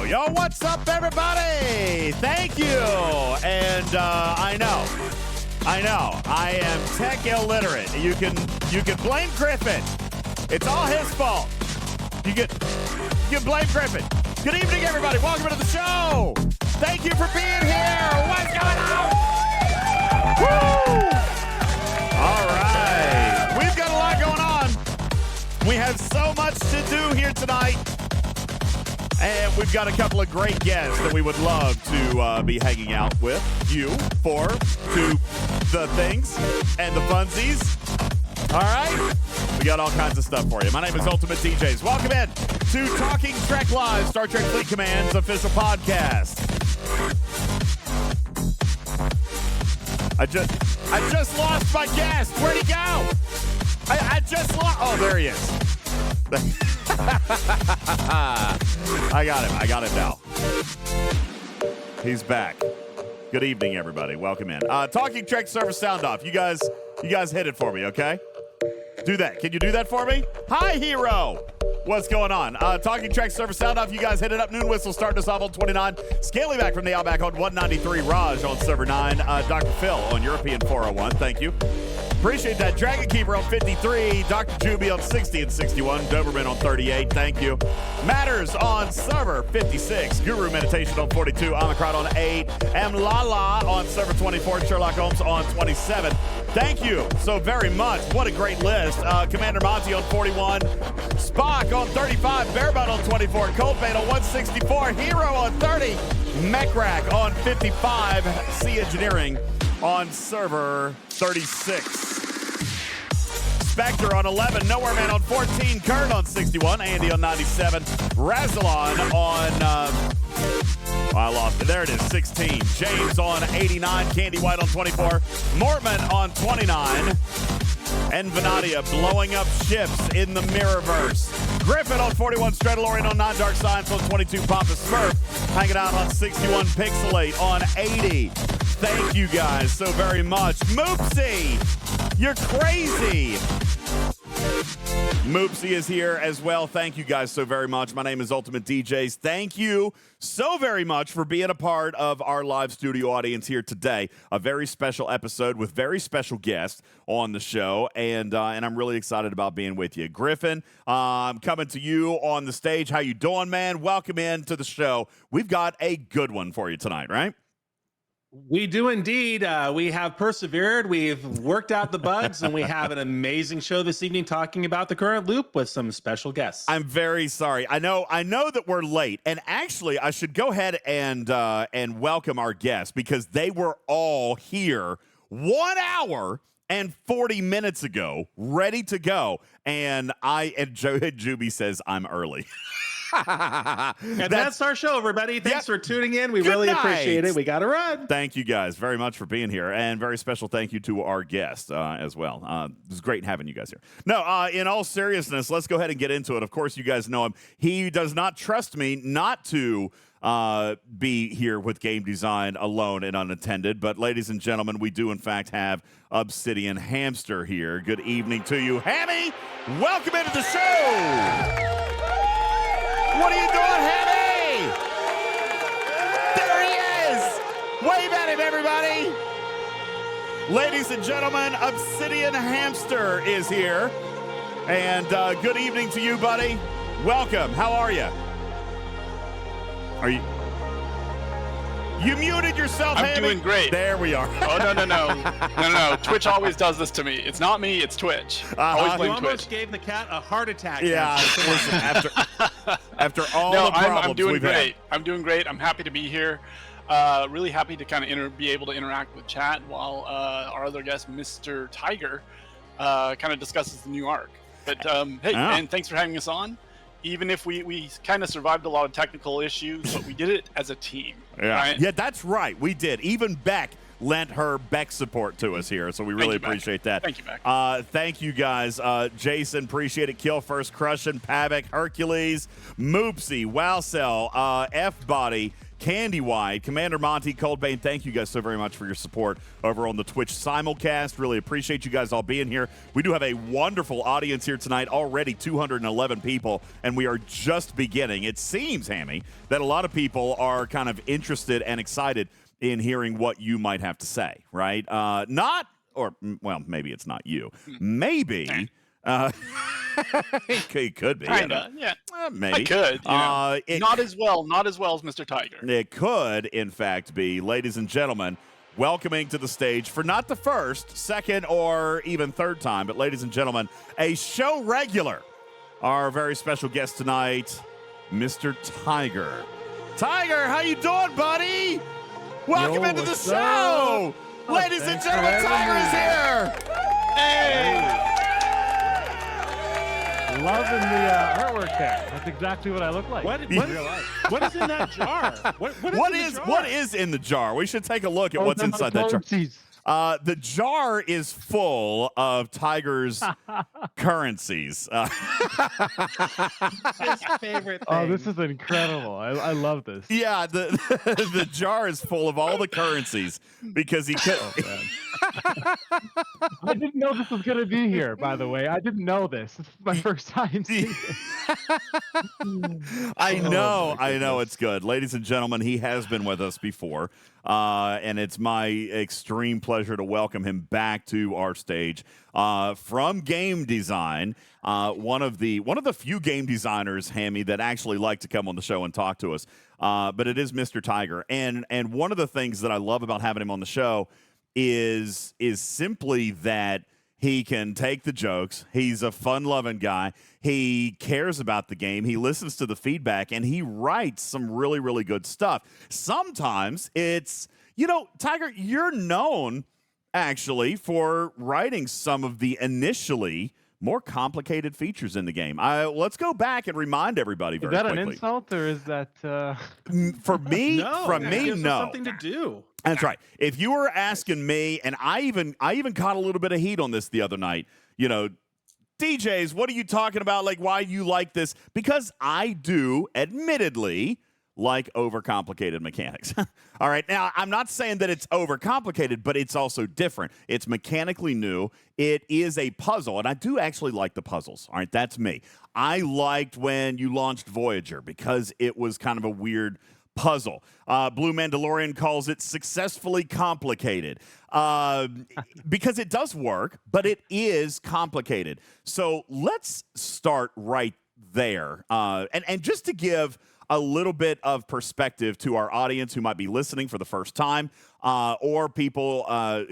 Yo, what's up, everybody? Thank you. And I know, I am tech illiterate. You can blame Griffin. It's all his fault. You can blame Griffin. Good evening, everybody. Welcome to the show. Thank you for being here. What's going on? Woo! All right. We've got a lot going on. We have so much to do here tonight. And we've got a couple of great guests that we would love to be hanging out with you for to the things and the funsies. All right? We got all kinds of stuff for you. My name is UltimatDJz. Welcome in to Talking Trek Live, Star Trek Fleet Command's official podcast. I just lost my guest. Where'd he go? I just lost. Oh, there he is. I got him now. He's back. Good evening, everybody. Welcome in. Talking Trek server sound off. You guys hit it for me, okay? Do that. Can you do that for me? Hi, Hero. What's going on? Talking Trek server sound off. You guys hit it up. Noon whistle starting us off on 29. Scaling back from the Outback on 193. Raj on server 9. Dr. Phil on European 401. Thank you. Appreciate that. Dragon Keeper on 53. Dr. Juby on 60 and 61. Doberman on 38. Thank you. Matters on server 56. Guru Meditation on 42. Omicron on 8. M. Lala on server 24. Sherlock Holmes on 27. Thank you so very much. What a great list. Commander Monty on 41. Spock on 35. Bearbot on 24. Coldbait on 164. Hero on 30. Mechrack on 55. Sea Engineering on server 36. Spectre on 11, Nowhere Man on 14, Kurt on 61, Andy on 97, Razalon on, I lost it, there it is, 16, James on 89, Candy White on 24, Mortman on 29, and Venadia blowing up ships in the Mirrorverse. Griffin on 41, Stradalorian on 9, Dark Science on 22, Papa Smurf hanging out on 61, Pixelate on 80. Thank you guys so very much. Moopsy, you're crazy. Moopsy is here as well. Thank you guys so very much. My name is UltimatDJz. Thank you so very much for being a part of our live studio audience here today. A very special episode with very special guests on the show, and I'm really excited about being with you. Griffin, I'm coming to you on the stage. How you doing, man? Welcome in to the show. We've got a good one for you tonight, right? We do indeed. We have persevered. We've worked out the bugs, and we have an amazing show this evening talking about the current loop with some special guests. I'm very sorry. I know that we're late, and actually, I should go ahead and welcome our guests because they were all here 1 hour and 40 minutes ago, ready to go. And Juby says I'm early. And that's our show, everybody. Thanks for tuning in. We really appreciate it. We got to run. Thank you guys very much for being here, and very special thank you to our guests as well. It was great having you guys here. No, in all seriousness, let's go ahead and get into it. Of course, you guys know him. He does not trust me not to be here with game design alone and unattended. But ladies and gentlemen, we do in fact have Obsidian Hamster here. Good evening to you, Hammy. Welcome into the show. What are you doing, Hammy? There he is. Wave at him, everybody. Ladies and gentlemen, Obsidian Hamster is here. And good evening to you, buddy. Welcome. How are you? You muted yourself, Hammy. I'm doing great. There we are. Oh, no. Twitch always does this to me. It's not me, it's Twitch. Always blame you almost Twitch. gave the cat a heart attack. Yeah, listen, after all the problems I'm doing we've great. had. I'm doing great. I'm happy to be here. Really happy to kind of be able to interact with chat while our other guest, Mr. Tiger, kind of discusses the new arc. But hey, and thanks for having us on. Even if we kind of survived a lot of technical issues, but we did it as a team. Yeah, right? Yeah, that's right. We did. Even Beck lent her Beck support to us here, so we really appreciate that. Thank you, Beck. Thank you, guys. Jason, appreciate it. Kill First, Crushing, Pavik, Hercules, Moopsy, Wowcell, F-Body, Candy White, Commander Monty, Coldbane, thank you guys so very much for your support over on the Twitch simulcast. Really appreciate you guys all being here. We do have a wonderful audience here tonight, already 211 people, and we are just beginning. It seems, Hammy, that a lot of people are kind of interested and excited in hearing what you might have to say, right? Well, maybe it's not you. Maybe. It could be. Kinda, yeah. Maybe. I could. Not as well as Mr. Tiger. It could, in fact, be, ladies and gentlemen, welcoming to the stage for not the first, second, or even third time, but ladies and gentlemen, a show regular. Our very special guest tonight, Mr. Tiger. Tiger, how you doing, buddy? Welcome into the show. Ladies and gentlemen, Tiger is here. Hey. Loving the artwork there. That's exactly what I look like. What is in that jar? What is in the jar? We should take a look at what's inside that jar. The jar is full of Tiger's currencies. His favorite thing. Oh, this is incredible. I love this. Yeah, the jar is full of all the currencies because he could. I didn't know this was going to be here, by the way. I didn't know this. This is my first time seeing it. I know it's good. Ladies and gentlemen, he has been with us before, and it's my extreme pleasure to welcome him back to our stage from game design. One of the few game designers, Hammy, that actually like to come on the show and talk to us. But it is Mr. Tiger, and one of the things that I love about having him on the show is simply that he can take the jokes. He's a fun-loving guy. He cares about the game. He listens to the feedback, and he writes some really, really good stuff. Sometimes it's, Tiger, you're known, actually, for writing some of the initially more complicated features in the game. Let's go back and remind everybody very quickly. Is that an insult, or is that... For me, no. Something to do. That's right. If you were asking me, and I even caught a little bit of heat on this the other night, DJs, what are you talking about? Like, why you like this? Because I do, admittedly, like overcomplicated mechanics. All right. Now, I'm not saying that it's overcomplicated, but it's also different. It's mechanically new. It is a puzzle, and I do actually like the puzzles. All right. That's me. I liked when you launched Voyager because it was kind of a weird puzzle. Blue Mandalorian calls it successfully complicated because it does work, but it is complicated. So let's start right there. And just to give a little bit of perspective to our audience who might be listening for the first time or people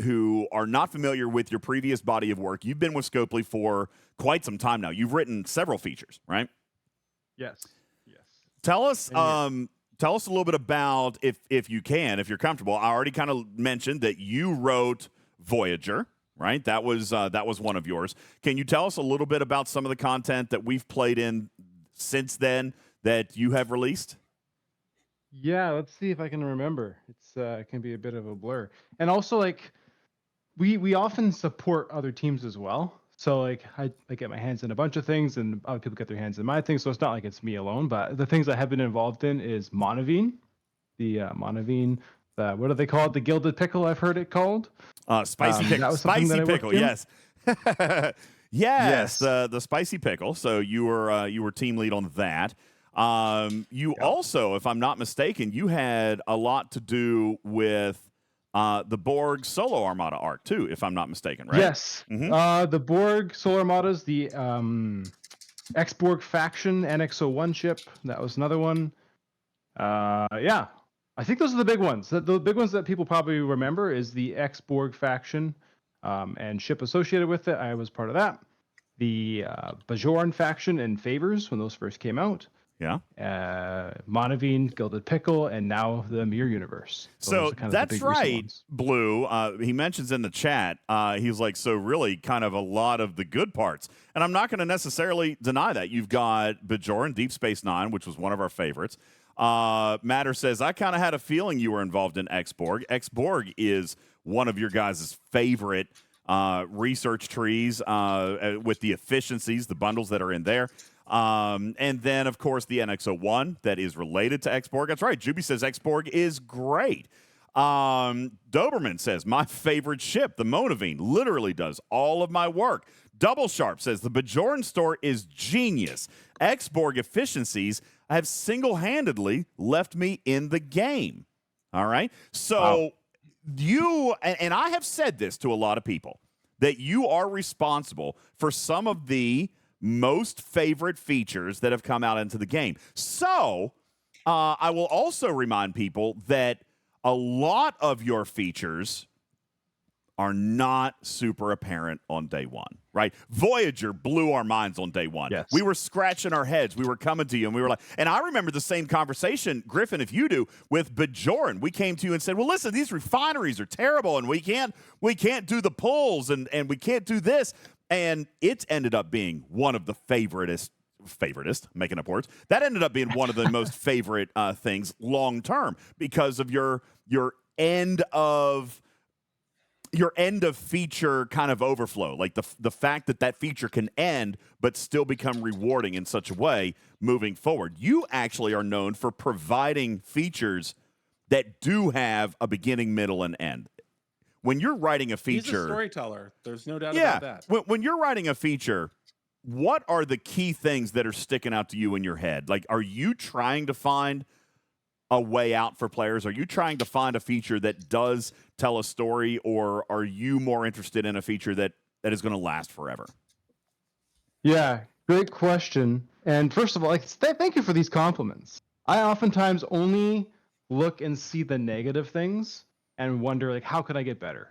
who are not familiar with your previous body of work, you've been with Scopely for quite some time now. You've written several features, right? Yes. Tell us a little bit about, if you can, if you're comfortable. I already kind of mentioned that you wrote Voyager, right? That was one of yours. Can you tell us a little bit about some of the content that we've played in since then that you have released? Yeah, let's see if I can remember. It can be a bit of a blur. And also, like, we often support other teams as well. So, like, I get my hands in a bunch of things, and other people get their hands in my things. So it's not like it's me alone. But the things I have been involved in is Monaveen, what do they call it? The Gilded Pickle, I've heard it called. Spicy pickle. Spicy pickle. Yes. Yes. The spicy pickle. So you were team lead on that. You also, if I'm not mistaken, you had a lot to do with the Borg Solo Armada arc too, if I'm not mistaken, right? Yes. Mm-hmm. The Borg Solo Armadas, the X-Borg faction NX-01 ship. That was another one. Yeah. I think those are the big ones. The big ones that people probably remember is the X-Borg faction and ship associated with it. I was part of that. The Bajoran faction and Favors when those first came out. Yeah. Monaveen, Gilded Pickle, and now the Mirror Universe. So that's right, Blue. He mentions in the chat, he's like, so really kind of a lot of the good parts. And I'm not going to necessarily deny that. You've got Bajoran, Deep Space Nine, which was one of our favorites. Matter says, I kind of had a feeling you were involved in X-Borg. X-Borg is one of your guys' favorite research trees with the efficiencies, the bundles that are in there. And then, of course, the NX-01 that is related to Xborg. That's right. Juby says Xborg is great. Doberman says, my favorite ship, the Monavine, literally does all of my work. Double Sharp says, the Bajoran store is genius. Xborg efficiencies have single-handedly left me in the game. All right? So you, and I have said this to a lot of people, that you are responsible for some of the most favorite features that have come out into the game. So I will also remind people that a lot of your features are not super apparent on day one, right? Voyager blew our minds on day one. Yes. We were scratching our heads. We were coming to you, and we were like, and I remember the same conversation, Griffin, if you do, with Bajoran. We came to you and said, well, listen, these refineries are terrible, and we can't do the pulls, and we can't do this. And it ended up being one of the favoritist, making up words. That ended up being one of the most favorite things long term because of your end of feature kind of overflow, like the fact that feature can end but still become rewarding in such a way moving forward. You actually are known for providing features that do have a beginning, middle, and end. When you're writing a feature, he's a storyteller. There's no doubt about that. When you're writing a feature, what are the key things that are sticking out to you in your head? Like, are you trying to find a way out for players? Are you trying to find a feature that does tell a story, or are you more interested in a feature that is going to last forever? Yeah, great question. And first of all, thank you for these compliments. I oftentimes only look and see the negative things and wonder, like, how can I get better?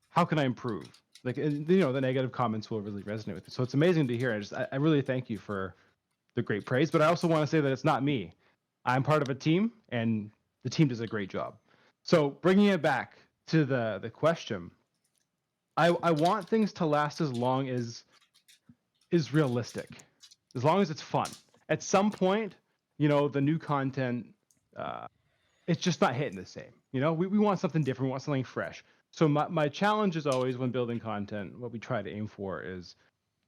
How can I improve? Like, the negative comments will really resonate with you. So it's amazing to hear. I really thank you for the great praise. But I also want to say that it's not me. I'm part of a team, and the team does a great job. So bringing it back to the question, I want things to last as long as is realistic, as long as it's fun. At some point, the new content, it's just not hitting the same. We want something different. We want something fresh. So my challenge is always, when building content, what we try to aim for is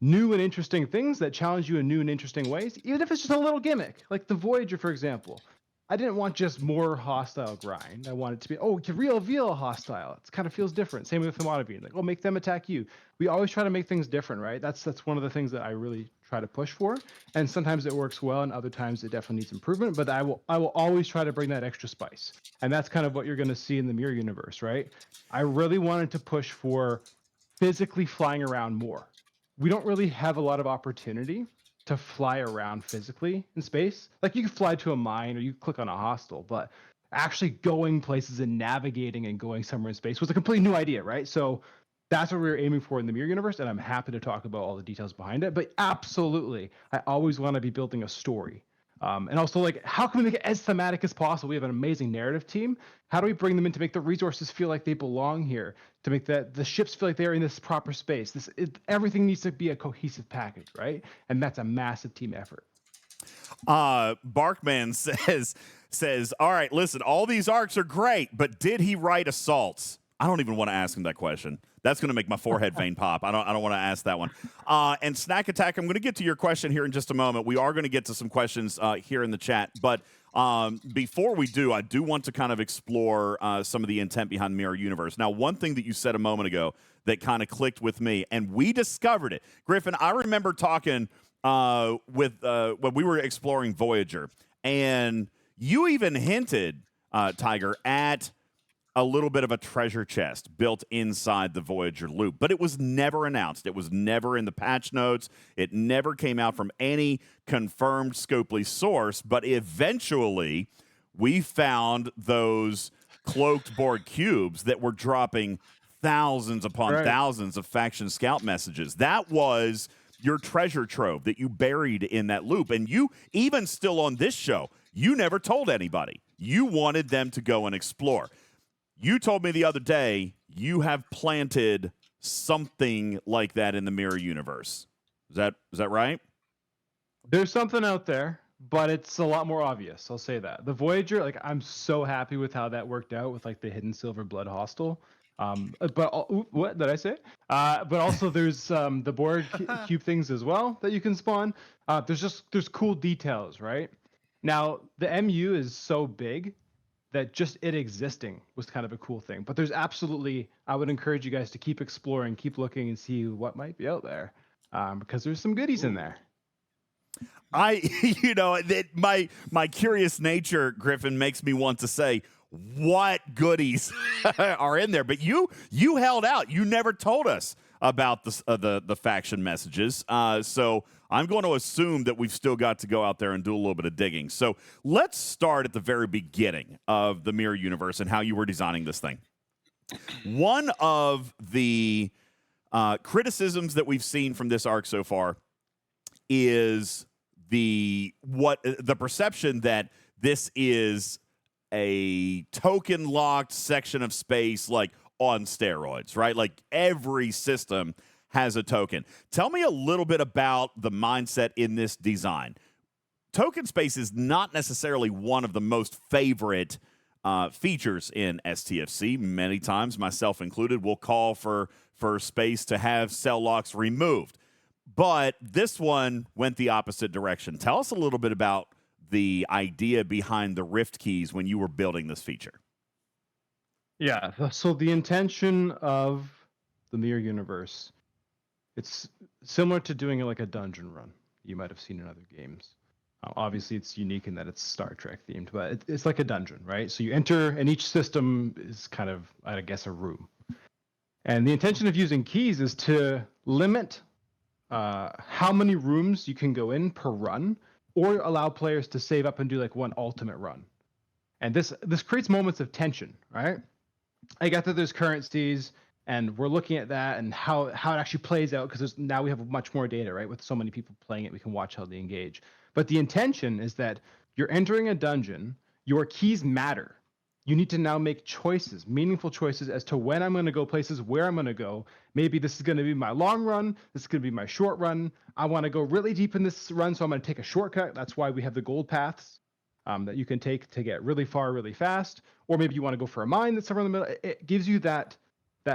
new and interesting things that challenge you in new and interesting ways, even if it's just a little gimmick. Like the Voyager, for example. I didn't want just more hostile grind. I want it to be, to reveal hostile. It kind of feels different. Same with the Monavine. Like, make them attack you. We always try to make things different, right? That's one of the things that I really try to push for. And sometimes it works well, and other times it definitely needs improvement. But I will always try to bring that extra spice. And that's kind of what you're going to see in the Mirror universe, right? I really wanted to push for physically flying around more. We don't really have a lot of opportunity to fly around physically in space. Like, you can fly to a mine or you click on a hostel, but actually going places and navigating and going somewhere in space was a completely new idea, right? So that's what we were aiming for in the Mirror universe, and I'm happy to talk about all the details behind it. But absolutely, I always want to be building a story. And also, like, how can we make it as thematic as possible? We have an amazing narrative team. How do we bring them in to make the resources feel like they belong here, to make the ships feel like they're in this proper space? Everything needs to be a cohesive package, right? And that's a massive team effort. Barkman says, all right, listen, all these arcs are great, but did he write assaults? I don't even want to ask him that question. That's going to make my forehead vein pop. I don't want to ask that one. And Snack Attack, I'm going to get to your question here in just a moment. We are going to get to some questions here in the chat. But before we do, I do want to kind of explore some of the intent behind Mirror Universe. Now, one thing that you said a moment ago that kind of clicked with me, and we discovered it. Griffin, I remember talking when we were exploring Voyager, and you even hinted, Tiger, at a little bit of a treasure chest built inside the Voyager loop, but it was never announced. It was never in the patch notes. It never came out from any confirmed Scopely source, but eventually we found those cloaked Borg cubes that were dropping thousands upon thousands of faction scout messages. That was your treasure trove that you buried in that loop. And you, even still on this show, you never told anybody. You wanted them to go and explore. You told me the other day you have planted something like that in the Mirror universe. Is that right? There's something out there, but it's a lot more obvious. I'll say that. The Voyager, like, I'm so happy with how that worked out with like the Hidden Silver Blood Hostel. What did I say? But also there's the Borg cube things as well that you can spawn. There's cool details, right? Now the MU is so big that just it existing was kind of a cool thing. But there's absolutely, I would encourage you guys to keep exploring, keep looking, and see what might be out there, because there's some goodies in there. That my curious nature, Griffin, makes me want to say what goodies are in there. But you held out. You never told us about the faction messages. So I'm going to assume that we've still got to go out there and do a little bit of digging. So let's start at the very beginning of the Mirror Universe and how you were designing this thing. One of the criticisms that we've seen from this arc so far is the perception that this is a token locked section of space, like on steroids, right? Like every system has a token. Tell me a little bit about the mindset in this design. Token space is not necessarily one of the most favorite features in STFC. Many times, myself included, will call for space to have cell locks removed. But this one went the opposite direction. Tell us a little bit about the idea behind the Rift keys when you were building this feature. Yeah, so the intention of the Mirror Universe, it's similar to doing like a dungeon run you might have seen in other games. Obviously, it's unique in that it's Star Trek themed, but it's like a dungeon, right? So you enter, and each system is kind of, I guess, a room. And the intention of using keys is to limit how many rooms you can go in per run, or allow players to save up and do like one ultimate run. And this creates moments of tension, right? I get that there's currencies, and we're looking at that and how it actually plays out, because now we have much more data, right? With so many people playing it, we can watch how they engage. But the intention is that you're entering a dungeon, your keys matter. You need to now make choices, meaningful choices as to when I'm going to go places, where I'm going to go. Maybe this is going to be my long run. This is going to be my short run. I want to go really deep in this run, so I'm going to take a shortcut. That's why we have the gold paths that you can take to get really far, really fast. Or maybe you want to go for a mine that's somewhere in the middle. It gives you that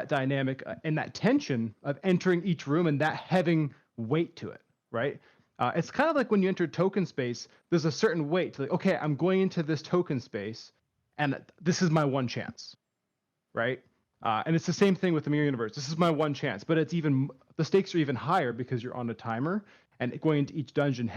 dynamic and that tension of entering each room and that having weight to it, right? It's kind of like when you enter token space, there's a certain weight to like, okay, I'm going into this token space, and this is my one chance, right? And it's the same thing with the Mirror Universe. This is my one chance, but the stakes are even higher because you're on a timer, and going into each dungeon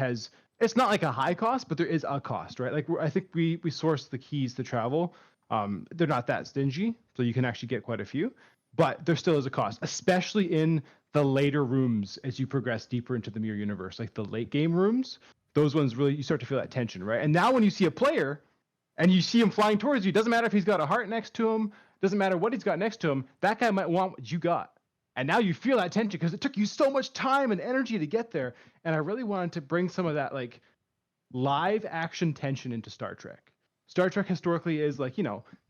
it's not like a high cost, but there is a cost, right? Like I think we source the keys to travel. They're not that stingy, so you can actually get quite a few, but there still is a cost, especially in the later rooms as you progress deeper into the Mirror Universe, like the late game rooms. Those ones really, you start to feel that tension, right? And now when you see a player and you see him flying towards you, doesn't matter if he's got a heart next to him, doesn't matter what he's got next to him, that guy might want what you got. And now you feel that tension because it took you so much time and energy to get there. And I really wanted to bring some of that like live action tension into Star Trek. Star Trek historically is like,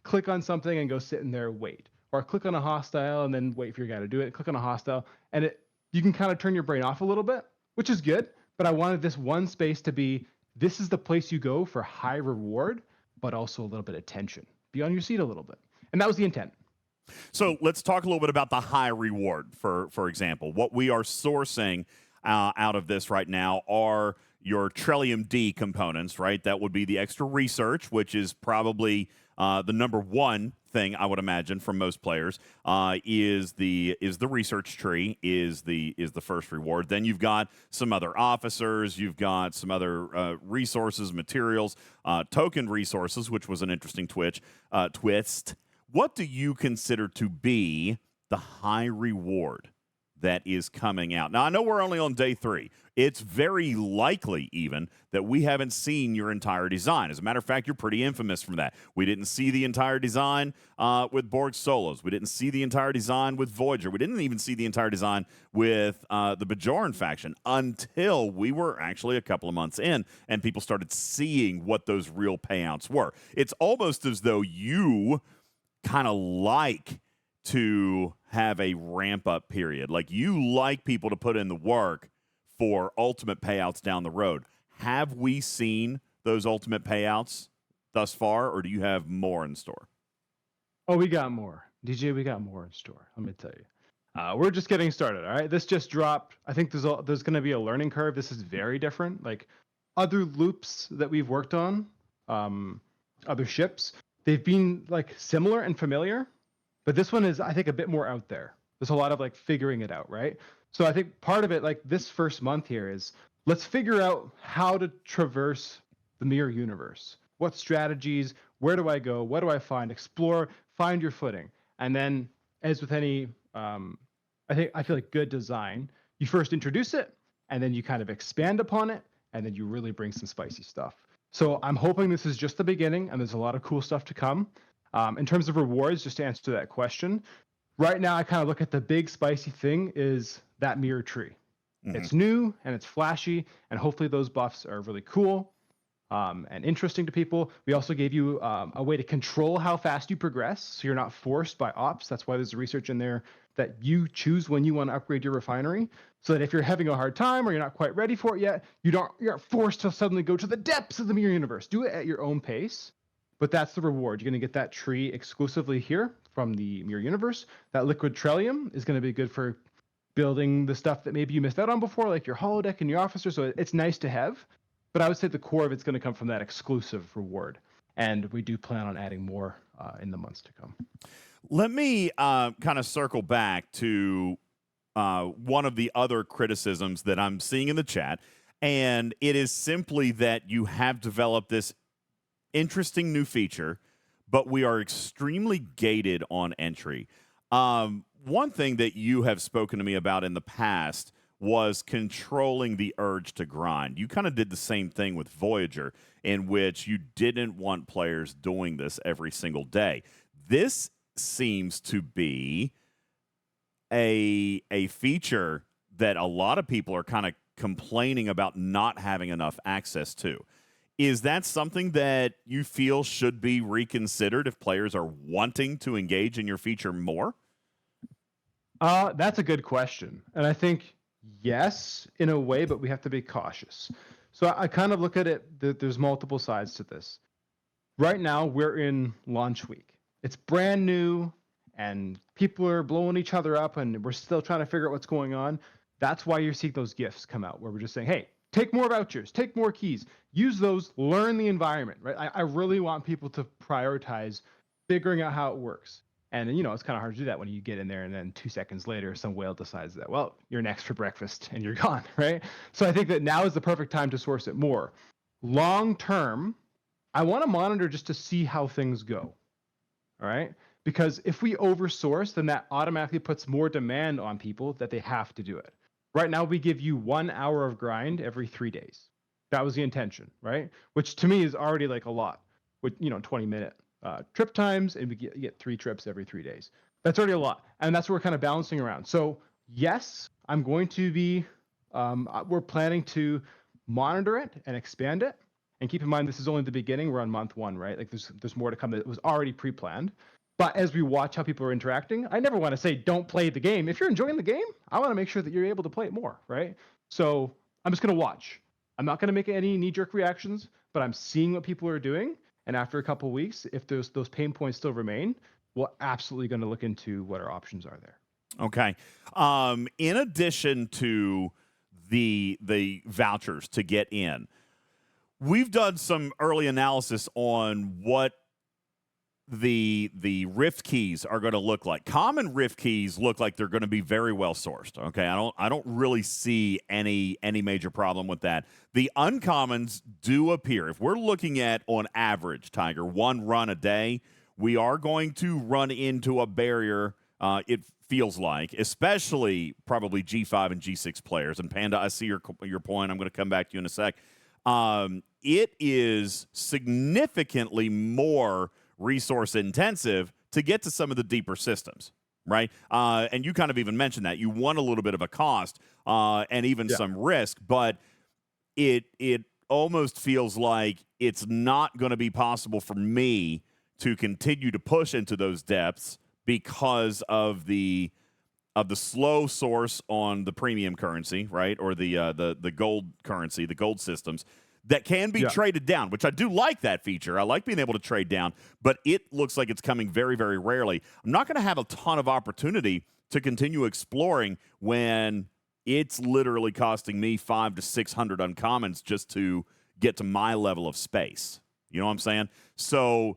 click on something and go sit in there, wait. Or click on a hostile and then wait for your guy to do it. Click on a hostile. And you can kind of turn your brain off a little bit, which is good. But I wanted this one space to be, this is the place you go for high reward, but also a little bit of tension. Be on your seat a little bit. And that was the intent. So let's talk a little bit about the high reward, for example. What we are sourcing out of this right now are your Trillium D components, right? That would be the extra research, which is probably the number one thing I would imagine from most players. Is the research tree is the first reward. Then you've got some other officers, you've got some other resources, materials, token resources, which was an interesting twist. What do you consider to be the high reward that is coming out? Now, I know we're only on day 3. It's very likely even that we haven't seen your entire design. As a matter of fact, you're pretty infamous from that. We didn't see the entire design with Borg Solos. We didn't see the entire design with Voyager. We didn't even see the entire design with the Bajoran faction until we were actually a couple of months in and people started seeing what those real payouts were. It's almost as though you kind of like to have a ramp-up period. Like, you like people to put in the work for ultimate payouts down the road. have we seen those ultimate payouts thus far, or do you have more in store? Oh, we got more. DJ, we got more in store. Let me tell you. We're just getting started, all right? This just dropped. I think there's going to be a learning curve. This is very different. Like other loops that we've worked on, other ships, they've been like similar and familiar, but this one is, I think, a bit more out there. There's a lot of like figuring it out, right? So I think part of it, like this first month here, is let's figure out how to traverse the mirror universe. What strategies? Where do I go? What do I find? Explore, find your footing. And then, as with any, I feel like good design, you first introduce it, and then you kind of expand upon it, and then you really bring some spicy stuff. So I'm hoping this is just the beginning, and there's a lot of cool stuff to come. In terms of rewards, just to answer that question, right now I kind of look at the big spicy thing is that mirror tree. Mm-hmm. It's new and it's flashy, and hopefully those buffs are really cool and interesting to people. We also gave you a way to control how fast you progress, so you're not forced by ops. That's why there's research in there that you choose when you want to upgrade your refinery, so that if you're having a hard time or you're not quite ready for it yet, you're forced to suddenly go to the depths of the mirror universe. Do it at your own pace. But that's the reward. You're going to get that tree exclusively here from the mirror universe. That liquid trillium is going to be good for building the stuff that maybe you missed out on before, like your holodeck and your officer. So it's nice to have. But I would say the core of it's going to come from that exclusive reward. And we do plan on adding more in the months to come. Let me kind of circle back to one of the other criticisms that I'm seeing in the chat. And it is simply that you have developed this interesting new feature, but we are extremely gated on entry. One thing that you have spoken to me about in the past was controlling the urge to grind. You kind of did the same thing with Voyager, in which you didn't want players doing this every single day. This seems to be a feature that a lot of people are kind of complaining about not having enough access to. Is that something that you feel should be reconsidered if players are wanting to engage in your feature more? That's a good question. And I think yes, in a way, but we have to be cautious. So I kind of look at it that there's multiple sides to this. Right now, we're in launch week. It's brand new, and people are blowing each other up, and we're still trying to figure out what's going on. That's why you're seeing those gifts come out, where we're just saying, hey, take more vouchers, take more keys, use those, learn the environment, right? I really want people to prioritize figuring out how it works. And, you know, it's kind of hard to do that when you get in there and then 2 seconds later, some whale decides that, well, you're next for breakfast and you're gone, right? So I think that now is the perfect time to source it more. Long term, I want to monitor just to see how things go, all right? Because if we oversource, then that automatically puts more demand on people that they have to do it. Right now, we give you 1 hour of grind every 3 days. That was the intention, right? Which to me is already like a lot with, 20-minute trip times, and we get 3 trips every 3 days. That's already a lot. And that's what we're kind of balancing around. So yes, I'm going to be, we're planning to monitor it and expand it. And keep in mind, this is only the beginning. We're on month 1, right? Like there's more to come that was already pre-planned. But as we watch how people are interacting, I never want to say, don't play the game. If you're enjoying the game, I want to make sure that you're able to play it more, right? So I'm just going to watch. I'm not going to make any knee-jerk reactions, but I'm seeing what people are doing. And after a couple of weeks, if those pain points still remain, we're absolutely going to look into what our options are there. Okay. In addition to the vouchers to get in, we've done some early analysis on what the Rift keys are going to look like. Common Rift keys look like they're going to be very well sourced. Okay, I don't really see any major problem with that. The uncommons do appear. If we're looking at, on average, Tiger, 1 run a day, we are going to run into a barrier. It feels like, especially probably G5 and G6 players. And Panda, I see your point. I'm going to come back to you in a sec. It is significantly more resource intensive to get to some of the deeper systems, right? And you kind of even mentioned that you want a little bit of a cost and even some risk, but it almost feels like it's not going to be possible for me to continue to push into those depths because of the slow source on the premium currency, right? Or the gold currency, the gold systems. that can be traded down, which I do like that feature. I like being able to trade down, but it looks like it's coming very, very rarely. I'm not going to have a ton of opportunity to continue exploring when it's literally costing me 500 to 600 uncommons just to get to my level of space. You know what I'm saying? So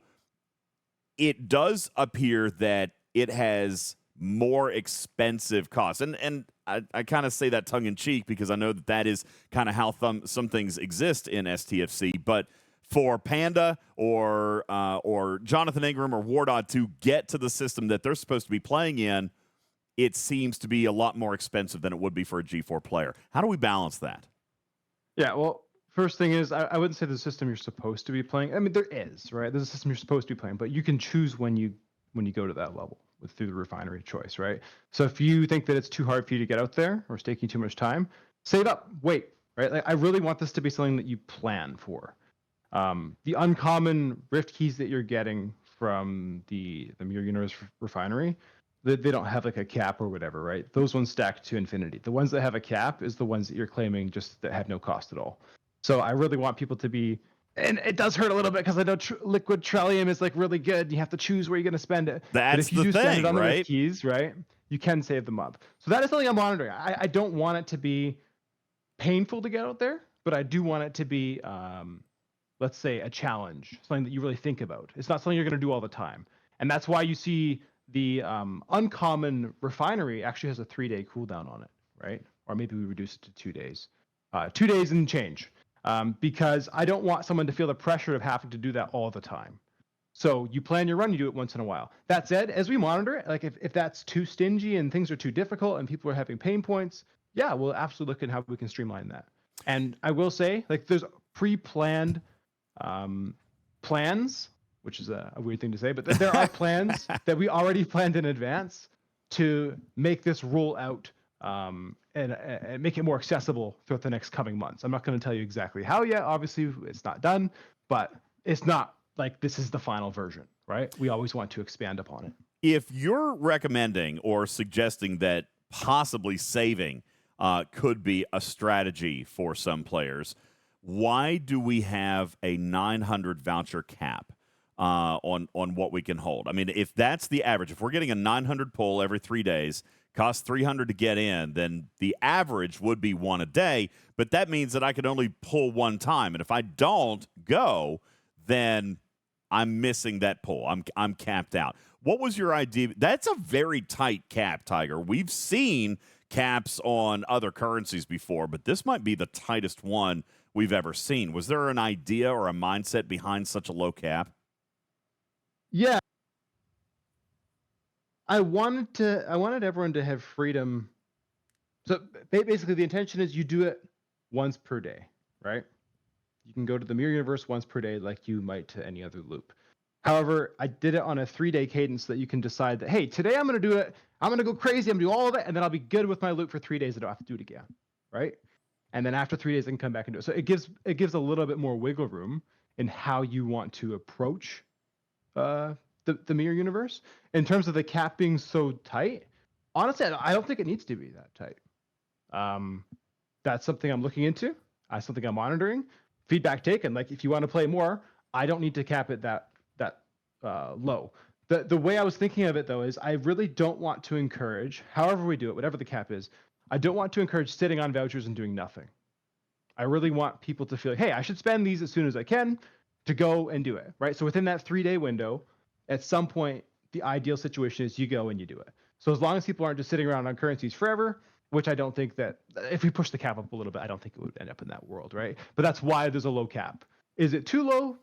it does appear that it has more expensive costs. And I kind of say that tongue-in-cheek because I know that is kind of how some things exist in STFC. But for Panda or Jonathan Ingram or Wardod to get to the system that they're supposed to be playing in, it seems to be a lot more expensive than it would be for a G4 player. How do we balance that? Yeah, well, first thing is I wouldn't say the system you're supposed to be playing. I mean, there is, right? There's a system you're supposed to be playing, but you can choose when you go to that level through the refinery choice, right? So if you think that it's too hard for you to get out there or it's taking too much time, save up, wait, right? Like, I really want this to be something that you plan for. The uncommon rift keys that you're getting from the Mirror Universe refinery, they don't have like a cap or whatever, right? Those ones stack to infinity. The ones that have a cap is the ones that you're claiming just that have no cost at all. So I really want people to be, and it does hurt a little bit because I know liquid Trellium is like really good. You have to choose where you're going to spend it. That's but if you the do thing, spend it on right? the rift keys, right, you can save them up. So that is something I'm monitoring. I don't want it to be painful to get out there, but I do want it to be, let's say, a challenge, something that you really think about. It's not something you're going to do all the time. And that's why you see the uncommon refinery actually has a 3-day cooldown on it, right? Or maybe we reduce it to 2 days. 2 days and change. Because I don't want someone to feel the pressure of having to do that all the time. So you plan your run, you do it once in a while. That said, as we monitor it, like if that's too stingy and things are too difficult and people are having pain points, yeah, we'll absolutely look at how we can streamline that. And I will say, like, there's pre-planned plans, which is a weird thing to say, but there are plans that we already planned in advance to make this roll out and make it more accessible throughout the next coming months. I'm not going to tell you exactly how yet. Obviously, it's not done, but it's not like this is the final version, right? We always want to expand upon it. If you're recommending or suggesting that possibly saving could be a strategy for some players, why do we have a 900 voucher cap on what we can hold? I mean, if that's the average, if we're getting a 900 pull every 3 days, costs 300 to get in, then the average would be 1 a day, but that means that I could only pull 1 time, and if I don't go, then I'm missing that pull. I'm capped out. What was your idea? That's a very tight cap, Tiger. We've seen caps on other currencies before, but this might be the tightest one we've ever seen. Was there an idea or a mindset behind such a low cap? Yeah. I wanted everyone to have freedom. So basically the intention is you do it once per day, right? You can go to the Mirror Universe once per day like you might to any other loop. However, I did it on a 3-day cadence so that you can decide that, hey, today I'm going to do it. I'm going to go crazy. I'm going to do all of it, and then I'll be good with my loop for 3 days. I don't have to do it again, right? And then after 3 days, I can come back and do it. So it gives a little bit more wiggle room in how you want to approach the Mirror Universe. In terms of the cap being so tight, honestly, I don't think it needs to be that tight. That's something I'm looking into. That's something I'm monitoring. Feedback taken. Like, if you want to play more, I don't need to cap it that low. The way I was thinking of it, though, is I really don't want to encourage, however we do it, whatever the cap is, I don't want to encourage sitting on vouchers and doing nothing. I really want people to feel like, hey, I should spend these as soon as I can to go and do it, right? So within that 3-day window, at some point, the ideal situation is you go and you do it. So as long as people aren't just sitting around on currencies forever, which I don't think that, if we push the cap up a little bit, I don't think it would end up in that world, right? But that's why there's a low cap. Is it too low?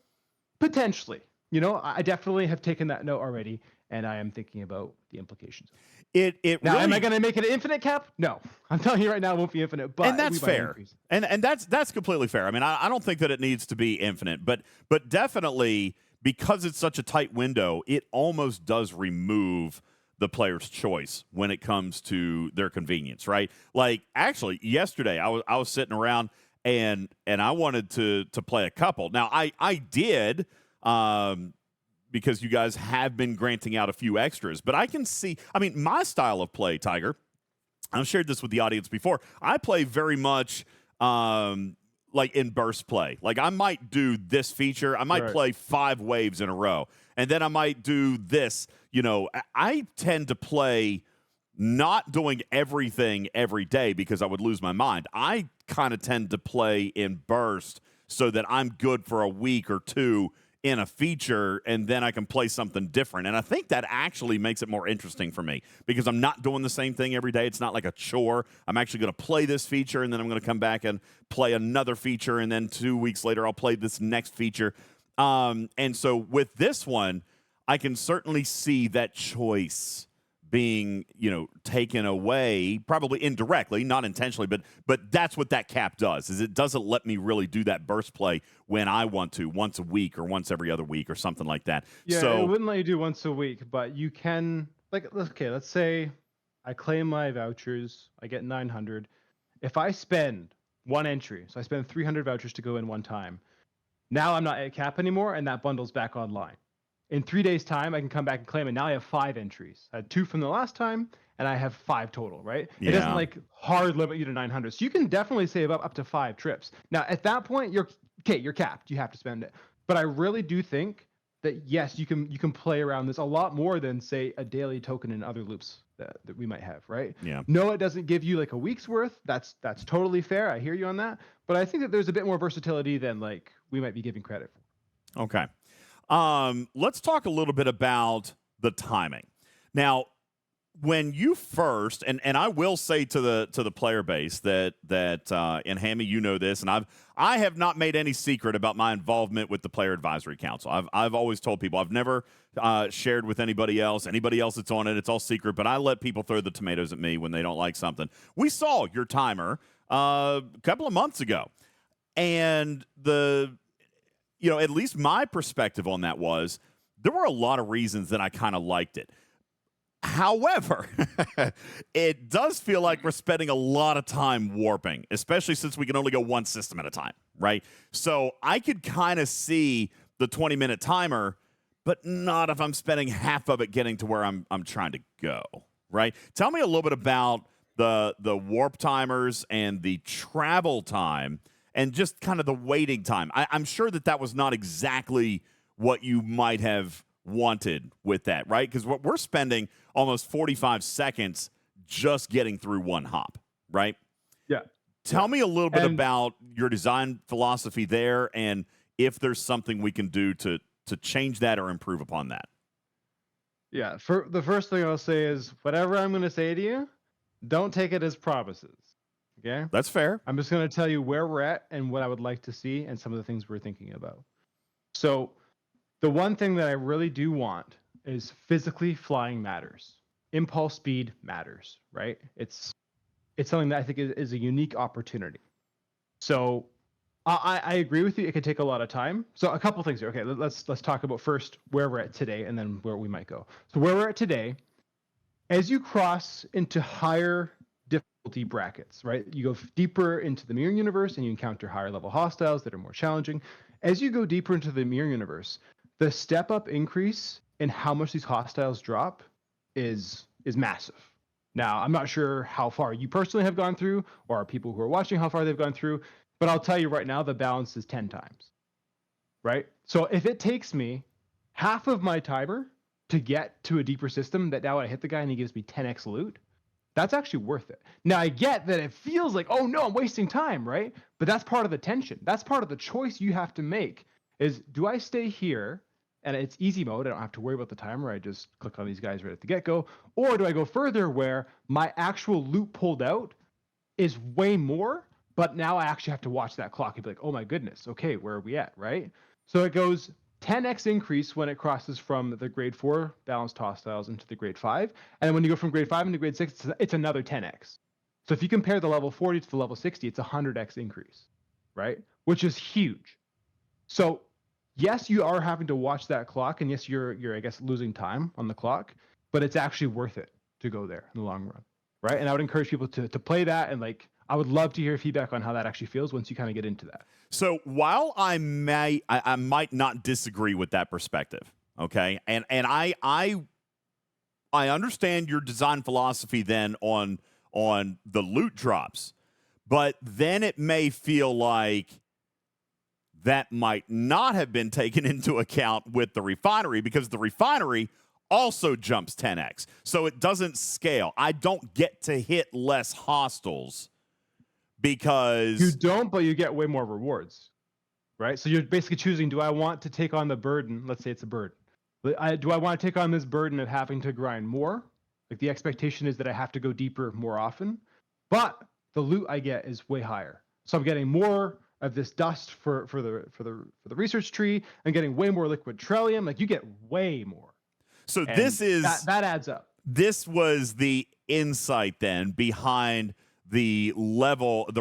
Potentially. You know, I definitely have taken that note already, and I am thinking about the implications. Now, really, am I going to make it an infinite cap? No. I'm telling you right now, it won't be infinite. But and that's fair. And that's completely fair. I mean, I don't think that it needs to be infinite, but definitely because it's such a tight window, it almost does remove the player's choice when it comes to their convenience, right? Like, actually, yesterday I was sitting around and I wanted to play a couple. Now, I did. Because you guys have been granting out a few extras. But I can see, I mean, my style of play, Tiger, I've shared this with the audience before. I play very much like in burst play. Like I might do this feature. I might play 5 waves in a row. And then I might do this. You know, I tend to play not doing everything every day because I would lose my mind. I kind of tend to play in burst so that I'm good for a week or 2 in a feature, and then I can play something different. And I think that actually makes it more interesting for me because I'm not doing the same thing every day. It's not like a chore. I'm actually going to play this feature, and then I'm going to come back and play another feature, and then 2 weeks later I'll play this next feature. And so with this one, I can certainly see that choice being, you know, taken away, probably indirectly, not intentionally, but that's what that cap does, is it doesn't let me really do that burst play when I want to, once a week or once every other week or something like that. Yeah, so it wouldn't let you do once a week, but you can, like, okay, let's say I claim my vouchers, I get 900. If I spend 1 entry, so I spend 300 vouchers to go in one time, now I'm not at cap anymore, and that bundle's back online. In 3 days' time, I can come back and claim it. Now I have 5 entries. I had 2 from the last time, and I have 5 total, right? Yeah. It doesn't like hard limit you to 900. So you can definitely save up to 5 trips. Now, at that point, you're capped. You have to spend it. But I really do think that, yes, you can play around this a lot more than, say, a daily token in other loops that we might have, right? Yeah. No, it doesn't give you like a week's worth. That's totally fair. I hear you on that. But I think that there's a bit more versatility than like we might be giving credit for. Okay. Let's talk a little bit about the timing. Now, when you first, and I will say to the player base that and Hammy, you know this, and I have not made any secret about my involvement with the Player Advisory Council. I've always told people I've never shared with anybody else that's on it. It's all secret, but I let people throw the tomatoes at me when they don't like something. We saw your timer a couple of months ago, and at least my perspective on that was there were a lot of reasons that I kind of liked it. However, it does feel like we're spending a lot of time warping, especially since we can only go one system at a time, right? So I could kind of see the 20-minute timer, but not if I'm spending half of it getting to where I'm trying to go, right? Tell me a little bit about the warp timers and the travel time and just kind of the waiting time. I'm sure that was not exactly what you might have wanted with that, right? Because what we're spending almost 45 seconds just getting through one hop, right? Yeah. Tell me a little bit about your design philosophy there, and if there's something we can do to change that or improve upon that. Yeah. For the first thing I'll say is whatever I'm going to say to you, don't take it as promises. Okay. That's fair. I'm just going to tell you where we're at and what I would like to see and some of the things we're thinking about. So the one thing that I really do want is physically flying matters. Impulse speed matters, right? It's something that I think is a unique opportunity. So I agree with you. It could take a lot of time. So a couple things here. Okay, let's talk about first where we're at today and then where we might go. So where we're at today, as you cross into higher difficulty brackets, right? You go deeper into the mirror universe and you encounter higher level hostiles that are more challenging. As you go deeper into the mirror universe, the step up increase in how much these hostiles drop is massive. Now, I'm not sure how far you personally have gone through or people who are watching how far they've gone through, but I'll tell you right now, the balance is 10 times, right? So if it takes me half of my timer to get to a deeper system that now I hit the guy and he gives me 10x loot, that's actually worth it. Now, I get that it feels like, oh no, I'm wasting time, right? But that's part of the tension. That's part of the choice you have to make is, do I stay here? And it's easy mode. I don't have to worry about the timer. I just click on these guys right at the get-go. Or do I go further where my actual loot pulled out is way more, but now I actually have to watch that clock and be like, oh my goodness, okay, where are we at, right? So it goes 10x increase when it crosses from the grade 4 balanced hostiles into the grade 5. And then when you go from grade 5 into grade 6, it's another 10x. So if you compare the level 40 to the level 60, it's a 100x increase, right? Which is huge. So yes, you are having to watch that clock, and yes, you're I guess losing time on the clock, but it's actually worth it to go there in the long run, right? And I would encourage people to play that, and like I would love to hear feedback on how that actually feels once you kind of get into that. So while I might not disagree with that perspective, okay, and I understand your design philosophy then on the loot drops, But then it may feel like that might not have been taken into account with the refinery, because the refinery also jumps 10x. So it doesn't scale. I don't get to hit less hostiles because... You don't, but you get way more rewards, right? So you're basically choosing, do I want to take on the burden? Let's say it's a burden. Do I want to take on this burden of having to grind more? Like the expectation is that I have to go deeper more often, but the loot I get is way higher. So I'm getting more of this dust for the research tree. I'm getting way more liquid trillium. Like you get way more. So And this is that adds up. This was the insight then behind the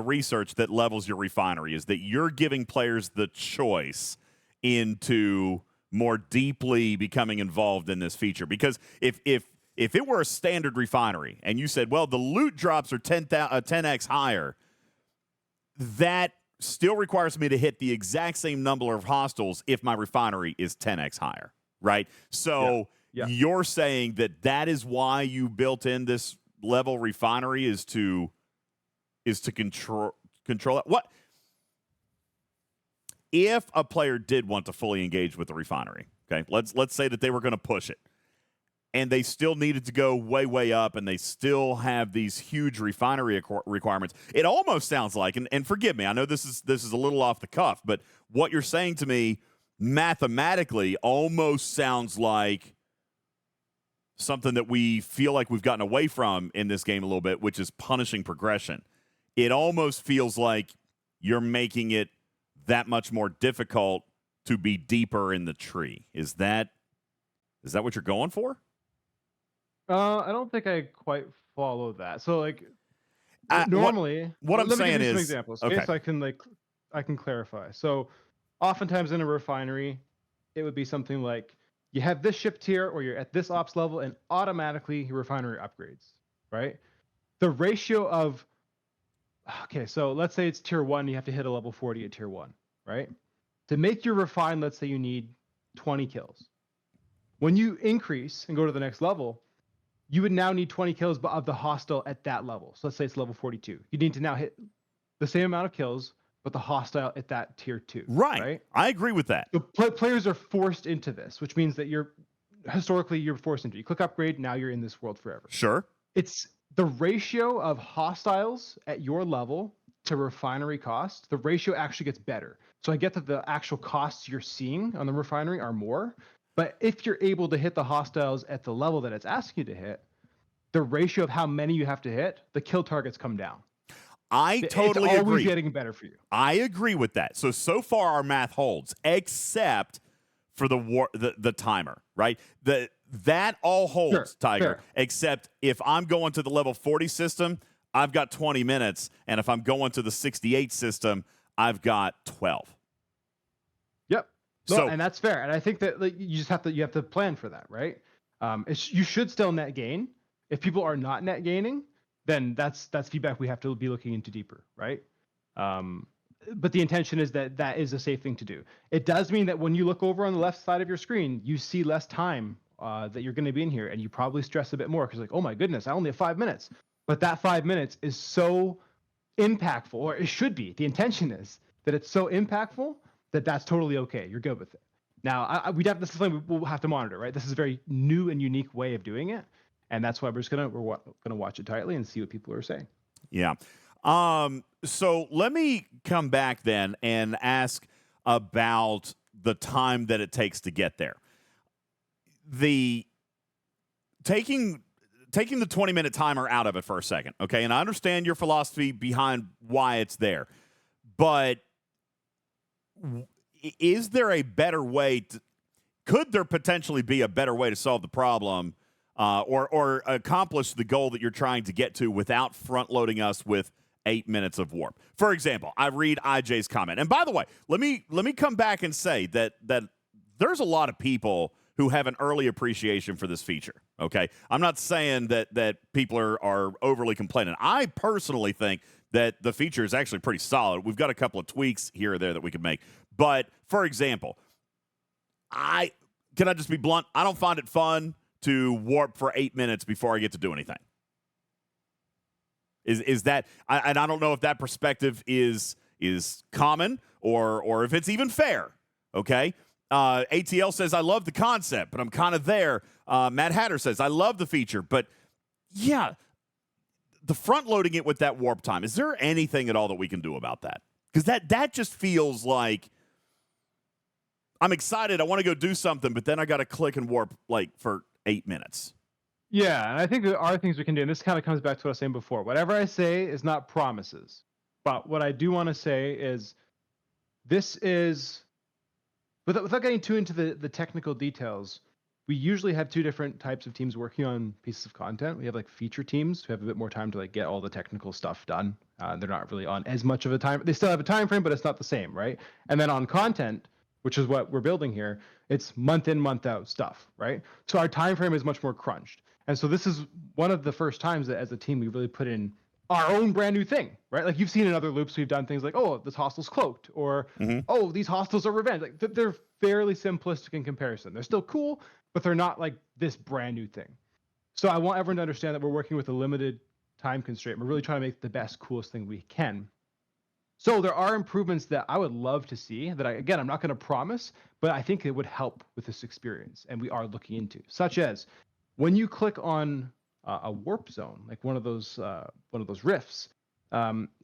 research that levels your refinery, is that you're giving players the choice into more deeply becoming involved in this feature. Because if it were a standard refinery and you said, well, the loot drops are 10x higher, that still requires me to hit the exact same number of hostiles if my refinery is 10x higher, right? So you're saying that is why you built in this level refinery is to control it. What if a player did want to fully engage with the refinery? Okay, let's say that they were going to push it, and they still needed to go way up, and they still have these huge refinery requirements. It almost sounds like, and forgive me, I know this is a little off the cuff, but what you're saying to me mathematically almost sounds like something that we feel like we've gotten away from in this game a little bit, which is punishing progression. It almost feels like you're making it that much more difficult to be deeper in the tree. Is that what you're going for? I don't think I quite follow that. So like normally, what I'm let me saying give you some is examples, okay. So I can clarify. So oftentimes in a refinery, it would be something like you have this ship tier or you're at this ops level and automatically your refinery upgrades, right? The ratio of, okay, so let's say it's tier 1, you have to hit a level 40 at tier 1, right? To make your refine, let's say you need 20 kills. When you increase and go to the next level, you would now need 20 kills of the hostile at that level. So let's say it's level 42. You need to now hit the same amount of kills, but the hostile at that tier 2. Right? I agree with that. So players are forced into this, which means that you're forced into it. You click upgrade, now you're in this world forever. Sure. It's the ratio of hostiles at your level to refinery cost. The ratio actually gets better. So I get that the actual costs you're seeing on the refinery are more, but if you're able to hit the hostiles at the level that it's asking you to hit, the ratio of how many you have to hit, the kill targets come down. I totally agree. It's always getting better for you. I agree with that. So far our math holds, except for the timer, right? That all holds, Sure, Tiger, fair. except if I'm going to the level 40 system, I've got 20 minutes, and if I'm going to the 68 system, I've got 12. Yep. So, and that's fair. And I think that you just have to plan for that, right? You should still net gain. If people are not net gaining, then that's feedback we have to be looking into deeper, right? But the intention is that is a safe thing to do. It does mean that when you look over on the left side of your screen, you see less time that you're going to be in here, and you probably stress a bit more because like, oh my goodness, I only have 5 minutes. But that 5 minutes is so impactful, or it should be. The intention is that it's so impactful that that's totally okay. You're good with it. Now, this is something we'll have to monitor, right? This is a very new and unique way of doing it, and that's why we're gonna watch it tightly and see what people are saying. Yeah. So let me come back then and ask about the time that it takes to get there. Taking the 20-minute timer out of it for a second, okay? And I understand your philosophy behind why it's there, but is there a better way could there potentially be a better way to solve the problem or accomplish the goal that you're trying to get to without front-loading us with 8 minutes of warp? For example, I read IJ's comment. And by the way, let me come back and say that there's a lot of people who have an early appreciation for this feature, okay? I'm not saying that people are overly complaining. I personally think that the feature is actually pretty solid. We've got a couple of tweaks here or there that we could make. But, for example, can I just be blunt? I don't find it fun to warp for 8 minutes before I get to do anything. Is that, and I don't know if that perspective is common or if it's even fair. Okay. ATL says, I love the concept, but I'm kind of there. Matt Hatter says, I love the feature, but yeah, the front loading it with that warp time, is there anything at all that we can do about that? Because that just feels like I'm excited. I want to go do something, but then I got to click and warp like for 8 minutes. Yeah, and I think there are things we can do, and this kind of comes back to what I was saying before. Whatever I say is not promises, but what I do want to say is this is, without getting too into the technical details, we usually have two different types of teams working on pieces of content. We have like feature teams who have a bit more time to like get all the technical stuff done. They're not really on as much of a time. They still have a time frame, but it's not the same, right? And then on content, which is what we're building here, it's month in, month out stuff, right? So our time frame is much more crunched. And so this is one of the first times that as a team we really put in our own brand new thing, right? Like you've seen in other loops, we've done things like, oh, this hostile's cloaked, or oh, these hostiles are revenge. Like they're fairly simplistic in comparison. They're still cool, but they're not like this brand new thing. So I want everyone to understand that we're working with a limited time constraint. We're really trying to make the best, coolest thing we can. So there are improvements that I would love to see that I'm not going to promise, but I think it would help with this experience, and we are looking into, such as when you click on a warp zone, like one of those rifts,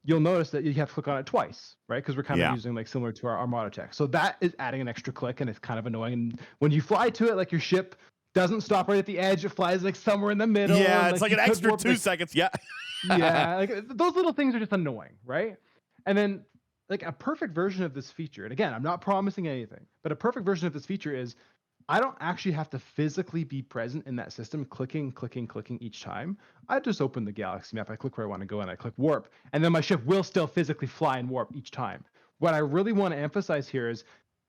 you'll notice that you have to click on it twice, right? Because we're kind of using like similar to our Armada tech. So that is adding an extra click, and it's kind of annoying. And when you fly to it, like your ship doesn't stop right at the edge; it flies like somewhere in the middle. Yeah, and, it's like an extra 2 seconds. Yeah, yeah, like those little things are just annoying, right? And then like a perfect version of this feature, and again, I'm not promising anything, but a perfect version of this feature is I don't actually have to physically be present in that system, clicking each time. I just open the galaxy map, I click where I want to go, and I click warp, and then my ship will still physically fly and warp each time. What I really want to emphasize here is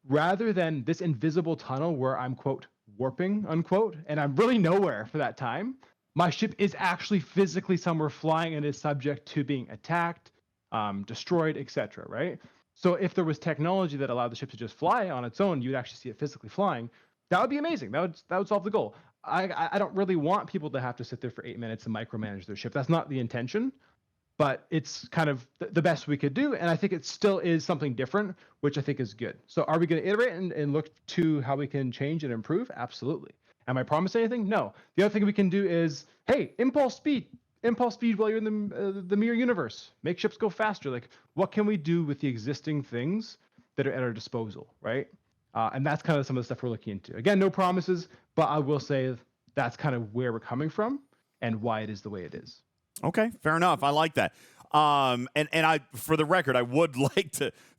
rather than this invisible tunnel where I'm, quote, warping, unquote, and I'm really nowhere for that time, my ship is actually physically somewhere flying and is subject to being attacked, destroyed, etc. Right? So if there was technology that allowed the ship to just fly on its own, you'd actually see it physically flying. That would be amazing. That would solve the goal. I don't really want people to have to sit there for 8 minutes and micromanage their ship. That's not the intention, but it's kind of the best we could do, and I think it still is something different, which I think is good. So are we going to iterate and look to how we can change and improve? Absolutely. Am I promising anything? No. The other thing we can do is, hey, impulse speed while you're in the mirror universe. Make ships go faster. Like, what can we do with the existing things that are at our disposal, right? And that's kind of some of the stuff we're looking into. Again, no promises, but I will say that's kind of where we're coming from and why it is the way it is. Okay, fair enough. I like that. And I, for the record, I would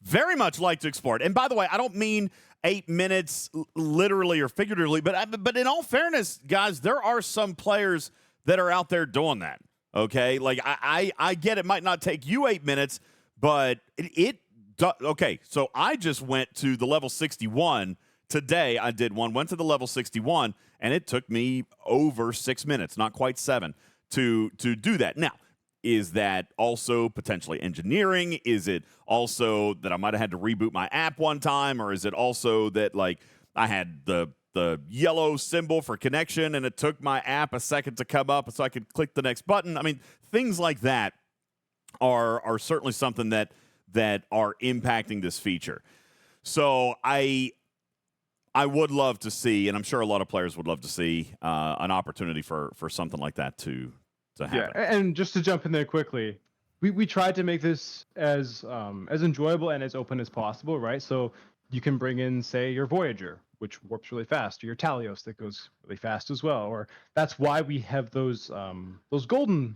very much like to explore it. And by the way, I don't mean 8 minutes literally or figuratively, but in all fairness, guys, there are some players that are out there doing that. Okay, like I get it might not take you 8 minutes, but okay, so I just went to the level 61 today. I did one, went to the level 61, and it took me over 6 minutes, not quite 7, to do that. Now, is that also potentially engineering? Is it also that I might have had to reboot my app one time, or is it also that like I had the yellow symbol for connection and it took my app a second to come up so I could click the next button? I mean, things like that are certainly something that are impacting this feature. So I would love to see, and I'm sure a lot of players would love to see, an opportunity for something like that to happen. Yeah, and just to jump in there quickly, we tried to make this as enjoyable and as open as possible, right? So you can bring in, say, your Voyager, which warps really fast, or your Talios that goes really fast as well. Or that's why we have those golden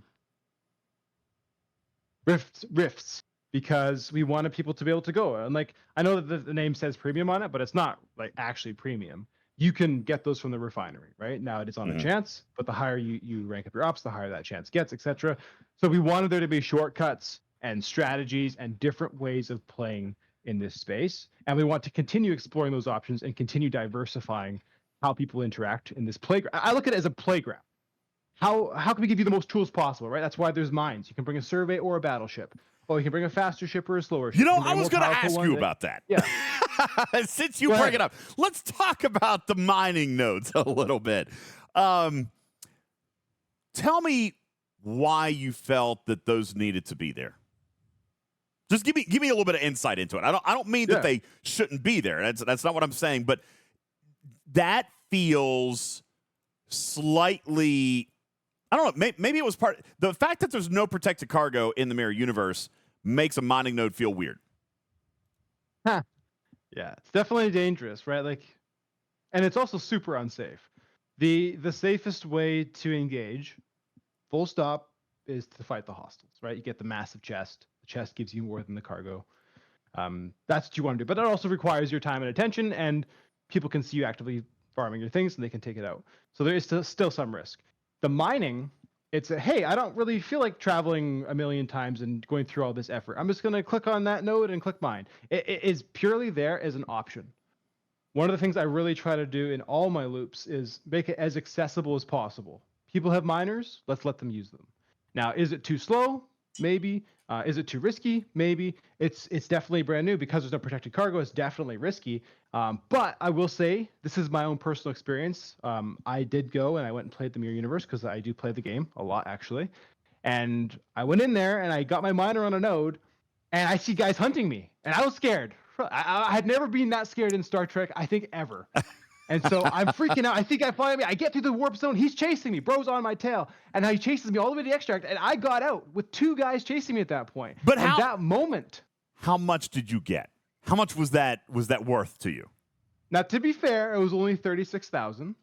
rifts, because we wanted people to be able to go. And like, I know that the name says premium on it, but it's not like actually premium. You can get those from the refinery, right? Now it is on a chance, but the higher you rank up your ops, the higher that chance gets, etc. So we wanted there to be shortcuts and strategies and different ways of playing in this space. And we want to continue exploring those options and continue diversifying how people interact in this playground. I look at it as a playground. How can we give you the most tools possible, right? That's why there's mines. You can bring a survey or a battleship. Oh, you can bring a faster ship or a slower ship. You know, I was going to ask you about that. Yeah. Since you bring it up, let's talk about the mining nodes a little bit. Tell me why you felt that those needed to be there. Just give me a little bit of insight into it. I don't mean that they shouldn't be there. That's not what I'm saying, but that feels slightly, I don't know, maybe it was the fact that there's no protected cargo in the mirror universe makes a mining node feel weird. Huh. Yeah, it's definitely dangerous, right? Like, and it's also super unsafe. The safest way to engage, full stop, is to fight the hostiles, right? You get the massive chest. The chest gives you more than the cargo. That's what you want to do, but it also requires your time and attention, and people can see you actively farming your things, and they can take it out. So there is still some risk. The mining, it's hey, I don't really feel like traveling a million times and going through all this effort. I'm just going to click on that node and click mine. It is purely there as an option. One of the things I really try to do in all my loops is make it as accessible as possible. People have miners, let's let them use them. Now, is it too slow? Maybe. Is it too risky? Maybe. It's definitely brand new because there's no protected cargo. It's definitely risky. But I will say, this is my own personal experience. I did go and I went and played the Mirror Universe because I do play the game a lot, actually. And I went in there and I got my miner on a node, and I see guys hunting me, and I was scared. I had never been that scared in Star Trek, I think, ever. And so I'm freaking out. I think I get through the warp zone. He's chasing me. Bro's on my tail. And now he chases me all the way to the extract. And I got out with 2 guys chasing me at that point. But that moment. How much did you get? How much was that worth to you? Now, to be fair, it was only 36,000.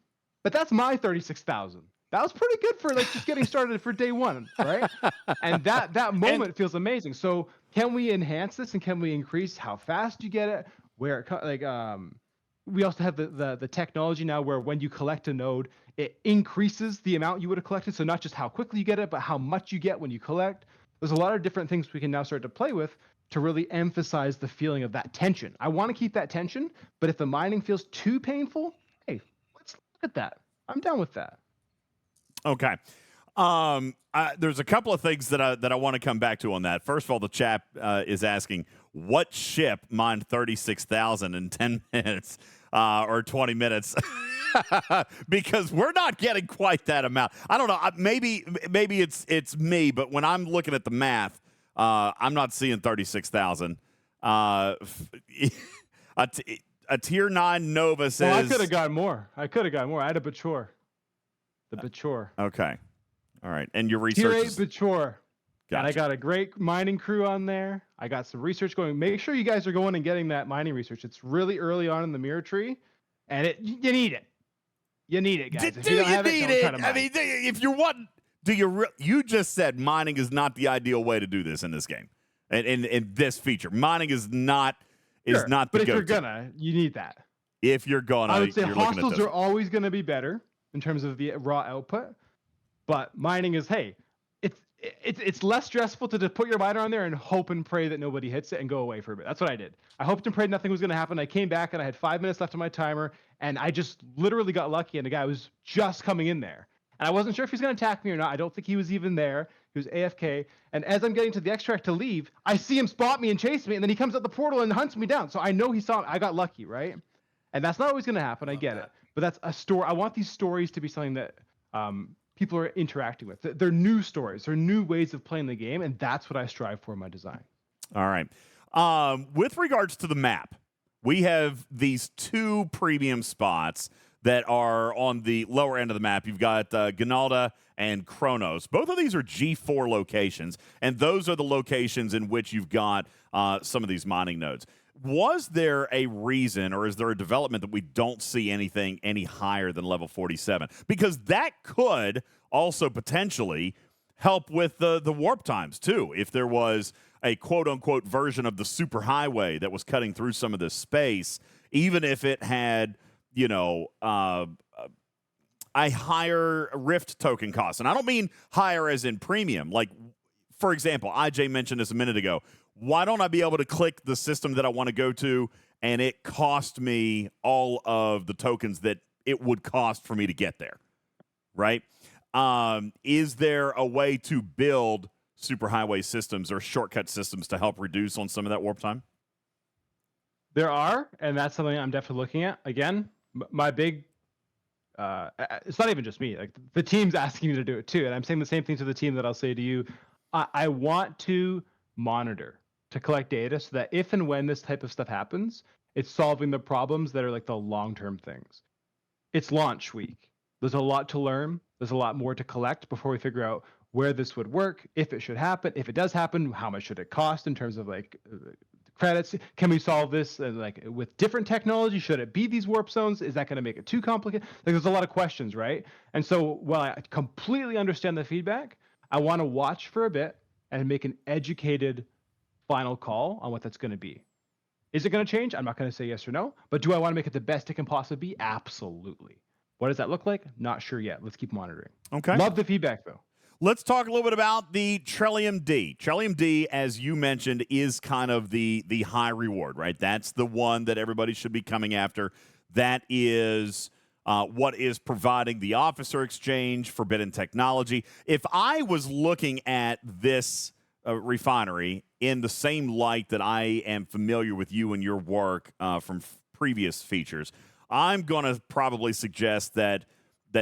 But that's my 36,000. That was pretty good for like just getting started for day one, right? And that moment feels amazing. So can we enhance this, and can we increase how fast you get it? Where it we also have the technology now where when you collect a node, it increases the amount you would have collected. So not just how quickly you get it, but how much you get when you collect. There's a lot of different things we can now start to play with to really emphasize the feeling of that tension. I want to keep that tension, but if the mining feels too painful, hey, let's look at that. I'm down with that. Okay. There's a couple of things that I want to come back to on that. First of all, the chap is asking, what ship mined 36,000 in 10 minutes or 20 minutes? Because we're not getting quite that amount. I don't know. Maybe it's me, but when I'm looking at the math, I'm not seeing 36,000. A tier 9 Nova says... Well, I could have got more. I had a Bachor. The Bachor. Okay. All right. And your research Tier 8 is... Bachor. Gotcha. And I got a great mining crew on there. I got some research going. Make sure you guys are going and getting that mining research. It's really early on in the mirror tree, and you need it. You need it, guys. Do you need it? I mean, if you're wanting... you just said mining is not the ideal way to do this in this game, and in this feature, mining is not the go-to. But if you're gonna, you need that. If you're gonna, I would say hostiles are always gonna be better in terms of the raw output, but mining is it's less stressful to just put your miner on there and hope and pray that nobody hits it and go away for a bit. That's what I did. I hoped and prayed nothing was gonna happen. I came back and I had 5 minutes left on my timer, and I just literally got lucky, and the guy was just coming in there. And I wasn't sure if he's going to attack me or not. I don't think he was even there. He was AFK. And as I'm getting to the extract to leave, I see him spot me and chase me. And then he comes out the portal and hunts me down. So I know he saw me. I got lucky, right? And that's not always going to happen. I get it. But that's a story. I want these stories to be something that people are interacting with. They're new stories. They're new ways of playing the game. And that's what I strive for in my design. All right. With regards to the map, we have these 2 premium spots that are on the lower end of the map. You've got Ganalda and Kronos. Both of these are G4 locations, and those are the locations in which you've got some of these mining nodes. Was there a reason, or is there a development that we don't see anything any higher than level 47? Because that could also potentially help with the warp times, too. If there was a quote-unquote version of the superhighway that was cutting through some of this space, even if it had... a higher Rift token cost. And I don't mean higher as in premium. Like, for example, IJ mentioned this a minute ago. Why don't I be able to click the system that I want to go to, and it cost me all of the tokens that it would cost for me to get there, right? Is there a way to build superhighway systems or shortcut systems to help reduce on some of that warp time? There are, and that's something I'm definitely looking at. Again, my big it's not even just me. Like the team's asking you to do it too, and I'm saying the same thing to the team that I'll say to you. I want to monitor, to collect data, so that if and when this type of stuff happens, it's solving the problems that are like the long-term things. It's launch week. There's a lot to learn. There's a lot more to collect before we figure out where this would work, if it should happen, if it does happen, how much should it cost in terms of like credits. Can we solve this like with different technology? Should it be these warp zones? Is that going to make it too complicated? Like there's a lot of questions, right? And so while I completely understand the feedback, I want to watch for a bit and make an educated final call on what that's going to be. Is it going to change? I'm not going to say yes or no, but do I want to make it the best it can possibly be? Absolutely. What does that look like? Not sure yet. Let's keep monitoring. Okay. Love the feedback though. Let's talk a little bit about the Trillium D. Trillium D, as you mentioned, is kind of the high reward, right? That's the one that everybody should be coming after. That is what is providing the officer exchange, forbidden technology. If I was looking at this refinery in the same light that I am familiar with you and your work from previous features, I'm going to probably suggest that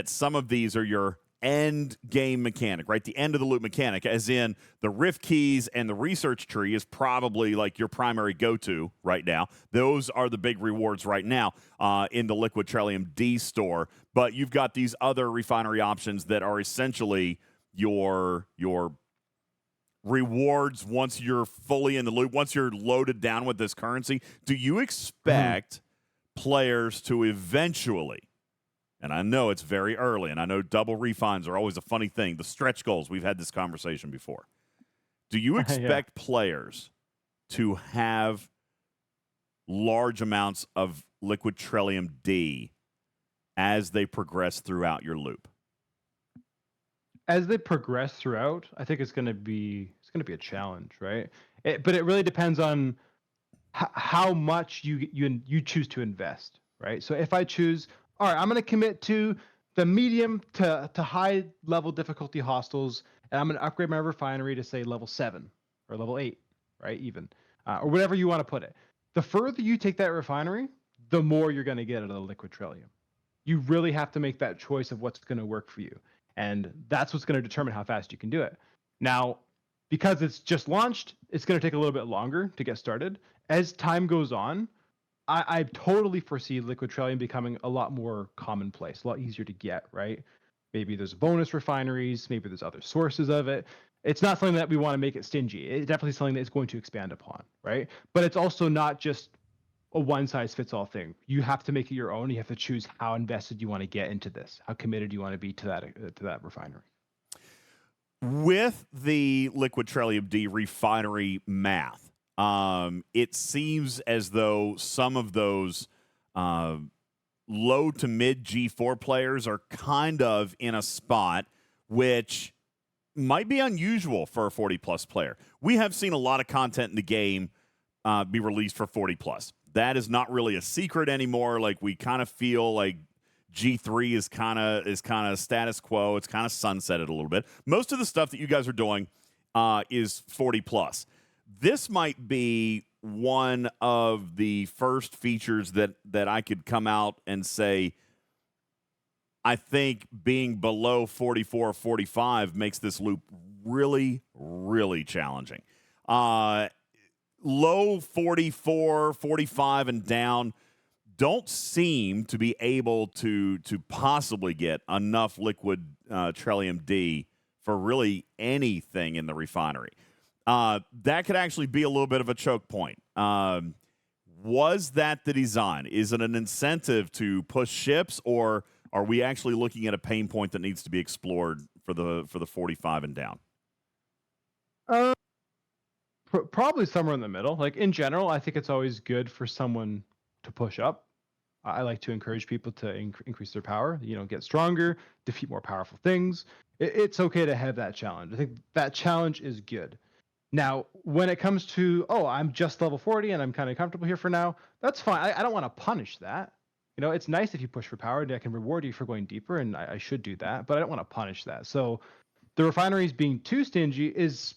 some of these are your end game mechanic, right? The end of the loop mechanic, as in the rift keys and the research tree is probably like your primary go-to right now. Those are the big rewards right now in the Liquid Trillium D store. But you've got these other refinery options that are essentially your rewards once you're fully in the loop, once you're loaded down with this currency. Do you expect players to eventually, and I know it's very early, and I know double refines are always a funny thing, the stretch goals, we've had this conversation before. Do you expect players to have large amounts of Liquid Trillium D as they progress throughout your loop? As they progress throughout, I think it's going to be a challenge, right? But it really depends on how much you choose to invest, right? So if I choose, all right, I'm going to commit to the medium to high level difficulty hostiles, and I'm going to upgrade my refinery to say level 7 or level 8, right? Even or whatever you want to put it. The further you take that refinery, the more you're going to get out of the Liquid Trillium. You really have to make that choice of what's going to work for you. And that's what's going to determine how fast you can do it. Now, because it's just launched, it's going to take a little bit longer to get started. As time goes on, I totally foresee Liquid Trillium becoming a lot more commonplace, a lot easier to get, right? Maybe there's bonus refineries, maybe there's other sources of it. It's not something that we want to make it stingy. It's definitely something that it's going to expand upon, right? But it's also not just a one-size-fits-all thing. You have to make it your own. You have to choose how invested you want to get into this, how committed you want to be to that refinery. With the Liquid Trillium D refinery math, it seems as though some of those low to mid G4 players are kind of in a spot which might be unusual for a 40-plus player. We have seen a lot of content in the game be released for 40-plus. That is not really a secret anymore. Like, we kind of feel like G3 is kind of status quo. It's kind of sunsetted a little bit. Most of the stuff that you guys are doing is 40-plus. This might be one of the first features that I could come out and say, I think being below 44 or 45 makes this loop really, really challenging. Low 44, 45 and down don't seem to be able to possibly get enough Liquid Trillium D for really anything in the refinery. That could actually be a little bit of a choke point. Was that the design? Is it an incentive to push ships, or are we actually looking at a pain point that needs to be explored for the 45 and down? Probably somewhere in the middle. Like, in general, I think it's always good for someone to push up. I like to encourage people to increase their power, get stronger, defeat more powerful things. It's okay to have that challenge. I think that challenge is good. Now, when it comes to, I'm just level 40 and I'm kind of comfortable here for now, that's fine. I don't want to punish that. It's nice if you push for power and I can reward you for going deeper, and I should do that, but I don't want to punish that. So the refineries being too stingy is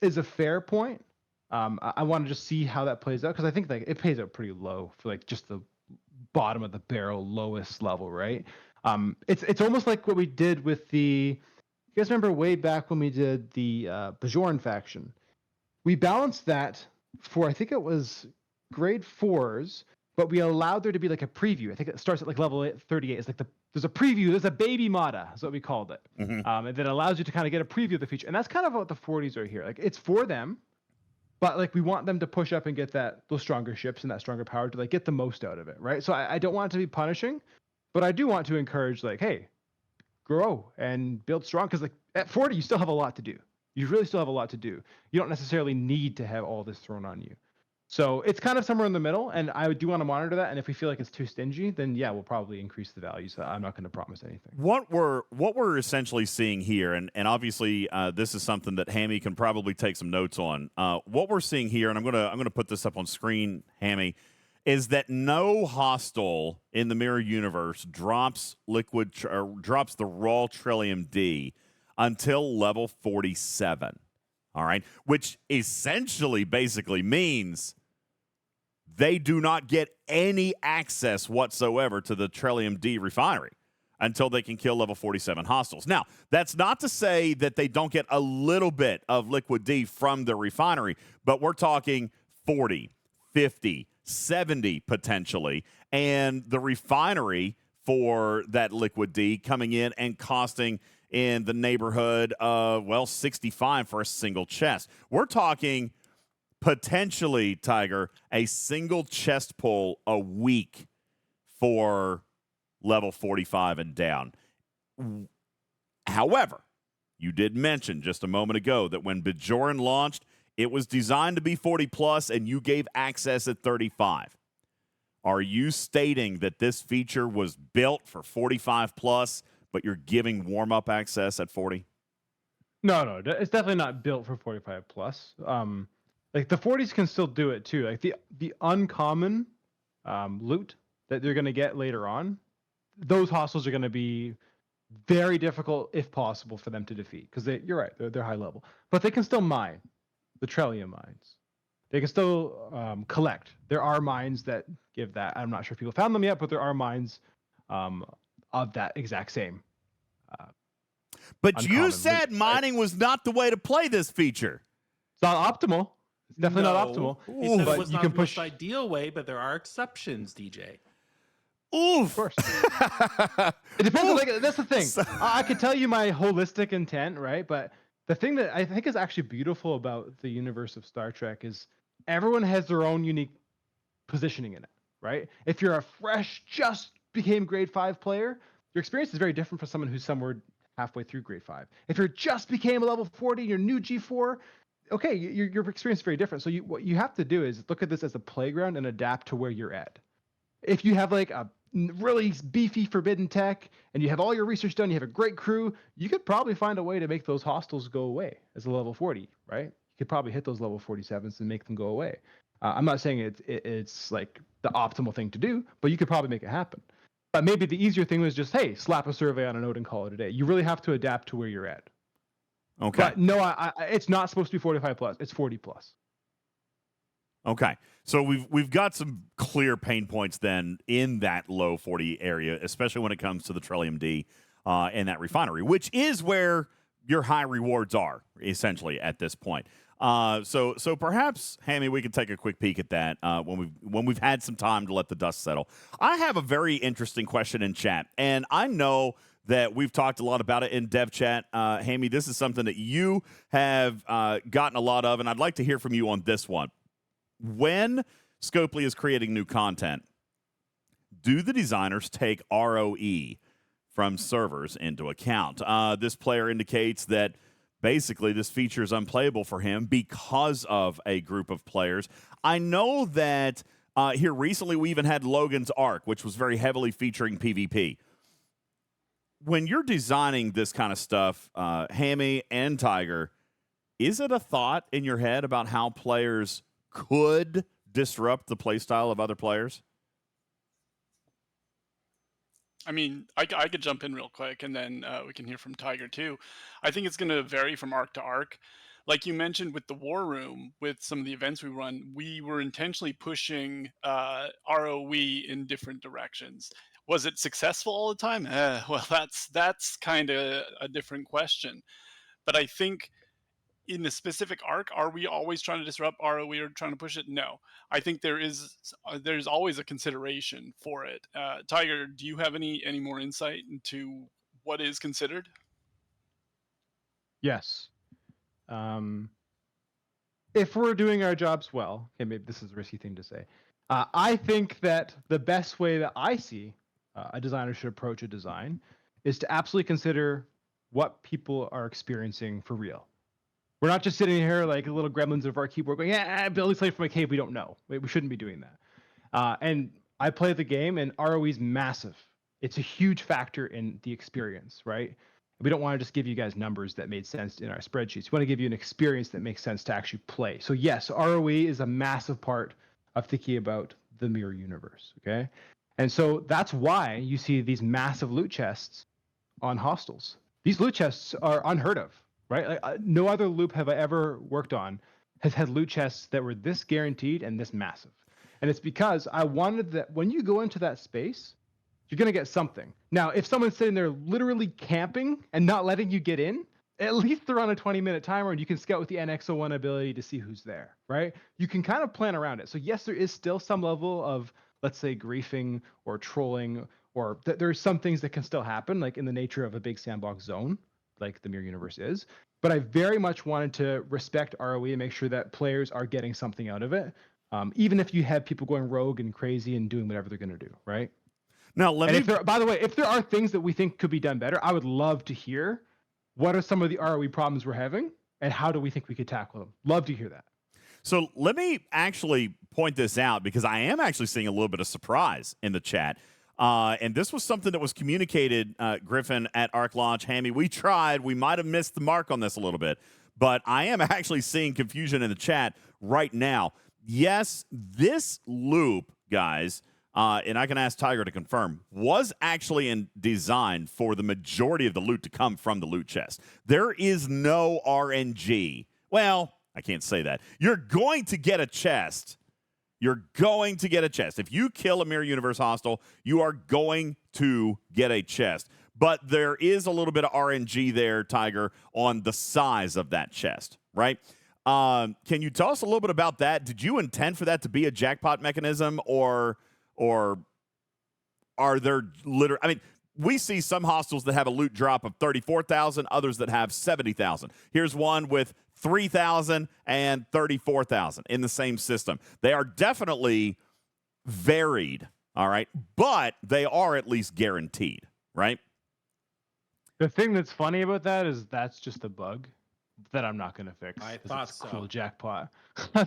a fair point. I want to just see how that plays out, because I think it plays out pretty low for just the bottom of the barrel, lowest level, right? It's almost like what we did with the. You guys remember way back when we did the Bajorn faction? We balanced that for, I think it was grade 4s, but we allowed there to be like a preview. I think it starts at like level 38. It's like there's a preview. There's a baby Mata, is what we called it. And then allows you to kind of get a preview of the feature. And that's kind of what the 40s are here. Like it's for them, but like we want them to push up and get those stronger ships and that stronger power to like get the most out of it, right? So I don't want it to be punishing, but I do want to encourage like, hey, grow and build strong, because like at 40 you still have a lot to do. You really still have a lot to do. You don't necessarily need to have all this thrown on you. So it's kind of somewhere in the middle, and I do want to monitor that. And if we feel like it's too stingy, then yeah, we'll probably increase the value. So I'm not going to promise anything. What we're essentially seeing here, and obviously this is something that Hammy can probably take some notes on. What we're seeing here, and I'm gonna put this up on screen, Hammy, is that no hostile in the mirror universe drops drops the raw Trillium D until level 47. All right, which essentially basically means they do not get any access whatsoever to the Trillium D refinery until they can kill level 47 hostiles. Now, that's not to say that they don't get a little bit of liquid D from the refinery, but we're talking 40, 50, 70 potentially, and the refinery for that liquid D coming in and costing in the neighborhood of, 65 for a single chest. We're talking potentially, Tiger, a single chest pull a week for level 45 and down. However, you did mention just a moment ago that when Bajorn launched, it was designed to be 40 plus, and you gave access at 35. Are you stating that this feature was built for 45 plus, but you're giving warm-up access at 40? No, it's definitely not built for 45 plus. Like the 40s can still do it too. Like the uncommon loot that they're going to get later on, those hostiles are going to be very difficult, if possible, for them to defeat, because you're right, they're high level, but they can still mine the Trillium mines. They can still collect. There are mines that give that. I'm not sure if people found them yet, but there are mines of that exact same. But you said mining was not the way to play this feature. It's not optimal. It's definitely not optimal. He said but it was not the most ideal way, but there are exceptions, DJ. Oof. Of course. It depends. Like, that's the thing. I could tell you my holistic intent, right? But the thing that I think is actually beautiful about the universe of Star Trek is everyone has their own unique positioning in it, right? If you're a fresh, just became grade 5 player, your experience is very different from someone who's somewhere halfway through grade 5. If you're just became a level 40, you're new G4, okay, your experience is very different. So what you have to do is look at this as a playground and adapt to where you're at. If you have like a really beefy forbidden tech and you have all your research done, you have a great crew, you could probably find a way to make those hostiles go away as a level 40, right? You could probably hit those level 47s and make them go away. I'm not saying it's like the optimal thing to do, but you could probably make it happen. But maybe the easier thing was just, hey, slap a survey on a node and call it a day. You really have to adapt to where you're at. Okay. But no, it's not supposed to be 45 plus. It's 40 plus. Okay. So we've got some clear pain points then in that low 40 area, especially when it comes to the Trillium D and that refinery, which is where your high rewards are essentially at this point. So perhaps, Hammy, we could take a quick peek at that when we've had some time to let the dust settle. I have a very interesting question in chat, and I know that we've talked a lot about it in dev chat. Hammy, this is something that you have gotten a lot of, and I'd like to hear from you on this one. When Scopely is creating new content, do the designers take ROE from servers into account? This player indicates that basically this feature is unplayable for him because of a group of players. I know that here recently we even had Logan's Arc, which was very heavily featuring PvP. When you're designing this kind of stuff, Hammy and Tiger, is it a thought in your head about how players could disrupt the playstyle of other players? I mean, I could jump in real quick, and then we can hear from Tiger too. I think it's going to vary from arc to arc. Like you mentioned with the War Room, with some of the events we run, we were intentionally pushing ROE in different directions. Was it successful all the time? Well, that's kind of a different question. But I think in the specific arc, are we always trying to disrupt? Are we trying to push it? No. I think there's always a consideration for it. Tiger, do you have any more insight into what is considered? Yes. If we're doing our jobs well, okay, maybe this is a risky thing to say. I think that the best way that I see a designer should approach a design is to absolutely consider what people are experiencing for real. We're not just sitting here like little gremlins of our keyboard going, yeah, building slave from a cave. We don't know. We shouldn't be doing that. And I play the game, and ROE is massive. It's a huge factor in the experience, right? We don't want to just give you guys numbers that made sense in our spreadsheets. We want to give you an experience that makes sense to actually play. So yes, ROE is a massive part of thinking about the mirror universe, okay? And so that's why you see these massive loot chests on hostels. These loot chests are unheard of, right? Like, no other loop have I ever worked on has had loot chests that were this guaranteed and this massive. And it's because I wanted that when you go into that space, you're going to get something. Now, if someone's sitting there literally camping and not letting you get in, at least they're on a 20-minute timer and you can scout with the NX01 ability to see who's there, right? You can kind of plan around it. So yes, there is still some level of, let's say, griefing or trolling, or there's some things that can still happen, like in the nature of a big sandbox zone, like the Mirror Universe is. But I very much wanted to respect ROE and make sure that players are getting something out of it, even if you have people going rogue and crazy and doing whatever they're going to do, right? Now, By the way, if there are things that we think could be done better, I would love to hear what are some of the ROE problems we're having and how do we think we could tackle them. Love to hear that. So let me actually point this out because I am actually seeing a little bit of surprise in the chat. And this was something that was communicated, Griffin, at Arc Launch. Hammy, we tried. We might have missed the mark on this a little bit. But I am actually seeing confusion in the chat right now. Yes, this loop, guys, and I can ask Tiger to confirm, was actually designed for the majority of the loot to come from the loot chest. There is no RNG. Well, I can't say that. You're going to get a chest. You're going to get a chest. If you kill a Mirror Universe hostile, you are going to get a chest. But there is a little bit of RNG there, Tiger, on the size of that chest, right? Can you tell us a little bit about that? Did you intend for that to be a jackpot mechanism, or are there literally, I mean, we see some hostels that have a loot drop of 34,000, others that have 70,000. Here's one with 3,000 and 34,000 in the same system. They are definitely varied, all right, but they are at least guaranteed, right? The thing that's funny about that is that's just a bug that I'm not going to fix. I thought so. Cool jackpot.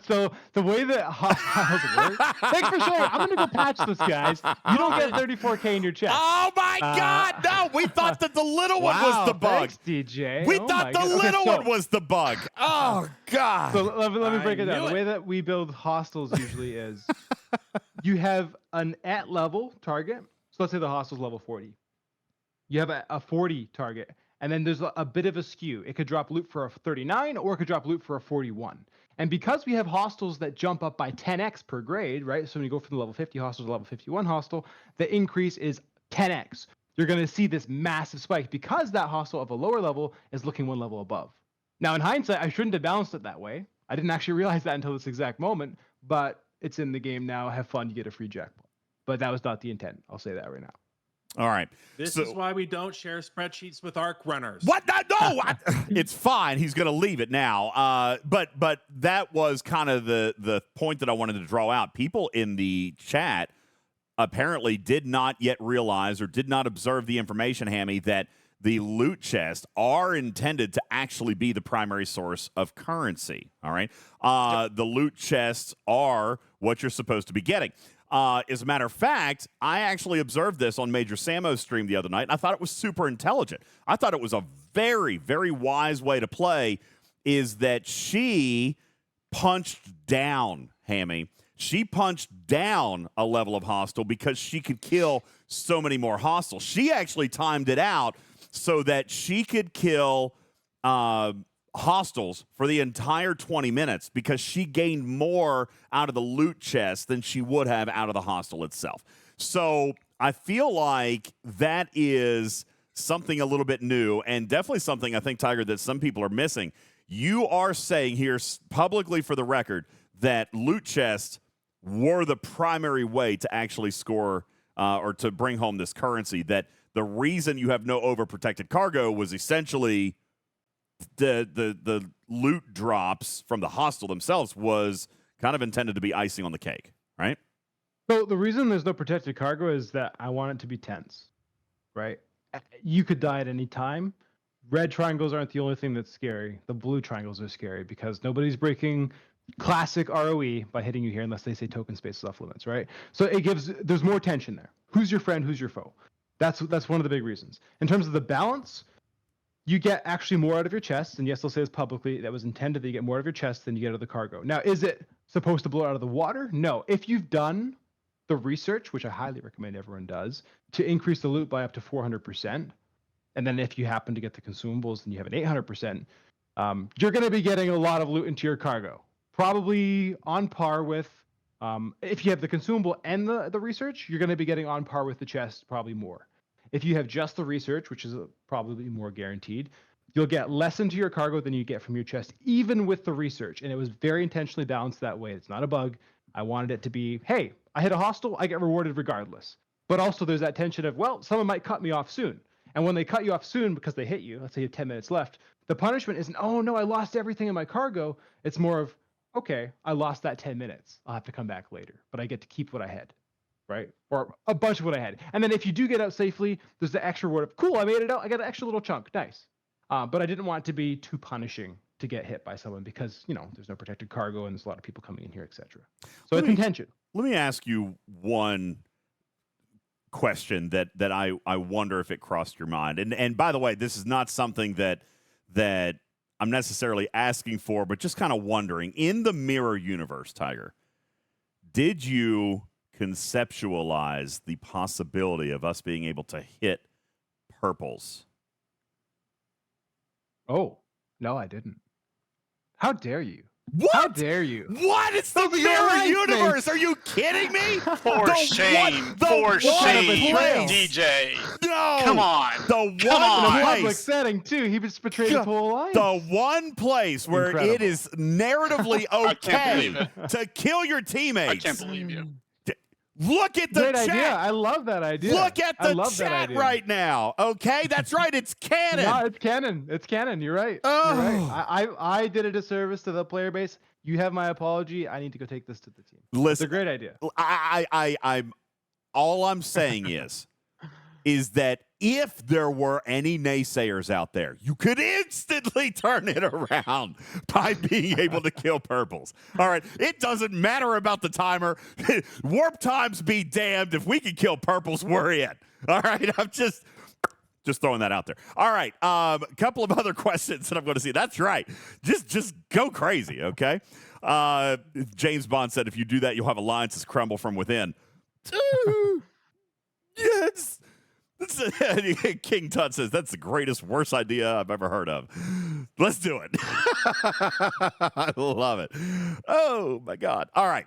So the way that hostiles work, thanks for showing. I'm going to go patch this, guys. You don't get 34K in your chest. Oh my God! No, we thought that the little one was the bug. Thanks, DJ. We thought the little one was the bug. Oh God! So let me break it down. The way that we build hostels usually is you have an at level target. So let's say the hostel's level 40. You have a 40 target. And then there's a bit of a skew. It could drop loot for a 39 or it could drop loot for a 41. And because we have hostels that jump up by 10x per grade, right? So when you go from the level 50 hostel to level 51 hostel, the increase is 10x. You're going to see this massive spike because that hostel of a lower level is looking one level above. Now, in hindsight, I shouldn't have balanced it that way. I didn't actually realize that until this exact moment, but it's in the game now. Have fun. You get a free jackpot. But that was not the intent. I'll say that right now. All right. This is why we don't share spreadsheets with ARC runners. What? No, it's fine. He's going to leave it now. But that was kind of the point that I wanted to draw out. People in the chat apparently did not yet realize or did not observe the information, Hammy, that the loot chests are intended to actually be the primary source of currency. All right. The loot chests are what you're supposed to be getting. As a matter of fact, I actually observed this on Major Samo's stream the other night, and I thought it was super intelligent. I thought it was a very, very wise way to play, is that she punched down, Hammy. She punched down a level of hostile because she could kill so many more hostiles. She actually timed it out so that she could kill hostiles for the entire 20 minutes because she gained more out of the loot chest than she would have out of the hostel itself. So I feel like that is something a little bit new and definitely something I think, Tiger, that some people are missing. You are saying here publicly for the record that loot chests were the primary way to actually score or to bring home this currency, that the reason you have no overprotected cargo was essentially the loot drops from the hostile themselves was kind of intended to be icing on the cake, right? So the reason there's no protected cargo is that I want it to be tense, right? You could die at any time. Red triangles aren't the only thing that's scary. The blue triangles are scary because nobody's breaking classic ROE by hitting you here unless they say token space is off limits, right? So there's more tension there. Who's your friend? Who's your foe? That's one of the big reasons. In terms of the balance, you get actually more out of your chest, and yes, they'll say this publicly, that was intended that you get more out of your chest than you get out of the cargo. Now, is it supposed to blow out of the water? No. If you've done the research, which I highly recommend everyone does, to increase the loot by up to 400%, and then if you happen to get the consumables and you have an 800%, you're going to be getting a lot of loot into your cargo. Probably on par with, if you have the consumable and the research, you're going to be getting on par with the chest, probably more. If you have just the research, which is probably more guaranteed, you'll get less into your cargo than you get from your chest, even with the research. And it was very intentionally balanced that way. It's not a bug. I wanted it to be, hey, I hit a hostile, I get rewarded regardless. But also there's that tension of, well, someone might cut me off soon. And when they cut you off soon because they hit you, let's say you have 10 minutes left, the punishment isn't, oh no, I lost everything in my cargo. It's more of, okay, I lost that 10 minutes. I'll have to come back later, but I get to keep what I had, right? Or a bunch of what I had. And then if you do get out safely, there's the extra reward of, cool, I made it out. I got an extra little chunk. Nice. But I didn't want it to be too punishing to get hit by someone because, you know, there's no protected cargo and there's a lot of people coming in here, etc. So it's intention. Let me ask you one question that I wonder if it crossed your mind. And by the way, this is not something that I'm necessarily asking for, but just kind of wondering. In the mirror universe, Tiger, did you conceptualize the possibility of us being able to hit purples? Oh, no, I didn't. How dare you? What? How dare you? What? It's the mirror universe. Are you kidding me? For shame. For shame, DJ. No. Come on. The Come on. one In a place. public setting, too. He just betrayed his whole life. The one place where Incredible. it is narratively okay to kill your teammates. I can't believe you. Look at the Great chat. idea. I love that idea. Look at the chat right now. Okay, that's right. It's canon. No, it's canon. It's canon. You're right. Oh. You're right. I did a disservice to the player base. You have my apology. I need to go take this to the team. Listen, it's a great idea. I'm all I'm saying is that if there were any naysayers out there, you could instantly turn it around by being able to kill purples. All right. It doesn't matter about the timer. Warp times be damned. If we can kill purples, we're in. All right. I'm just throwing that out there. All right. A couple of other questions that I'm going to see. That's right. Just go crazy. Okay. James Bond said, if you do that, you'll have alliances crumble from within. Yes. King Tut says, that's the greatest, worst idea I've ever heard of. Let's do it. I love it. Oh, my God. All right.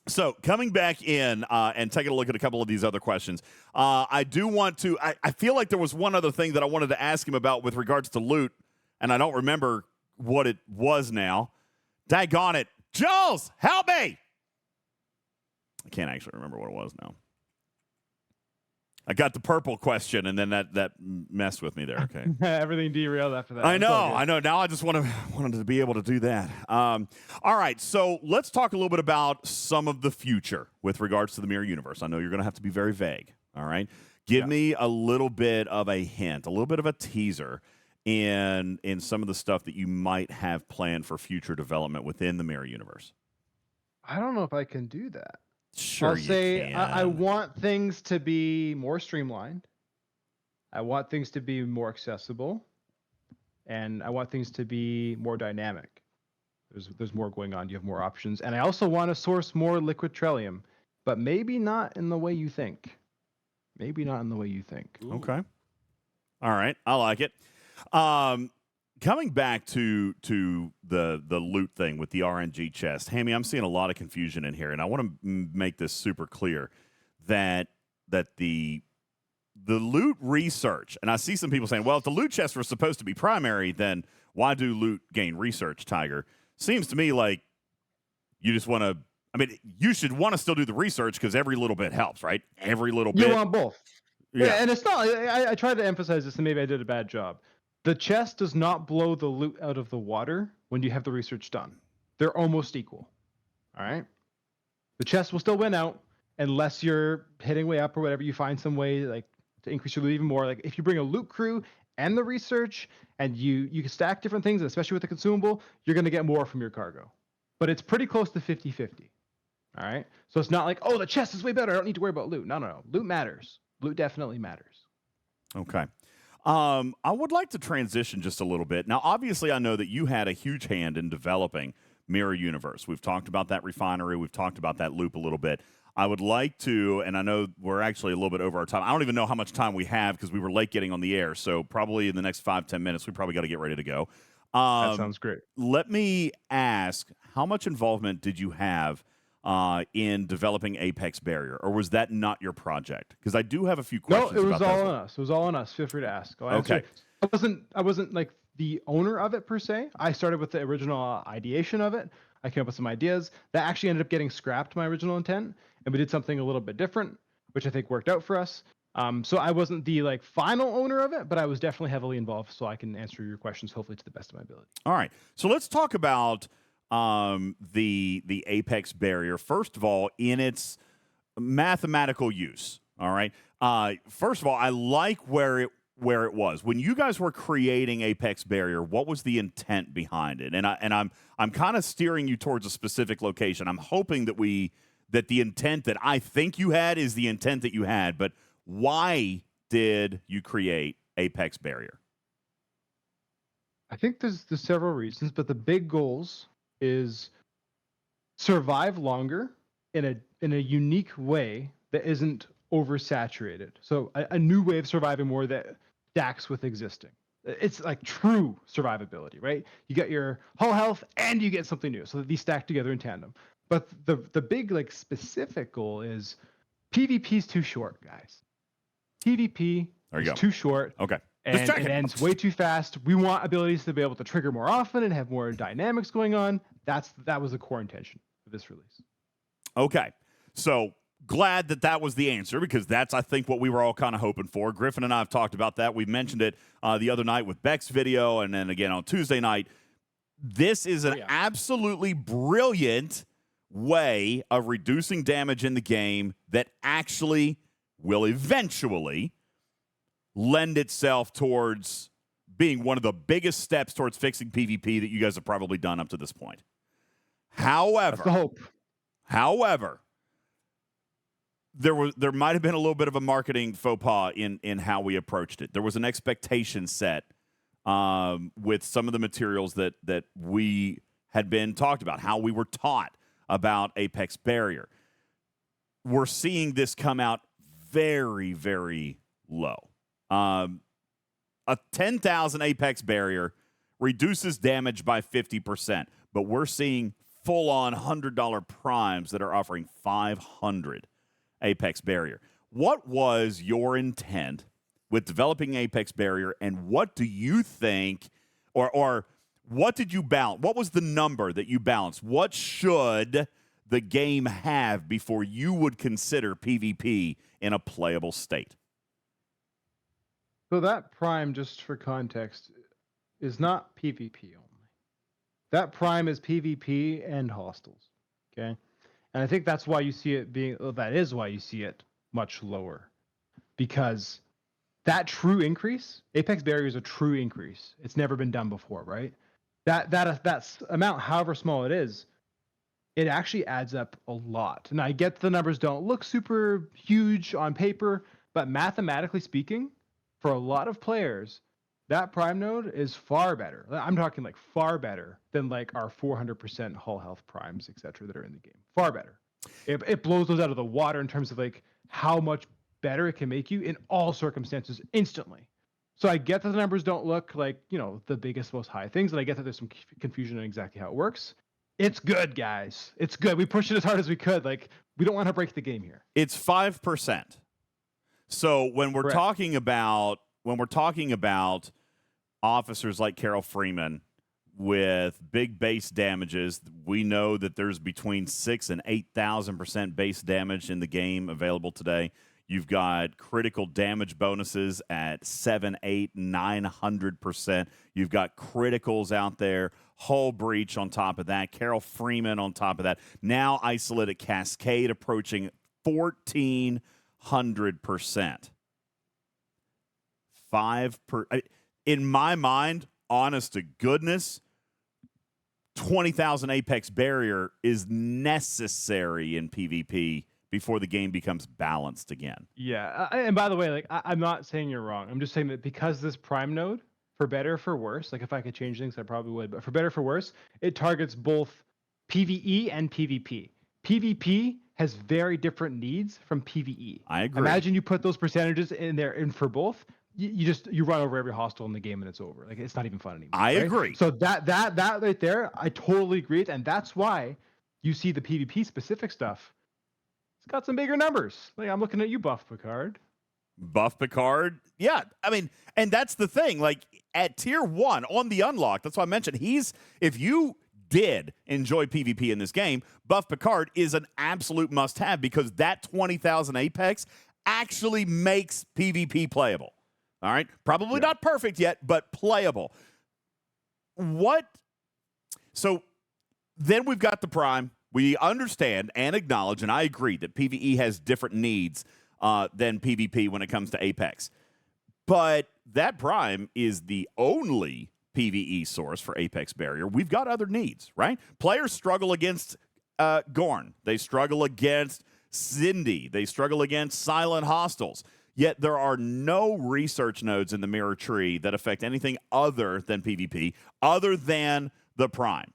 So coming back in and taking a look at a couple of these other questions, I do want to, I feel like there was one other thing that I wanted to ask him about with regards to loot, and I don't remember what it was now. Daggone it. Jules, help me. I can't actually remember what it was now. I got the purple question, and then that messed with me there. Okay, everything derailed after that. I know. Now I just wanted to be able to do that. All right, so let's talk a little bit about some of the future with regards to the mirror universe. I know you're going to have to be very vague. All right, give me a little bit of a hint, a little bit of a teaser in some of the stuff that you might have planned for future development within the mirror universe. I don't know if I can do that. Sure, I'll say can. I want things to be more streamlined. I want things to be more accessible, and I want things to be more dynamic. There's more going on. You have more options, and I also want to source more liquid Trellium, but maybe not in the way you think. Maybe not in the way you think. Ooh. Okay. All right, I like it. Coming back to the loot thing with the RNG chest, Hammy, I'm seeing a lot of confusion in here, and I want to make this super clear that the loot research, and I see some people saying, well, if the loot chests were supposed to be primary, then why do loot gain research, Tiger? Seems to me like you just want to, I mean, you should want to still do the research because every little bit helps, right? Every little bit. You want both. Yeah. And it's not, I tried to emphasize this and maybe I did a bad job. The chest does not blow the loot out of the water when you have the research done. They're almost equal. All right. The chest will still win out unless you're hitting way up or whatever. You find some way like to increase your loot even more. Like if you bring a loot crew and the research and you can stack different things, especially with the consumable, you're going to get more from your cargo. But it's pretty close to 50-50. All right. So it's not like, oh, the chest is way better, I don't need to worry about loot. No. Loot matters. Loot definitely matters. Okay. I would like to transition just a little bit. Now, obviously, I know that you had a huge hand in developing Mirror Universe. We've talked about that refinery. We've talked about that loop a little bit. I would like to, and I know we're actually a little bit over our time. I don't even know how much time we have because we were late getting on the air. So probably in the next 5-10 minutes, we probably got to get ready to go. That sounds great. Let me ask, how much involvement did you have in developing Apex Barrier, or was that not your project? Because I do have a few questions. No, it was about all that. on us. It was all on us. Feel free to ask. Okay. I wasn't like the owner of it per se. I started with the original ideation of it. I came up with some ideas that actually ended up getting scrapped, my original intent, and we did something a little bit different, which I think worked out for us. So I wasn't the like final owner of it, but I was definitely heavily involved, so I can answer your questions hopefully to the best of my ability. All right. So let's talk about the Apex Barrier, first of all, in its mathematical use. All right. First of all, I like where it was when you guys were creating Apex Barrier. What was the intent behind it? And I'm kind of steering you towards a specific location. I'm hoping that the intent that I think you had is the intent that you had. But why did you create Apex Barrier? I think there's several reasons, but the big goals is survive longer in a unique way that isn't oversaturated. So a new way of surviving more that stacks with existing. It's like true survivability, right? You get your whole health and you get something new, so that these stack together in tandem. But the big like specific goal is PvP is too short, guys. PvP is too short. Okay. And it ends way too fast. We want abilities to be able to trigger more often and have more dynamics going on. That was the core intention of this release. Okay. So glad that was the answer, because that's, I think, what we were all kind of hoping for. Griffin and I have talked about that. We mentioned it the other night with Beck's video, and then again on Tuesday night. This is an absolutely brilliant way of reducing damage in the game that actually will eventually lend itself towards being one of the biggest steps towards fixing PvP that you guys have probably done up to this point. However, that's the hope. However, there might have been a little bit of a marketing faux pas in how we approached it. There was an expectation set with some of the materials that we had been talked about, how we were taught about Apex Barrier. We're seeing this come out very, very low. A 10,000 Apex Barrier reduces damage by 50%, but we're seeing full-on $100 primes that are offering 500 Apex Barrier. What was your intent with developing Apex Barrier, and what do you think, or what did you balance? What was the number that you balanced? What should the game have before you would consider PvP in a playable state? So that prime, just for context, is not PvP only. That prime is PvP and hostiles. Okay, and I think that's why you see it being. Well, that is why you see it much lower, because that true increase, Apex Barrier is a true increase. It's never been done before, right? That amount, however small it is, it actually adds up a lot. And I get the numbers don't look super huge on paper, but mathematically speaking, for a lot of players, that prime node is far better. I'm talking like far better than like our 400% hull health primes, etc., that are in the game. Far better. It blows those out of the water in terms of like how much better it can make you in all circumstances instantly. So I get that the numbers don't look like, the biggest, most high things, and I get that there's some confusion on exactly how it works. It's good, guys. It's good. We pushed it as hard as we could. Like, we don't want to break the game here. It's 5%. So when we're Correct. talking about officers like Carol Freeman with big base damages, we know that there's between 6,000 and 8,000% base damage in the game available today. You've got critical damage bonuses at 7, 8, 900%. You've got criticals out there, hull breach on top of that, Carol Freeman on top of that. Now isolated cascade approaching 1,400%. In my mind, honest to goodness, 20,000 Apex barrier is necessary in PvP before the game becomes balanced again. Yeah, and by the way, like I'm not saying you're wrong. I'm just saying that because this Prime node, for better or for worse, like if I could change things, I probably would. But for better or for worse, it targets both PvE and PvP. PvP has very different needs from PvE. I agree. Imagine you put those percentages in there, and for both, you run over every hostile in the game and it's over. Like it's not even fun anymore. I right? agree. So that right there, I totally agree with, and that's why you see the PvP specific stuff. It's got some bigger numbers. Like I'm looking at you, Buff Picard. Buff Picard, yeah. I mean, and that's the thing. Like at tier 1 on the unlock, that's why I mentioned if you did enjoy PvP in this game, Buff Picard is an absolute must-have because that 20,000 Apex actually makes PvP playable. All right? Probably not perfect yet, but playable. So then we've got the Prime. We understand and acknowledge, and I agree, that PvE has different needs than PvP when it comes to Apex. But that Prime is the only PvE source for Apex Barrier. We've got other needs, right? Players struggle against Gorn. They struggle against Cindy. They struggle against Silent Hostiles. Yet there are no research nodes in the mirror tree that affect anything other than PvP, other than the Prime.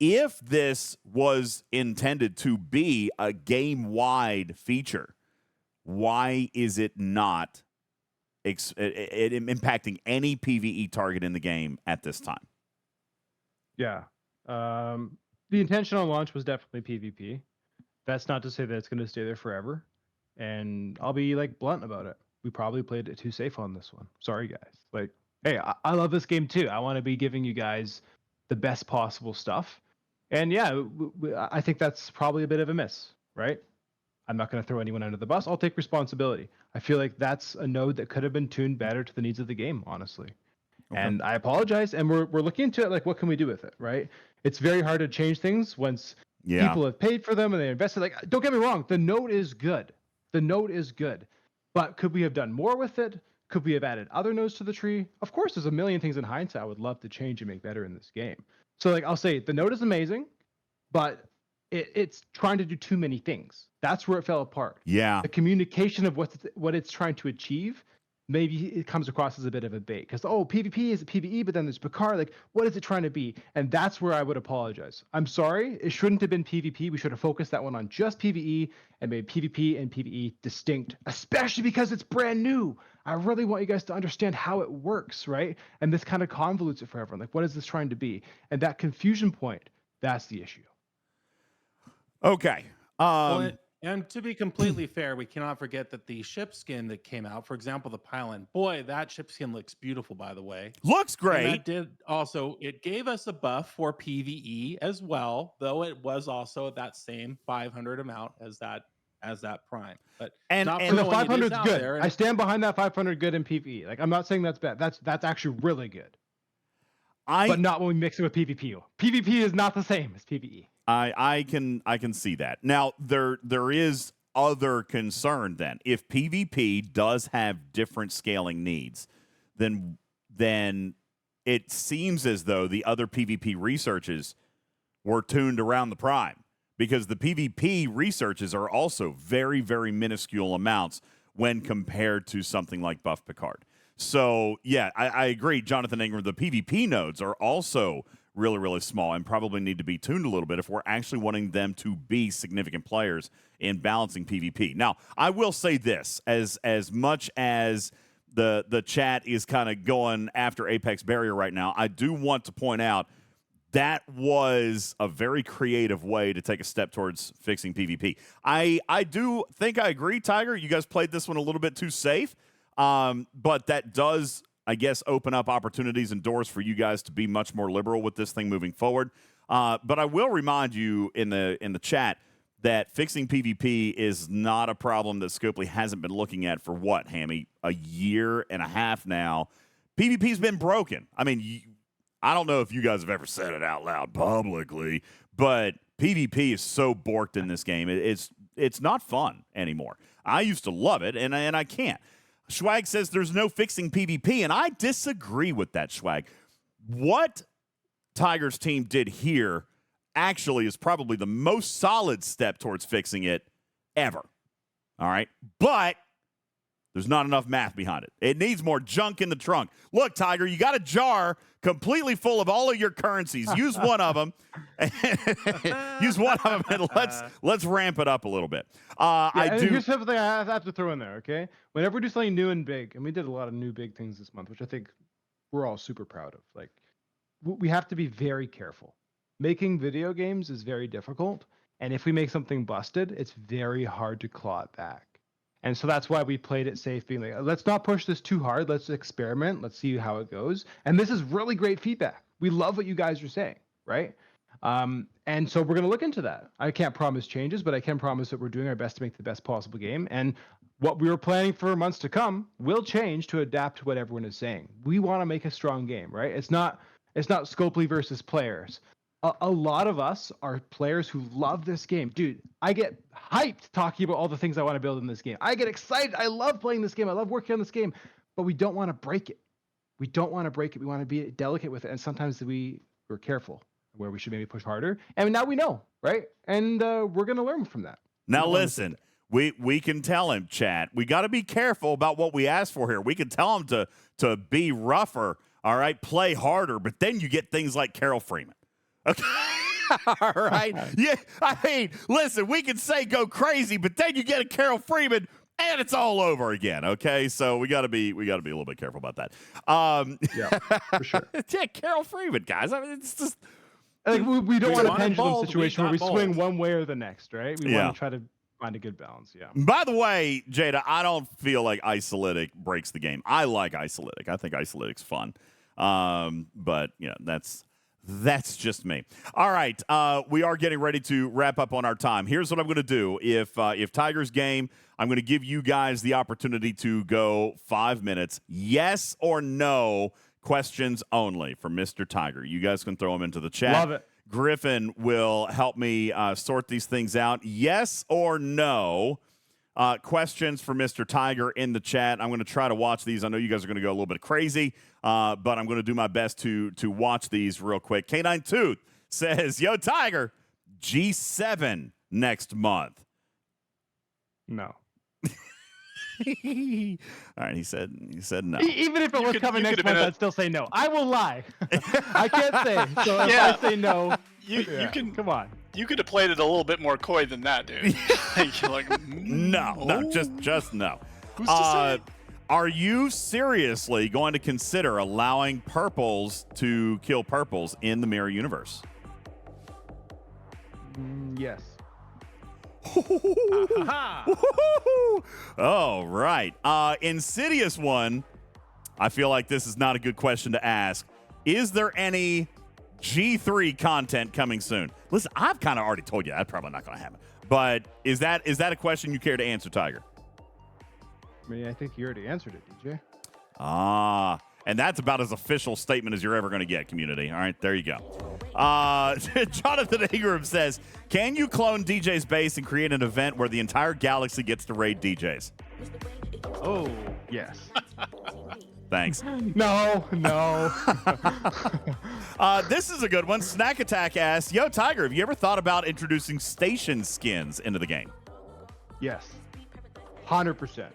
If this was intended to be a game-wide feature, why is it not impacting any PvE target in the game at this time? Yeah. The intention on launch was definitely PvP. That's not to say that it's going to stay there forever. And I'll be like blunt about it. We probably played it too safe on this one. Sorry, guys. Like, hey, I love this game too. I want to be giving you guys the best possible stuff. And yeah, I think that's probably a bit of a miss, right? I'm not going to throw anyone under the bus. I'll take responsibility. I feel like that's a node that could have been tuned better to the needs of the game, honestly. Okay. And I apologize. And we're looking into it. Like, what can we do with it, right? It's very hard to change things once people have paid for them and they invested. Like, don't get me wrong. The node is good. The node is good. But could we have done more with it? Could we have added other nodes to the tree? Of course, there's a million things in hindsight I would love to change and make better in this game. So, like, I'll say the node is amazing, but it's trying to do too many things. That's where it fell apart. Yeah. The communication of what it's trying to achieve, maybe it comes across as a bit of a bait. Because, PvP is a PvE, but then there's Picard. Like, what is it trying to be? And that's where I would apologize. I'm sorry. It shouldn't have been PvP. We should have focused that one on just PvE and made PvP and PvE distinct, especially because it's brand new. I really want you guys to understand how it works, right? And this kind of convolutes it for everyone. Like, what is this trying to be? And that confusion point, that's the issue. Okay. And to be completely fair, we cannot forget that the ship skin that came out, for example, the Pylon, boy, that ship skin looks beautiful, by the way. Looks great. And that did also, it gave us a buff for PvE as well, though it was also at that same 500 amount as that Prime. But and the 500 is good. I stand behind that 500 good in PvE. Like, I'm not saying that's bad. That's actually really good. But not when we mix it with PvP. PvP is not the same as PvE. I can see that. Now there is other concern then. If PvP does have different scaling needs, then it seems as though the other PvP researches were tuned around the Prime, because the PvP researches are also very, very minuscule amounts when compared to something like Buff Picard. So yeah, I agree, Jonathan Ingram. The PvP nodes are also really, really small and probably need to be tuned a little bit if we're actually wanting them to be significant players in balancing PvP. Now, I will say this, as much as the chat is kind of going after Apex Barrier right now, I do want to point out that was a very creative way to take a step towards fixing PvP. I do think I agree, Tiger. You guys played this one a little bit too safe, but that does, I guess, open up opportunities and doors for you guys to be much more liberal with this thing moving forward. But I will remind you in the chat that fixing PvP is not a problem that Scopely hasn't been looking at for what, Hammy? A year and a half now. PvP's been broken. I mean, I don't know if you guys have ever said it out loud publicly, but PvP is so borked in this game. It's not fun anymore. I used to love it, and I can't. Schwag says there's no fixing PvP, and I disagree with that, Schwag. What Tiger's team did here actually is probably the most solid step towards fixing it ever. All right? But there's not enough math behind it. It needs more junk in the trunk. Look, Tiger, you got a jar completely full of all of your currencies. Use one of them. Use one of them, and let's ramp it up a little bit. Here's something I have to throw in there, okay? Whenever we do something new and big, and we did a lot of new big things this month, which I think we're all super proud of. Like, we have to be very careful. Making video games is very difficult, and if we make something busted, it's very hard to claw it back. And so that's why we played it safe, being like, let's not push this too hard. Let's experiment. Let's see how it goes. And this is really great feedback. We love what you guys are saying, right? And so we're going to look into that. I can't promise changes, but I can promise that we're doing our best to make the best possible game. And what we were planning for months to come will change to adapt to what everyone is saying. We want to make a strong game, right? It's not Scopely versus players. A lot of us are players who love this game. Dude, I get hyped talking about all the things I want to build in this game. I get excited. I love playing this game. I love working on this game, but we don't want to break it. We don't want to break it. We want to be delicate with it. And sometimes we're careful where we should maybe push harder. And now we know, right? And we're going to learn from that. Now listen, we can tell him, chat. We got to be careful about what we ask for here. We can tell him to be rougher, all right, play harder, but then you get things like Carol Freeman. Okay. All right. Yeah. I mean, listen, we can say go crazy, but then you get a Carol Freeman and it's all over again. Okay. So we gotta be a little bit careful about that. Yeah, for sure. Yeah, Carol Freeman, guys. I mean, it's just like we don't want a pendulum bold, situation where we bold. swing one way or the next, right? We want to try to find a good balance. Yeah. By the way, Jada, I don't feel like Isolytic breaks the game. I like Isolytic. I think Isolytic's fun. But you know, that's just me. All right, we are getting ready to wrap up on our time. Here's what I'm going to do. If Tiger's game, I'm going to give you guys the opportunity to go 5 minutes. Yes or no questions only for Mr. Tiger. You guys can throw them into the chat. Love it. Griffin will help me sort these things out. Yes or no questions for Mr. Tiger in the chat. I'm going to try to watch these. I know you guys are going to go a little bit crazy, but I'm going to do my best to watch these real quick. Canine Tooth says, yo, Tiger, G7 next month. No. All right, he said no. Even if it was coming next month, I'd still say no. I will lie. I can't say. So if I say no, you can come on. You could have played it a little bit more coy than that, dude. You're like, no, just no. Who's to say? Are you seriously going to consider allowing purples to kill purples in the mirror universe? Yes. All right. Insidious one. I feel like this is not a good question to ask. Is there any G3 content coming soon? Listen, I've kind of already told you that's probably not going to happen. But is that a question you care to answer, Tiger? I mean, I think you already answered it, DJ. And that's about as official statement as you're ever going to get, community. All right, there you go. Jonathan Ingram says, can you clone DJ's base and create an event where the entire galaxy gets to raid DJs? Oh, yes. Thanks. No. This is a good one. Snack Attack asks, yo, Tiger, have you ever thought about introducing station skins into the game? Yes. 100%.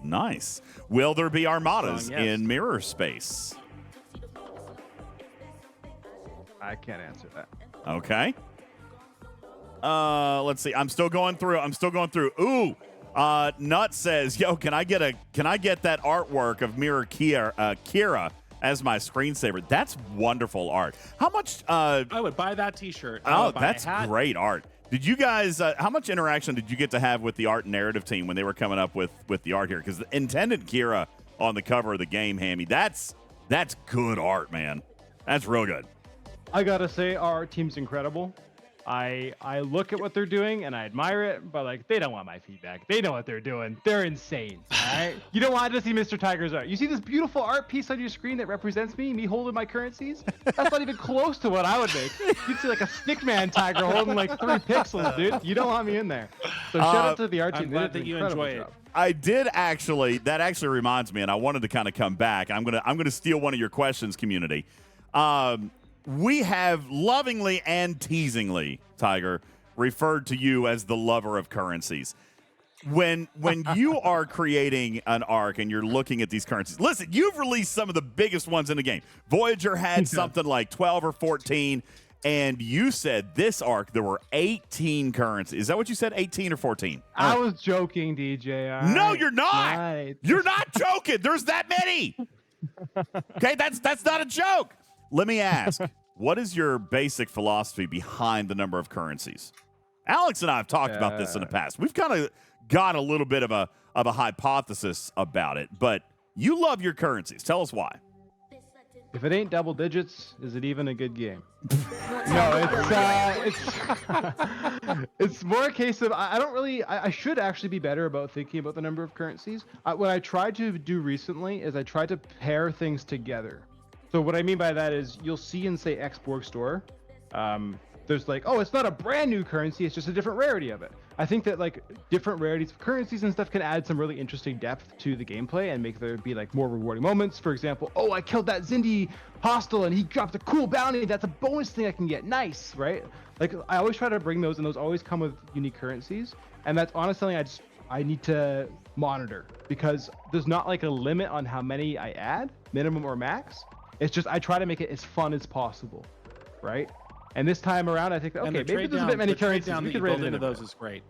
Nice. Will there be armadas Yes. in mirror space? I can't answer that. Okay. Let's see. I'm still going through. Ooh. Nut says, yo, can I get that artwork of Mirror Kira as my screensaver. That's wonderful art. How much? I would buy that T-shirt. That's great art. Did you guys? How much interaction did you get to have with the art narrative team when they were coming up with the art here? Because the intended Kira on the cover of the game, Hammy, that's good art, man. That's real good. I gotta say, our art team's incredible. I look at what they're doing and I admire it, but like they don't want my feedback. They know what they're doing. They're insane. All right. You don't want to see Mr. Tiger's art. You see this beautiful art piece on your screen that represents me holding my currencies? That's not even close to what I would make. You'd see like a stickman tiger holding like 3 pixels, dude. You don't want me in there. So shout out to the art team. I'm glad that you enjoy it. I did actually. That actually reminds me, and I wanted to kind of come back. I'm gonna steal one of your questions, community. We have lovingly and teasingly, Tiger, referred to you as the lover of currencies. When you are creating an arc and you're looking at these currencies, listen, you've released some of the biggest ones in the game. Voyager had something like 12 or 14, and you said this arc there were 18 currencies. Is that what you said? 18 or 14? I was joking, DJ. No, you're not. Right. You're not joking. There's that many. Okay, that's not a joke. Let me ask, what is your basic philosophy behind the number of currencies? Alex and I have talked about this in the past. We've kind of got a little bit of a hypothesis about it, but you love your currencies. Tell us why. If it ain't double digits, is it even a good game? No, it's more a case of I don't really. I should actually be better about thinking about the number of currencies. What I tried to do recently is I tried to pair things together. So what I mean by that is you'll see in, say, Xborg Store, there's like, oh, it's not a brand new currency, it's just a different rarity of it. I think that like different rarities of currencies and stuff can add some really interesting depth to the gameplay and make there be like more rewarding moments. For example, oh, I killed that Zindi hostile and he dropped a cool bounty. That's a bonus thing I can get. Nice, right? Like I always try to bring those, and those always come with unique currencies. And that's honestly I need to monitor, because there's not like a limit on how many I add, minimum or max. It's just I try to make it as fun as possible, right? And this time around, I think that, okay, maybe there's a bit many currencies. We could build into those is great.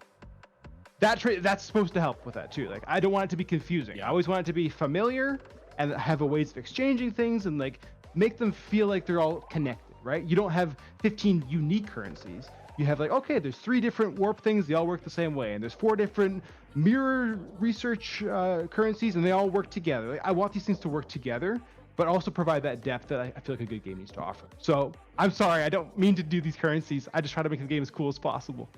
That's supposed to help with that too. Like I don't want it to be confusing. I always want it to be familiar and have a ways of exchanging things and like make them feel like they're all connected, right? You don't have 15 unique currencies. You have like, okay, there's 3 different warp things. They all work the same way. And there's 4 different mirror research currencies, and they all work together. Like, I want these things to work together, but also provide that depth that I feel like a good game needs to offer. So I'm sorry, I don't mean to do these currencies. I just try to make the game as cool as possible.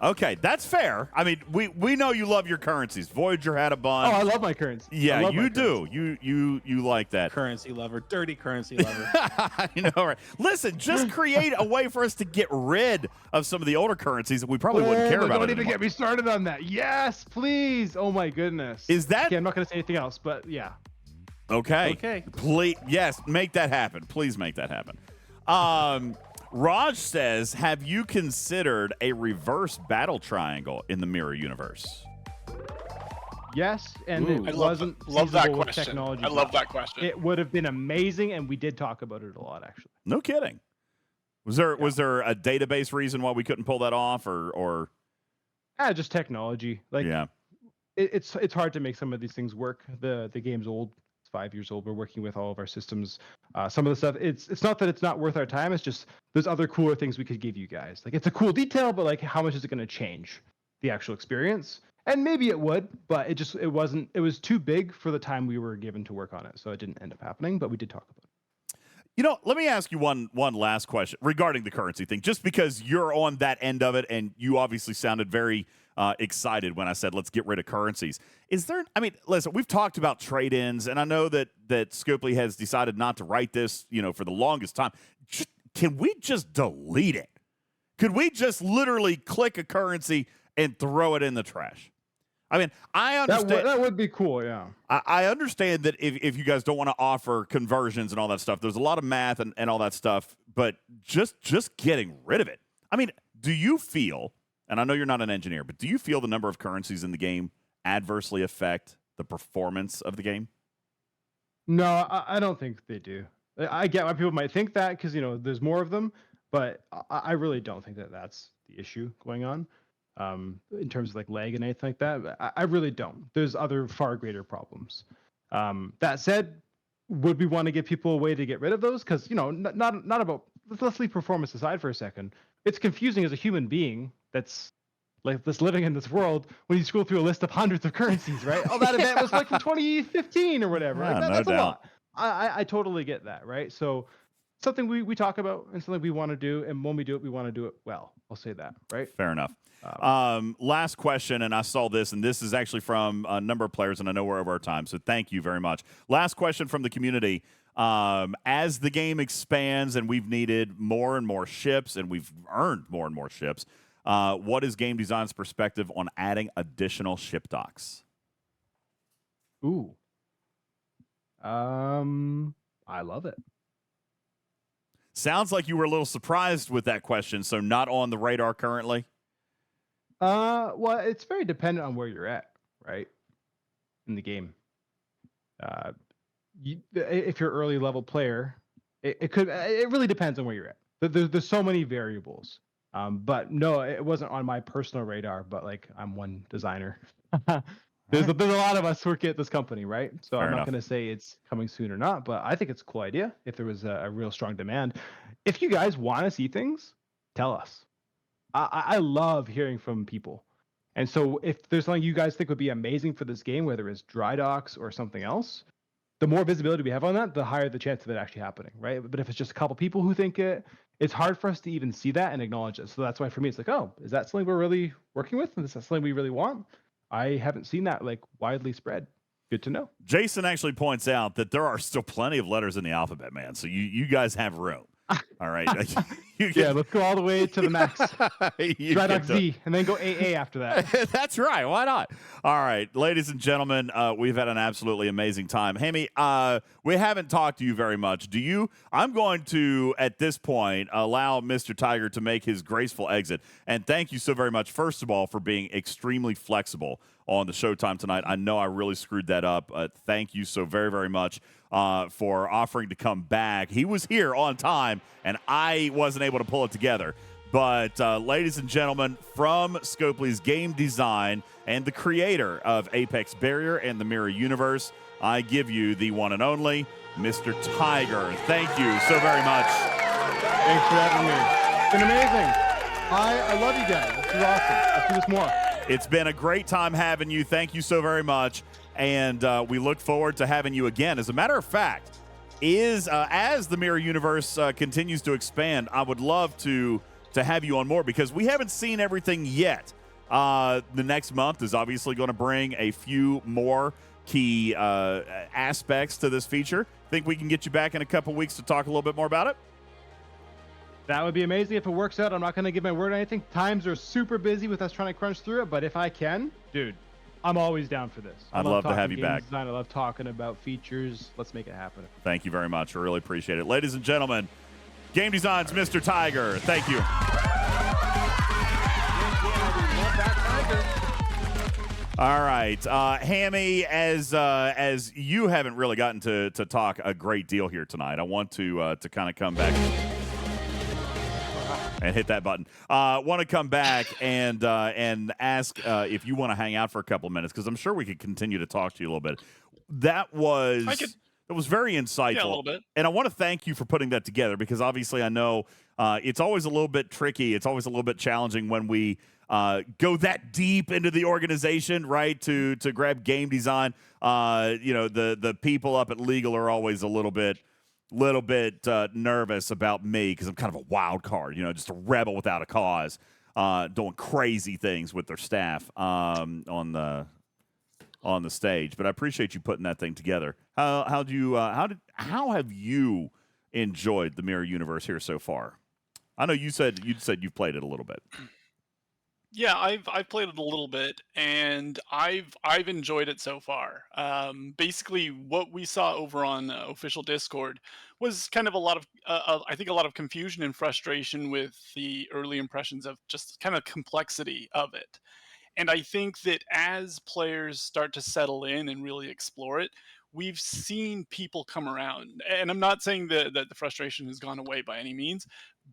Okay, that's fair. I mean, we know you love your currencies. Voyager had a bunch. Oh, I love my currency. Yeah, you do. You like that. Currency lover, dirty currency lover. You know, right? Listen, just create a way for us to get rid of some of the older currencies that we probably wouldn't care about. Don't even get me started on that. Yes, please. Oh my goodness. Is that? Okay, I'm not going to say anything else, but yeah. Okay. Please, yes, make that happen. Please make that happen. Raj says, have you considered a reverse battle triangle in the mirror universe? Yes, and it wasn't love that feasible with question. technology. I love that question. It would have been amazing, and we did talk about it a lot, actually. No kidding. Was there a database reason why we couldn't pull that off, or? Just technology. Like, yeah, it's hard to make some of these things work. The game's old. 5 years old. We're working with all of our systems. Some of the stuff, it's not that it's not worth our time. It's just there's other cooler things we could give you guys. Like it's a cool detail, but like how much is it going to change the actual experience? And maybe it would, but it wasn't. It was too big for the time we were given to work on it, so it didn't end up happening. But we did talk about it. You know, let me ask you one last question regarding the currency thing, just because you're on that end of it, and you obviously sounded very excited when I said let's get rid of currencies. Is there? I mean, listen, we've talked about trade-ins, and I know that Scopely has decided not to write this, for the longest time. Can we just delete it? Could we just literally click a currency and throw it in the trash? I mean, I understand that would be cool. Yeah, I understand that if you guys don't want to offer conversions and all that stuff, there's a lot of math and all that stuff. But just getting rid of it. I mean, do you feel? And I know you're not an engineer, but do you feel the number of currencies in the game adversely affect the performance of the game? No, I don't think they do. I get why people might think that because, there's more of them, but I really don't think that that's the issue going on in terms of like lag and anything like that. I really don't. There's other far greater problems. That said, would we want to give people a way to get rid of those? Because not about, let's leave performance aside for a second. It's confusing as a human being that's living in this world when you scroll through a list of hundreds of currencies, right? Oh, that event was like from 2015 or whatever. Yeah, no That's a doubt. lot. I totally get that, right? So something we talk about and something we want to do, and when we do it, we want to do it well. I'll say that, right? Fair enough. Last question, and I saw this, and this is actually from a number of players, and I know we're over our time, so thank you very much. Last question from the community. As the game expands and we've needed more and more ships, and we've earned more and more ships, what is Game Design's perspective on adding additional ship docks? Ooh. I love it. Sounds like you were a little surprised with that question, so not on the radar currently? Well, it's very dependent on where you're at, right? In the game. If you're early level player, it really depends on where you're at. There's so many variables. But no, it wasn't on my personal radar, but like I'm one designer. There's a lot of us working at this company, right? So Fair I'm not enough. going to say it's coming soon or not, but I think it's a cool idea if there was a real strong demand. If you guys want to see things, tell us. I love hearing from people. And so if there's something you guys think would be amazing for this game, whether it's dry docks or something else, the more visibility we have on that, the higher the chance of it actually happening, right? But if it's just a couple people who think it, it's hard for us to even see that and acknowledge it. So that's why for me, it's like, oh, is that something we're really working with? And is that something we really want? I haven't seen that like widely spread. Good to know. Jason actually points out that there are still plenty of letters in the alphabet, man. So you guys have room. All right. Yeah, let's go all the way to the max. Dry dock Z, and then go AA after that. That's right. Why not? All right, ladies and gentlemen, we've had an absolutely amazing time. Hammy, we haven't talked to you very much. I'm going to, at this point, allow Mr. Tiger to make his graceful exit. And thank you so very much, first of all, for being extremely flexible on the showtime tonight. I know I really screwed that up. Thank you so very, very much for offering to come back. He was here on time, and I wasn't able to pull it together. But ladies and gentlemen, from Scopely's game design and the creator of Apex Barrier and the Mirror Universe, I give you the one and only Mr. Tiger. Thank you so very much. Thanks for having me. It's been amazing. I love you guys. This is awesome. Let's do this more. It's been a great time having you. Thank you so very much. And we look forward to having you again. As a matter of fact, as the Mirror Universe continues to expand, I would love to have you on more because we haven't seen everything yet. The next month is obviously going to bring a few more key aspects to this feature. Think we can get you back in a couple weeks to talk a little bit more about it? That would be amazing if it works out. I'm not going to give my word on anything. Times are super busy with us trying to crunch through it, but if I can, dude, I'm always down for this. I'd love to have you back. Design. I love talking about features. Let's make it happen. Thank you very much. I really appreciate it. Ladies and gentlemen, Game Design's Mr. Tiger. Thank you. All right, Hammy, as you haven't really gotten to talk a great deal here tonight, I want to kind of come back and hit that button. Want to come back and ask if you want to hang out for a couple of minutes because I'm sure we could continue to talk to you a little bit. That was very insightful. Yeah, a little bit. And I want to thank you for putting that together because obviously I know it's always a little bit tricky. It's always a little bit challenging when we go that deep into the organization, right? To grab game design. The people up at legal are always a little bit nervous about me because I'm kind of a wild card, just a rebel without a cause, doing crazy things with their staff on the stage. But I appreciate you putting that thing together. How have you enjoyed the Mirror Universe here so far? I know you said you've played it a little bit. Yeah, I've played it a little bit, and I've enjoyed it so far. Basically, what we saw over on official Discord was kind of a lot of, I think, a lot of confusion and frustration with the early impressions of just kind of complexity of it. And I think that as players start to settle in and really explore it, we've seen people come around. And I'm not saying that the frustration has gone away by any means,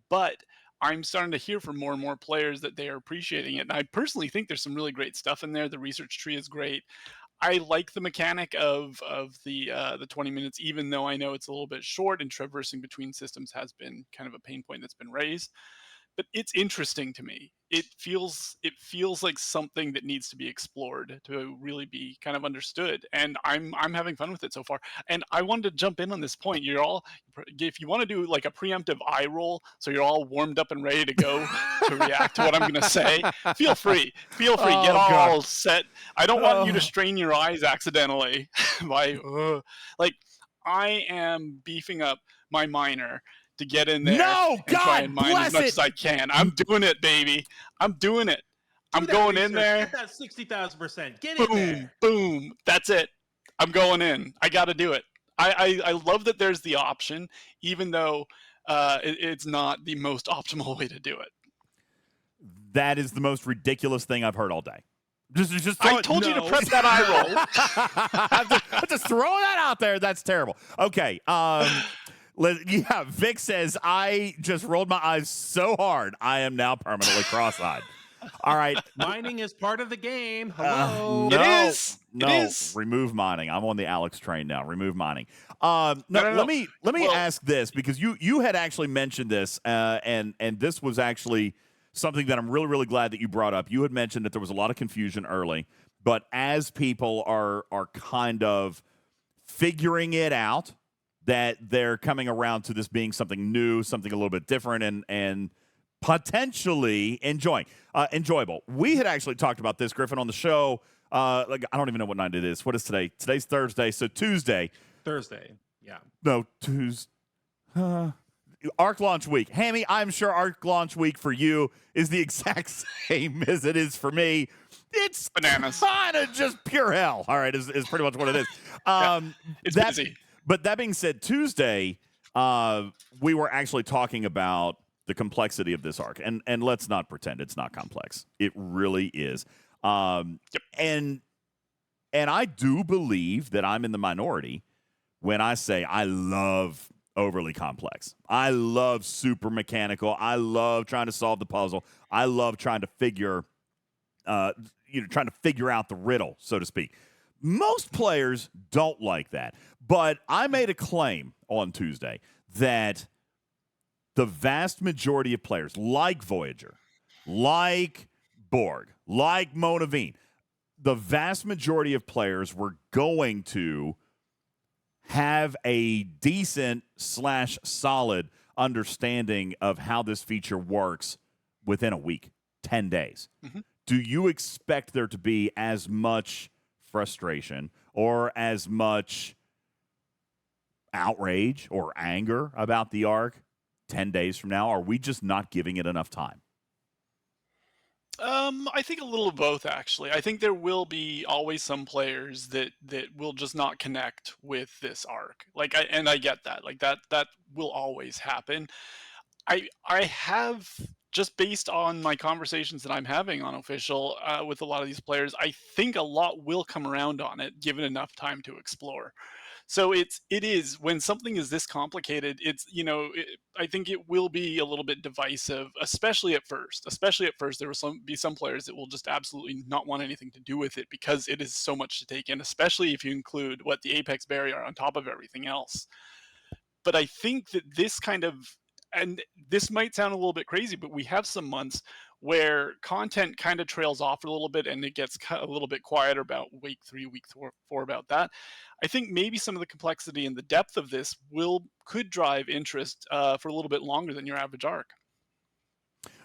but I'm starting to hear from more and more players that they are appreciating it. And I personally think there's some really great stuff in there. The research tree is great. I like the mechanic of the 20 minutes, even though I know it's a little bit short and traversing between systems has been kind of a pain point that's been raised. But it's interesting to me. It feels like something that needs to be explored to really be kind of understood, and I'm having fun with it so far. And I wanted to jump in on this point. You're all, if you want to do like a preemptive eye roll, so you're all warmed up and ready to go to react to what I'm going to say, feel free. Get all set. I don't want you to strain your eyes accidentally by like I am beefing up my miner to get in there and try and mine as much as I can. I'm doing it, baby. I'm doing it. I'm going in there. Get that 60,000%. Get boom, in there. Boom. That's it. I'm going in. I got to do it. I love that there's the option, even though it's not the most optimal way to do it. That is the most ridiculous thing I've heard all day. Just I told you to press that eye roll. I'm just throwing that out there. That's terrible. Okay. Yeah, Vic says, I just rolled my eyes so hard, I am now permanently cross-eyed. All right. Mining is part of the game. Hello. No, It is. Remove mining. I'm on the Alex train now. Remove mining. No. Let me ask this, because you had actually mentioned this, and this was actually something that I'm really, really glad that you brought up. You had mentioned that there was a lot of confusion early, but as people are kind of figuring it out, that they're coming around to this being something new, something a little bit different, and potentially enjoyable. We had actually talked about this, Griffin, on the show. Like, I don't even know what night it is. What is today? Today's Thursday, so Tuesday. Thursday, yeah. No, Tuesday. Arc launch week. Hammy, I'm sure Arc launch week for you is the exact same as it is for me. It's bananas. Kind of just pure hell. All right, is pretty much what it is. It's busy. But that being said, Tuesday, we were actually talking about the complexity of this arc. And let's not pretend it's not complex. It really is. Yep. And I do believe that I'm in the minority when I say I love overly complex. I love super mechanical. I love trying to solve the puzzle. I love trying to figure out the riddle, so to speak. Most players don't like that. But I made a claim on Tuesday that the vast majority of players, like Voyager, like Borg, like Monaveen, the vast majority of players were going to have a decent / solid understanding of how this feature works within a week, 10 days. Mm-hmm. Do you expect there to be as much frustration or as much outrage or anger about the arc 10 days from now? Are we just not giving it enough time? I think a little of both, actually. I think there will be always some players that will just not connect with this arc. I get that. Like that will always happen. I have, just based on my conversations that I'm having on official with a lot of these players, I think a lot will come around on it given enough time to explore. So it is, when something is this complicated, it's, I think it will be a little bit divisive, especially at first. There will be some players that will just absolutely not want anything to do with it because it is so much to take in, especially if you include what the Apex barrier on top of everything else. But I think that this kind of, and this might sound a little bit crazy, but we have some months where content kind of trails off a little bit and it gets a little bit quieter about week 3, week 4 about that. I think maybe some of the complexity and the depth of this could drive interest for a little bit longer than your average arc.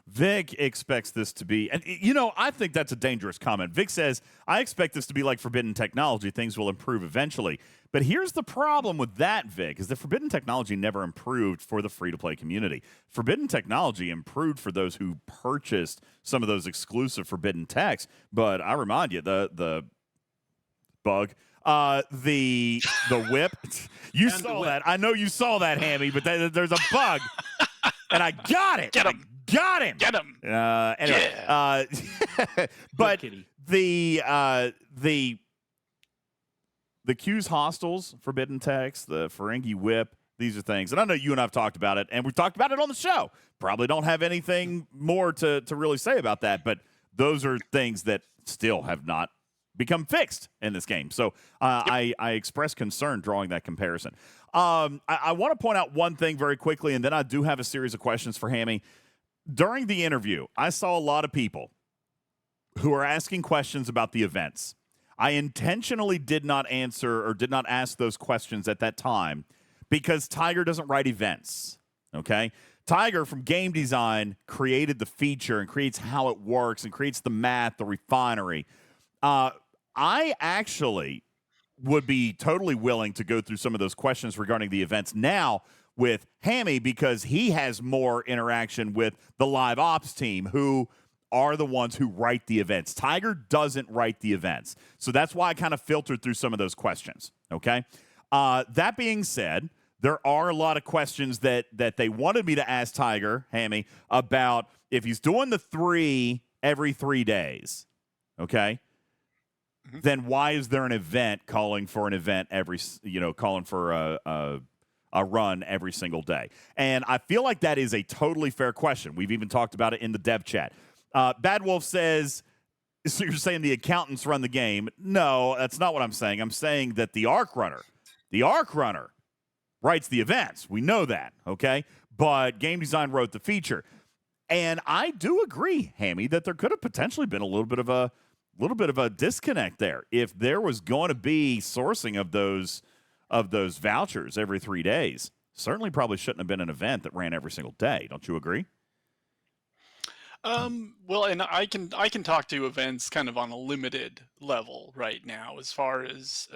Vic expects this to be, and I think that's a dangerous comment. Vic says, I expect this to be like Forbidden Technology. Things will improve eventually. But here's the problem with that, Vic, is that Forbidden Technology never improved for the free-to-play community. Forbidden Technology improved for those who purchased some of those exclusive Forbidden Techs. But I remind you, the bug, the whip, you saw that. I know you saw that, Hammy, but there's a bug, and I got it. Get him. Got him. Get him. Anyway, yeah. But the Q's Hostels, Forbidden Text, the Ferengi Whip, these are things. And I know you and I have talked about it, and we've talked about it on the show. Probably don't have anything more to really say about that, but those are things that still have not become fixed in this game. So I express concern drawing that comparison. I want to point out one thing very quickly, and then I do have a series of questions for Hammy. During the interview, I saw a lot of people who are asking questions about the events. I intentionally did not answer or did not ask those questions at that time because Tiger doesn't write events, okay? Tiger from game design created the feature and creates how it works and creates the math, the refinery. I actually would be totally willing to go through some of those questions regarding the events now with Hammy because he has more interaction with the live ops team who are the ones who write the events. Tiger doesn't write the events. So that's why I kind of filtered through some of those questions, okay? That being said, there are a lot of questions that they wanted me to ask Tiger, Hammy, about if he's doing the 3 every 3 days, okay? Mm-hmm. Then why is there an event calling for an event calling for a run every single day? And I feel like that is a totally fair question. We've even talked about it in the dev chat. Bad Wolf says, so you're saying the accountants run the game? No, that's not what I'm saying. I'm saying that the arc runner writes the events. We know that, okay? But game design wrote the feature. And I do agree, Hammy, that there could have potentially been a little bit of a disconnect there. If there was going to be sourcing of those vouchers every 3 days, certainly probably shouldn't have been an event that ran every single day. Don't you agree? Well, and I can talk to events kind of on a limited level right now, as far as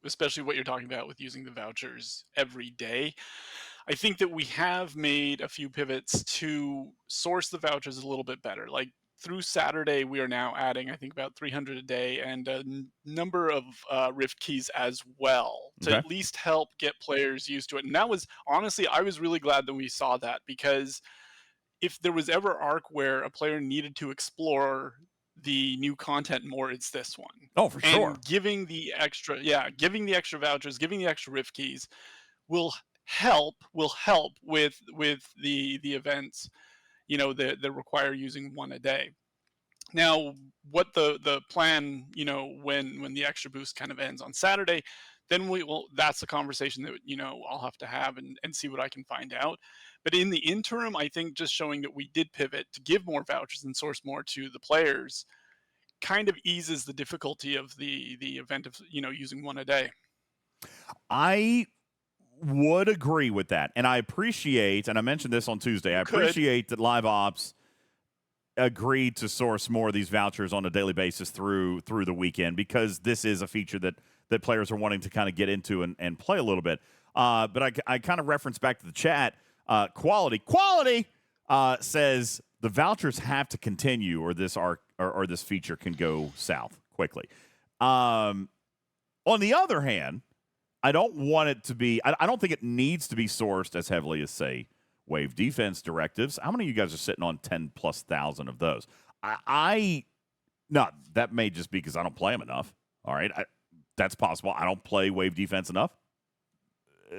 especially what you're talking about with using the vouchers every day. I think that we have made a few pivots to source the vouchers a little bit better. Like through Saturday, we are now adding, I think, about 300 a day and a number of Rift keys as well to at least help get players used to it. And that was, honestly, I was really glad that we saw that, because if there was ever arc where a player needed to explore the new content more, it's this one. Oh, for sure. And giving the extra vouchers, giving the extra Rift keys will help with the events, that require using 1 a day. Now, what the plan, when the extra boost kind of ends on Saturday, then that's a conversation that, I'll have to have and see what I can find out. But in the interim, I think just showing that we did pivot to give more vouchers and source more to the players kind of eases the difficulty of the event of, using 1 a day. I would agree with that. And I appreciate, and I mentioned this on Tuesday, I appreciate that Live Ops agreed to source more of these vouchers on a daily basis through the weekend, because this is a feature that players are wanting to kind of get into and play a little bit. But I kind of reference back to the chat. Quality says the vouchers have to continue, or this feature can go south quickly. On the other hand, I don't want it to be. I don't think it needs to be sourced as heavily as, say, wave defense directives. How many of you guys are sitting on 10,000+ of those? No, that may just be because I don't play them enough. All right, that's possible. I don't play wave defense enough.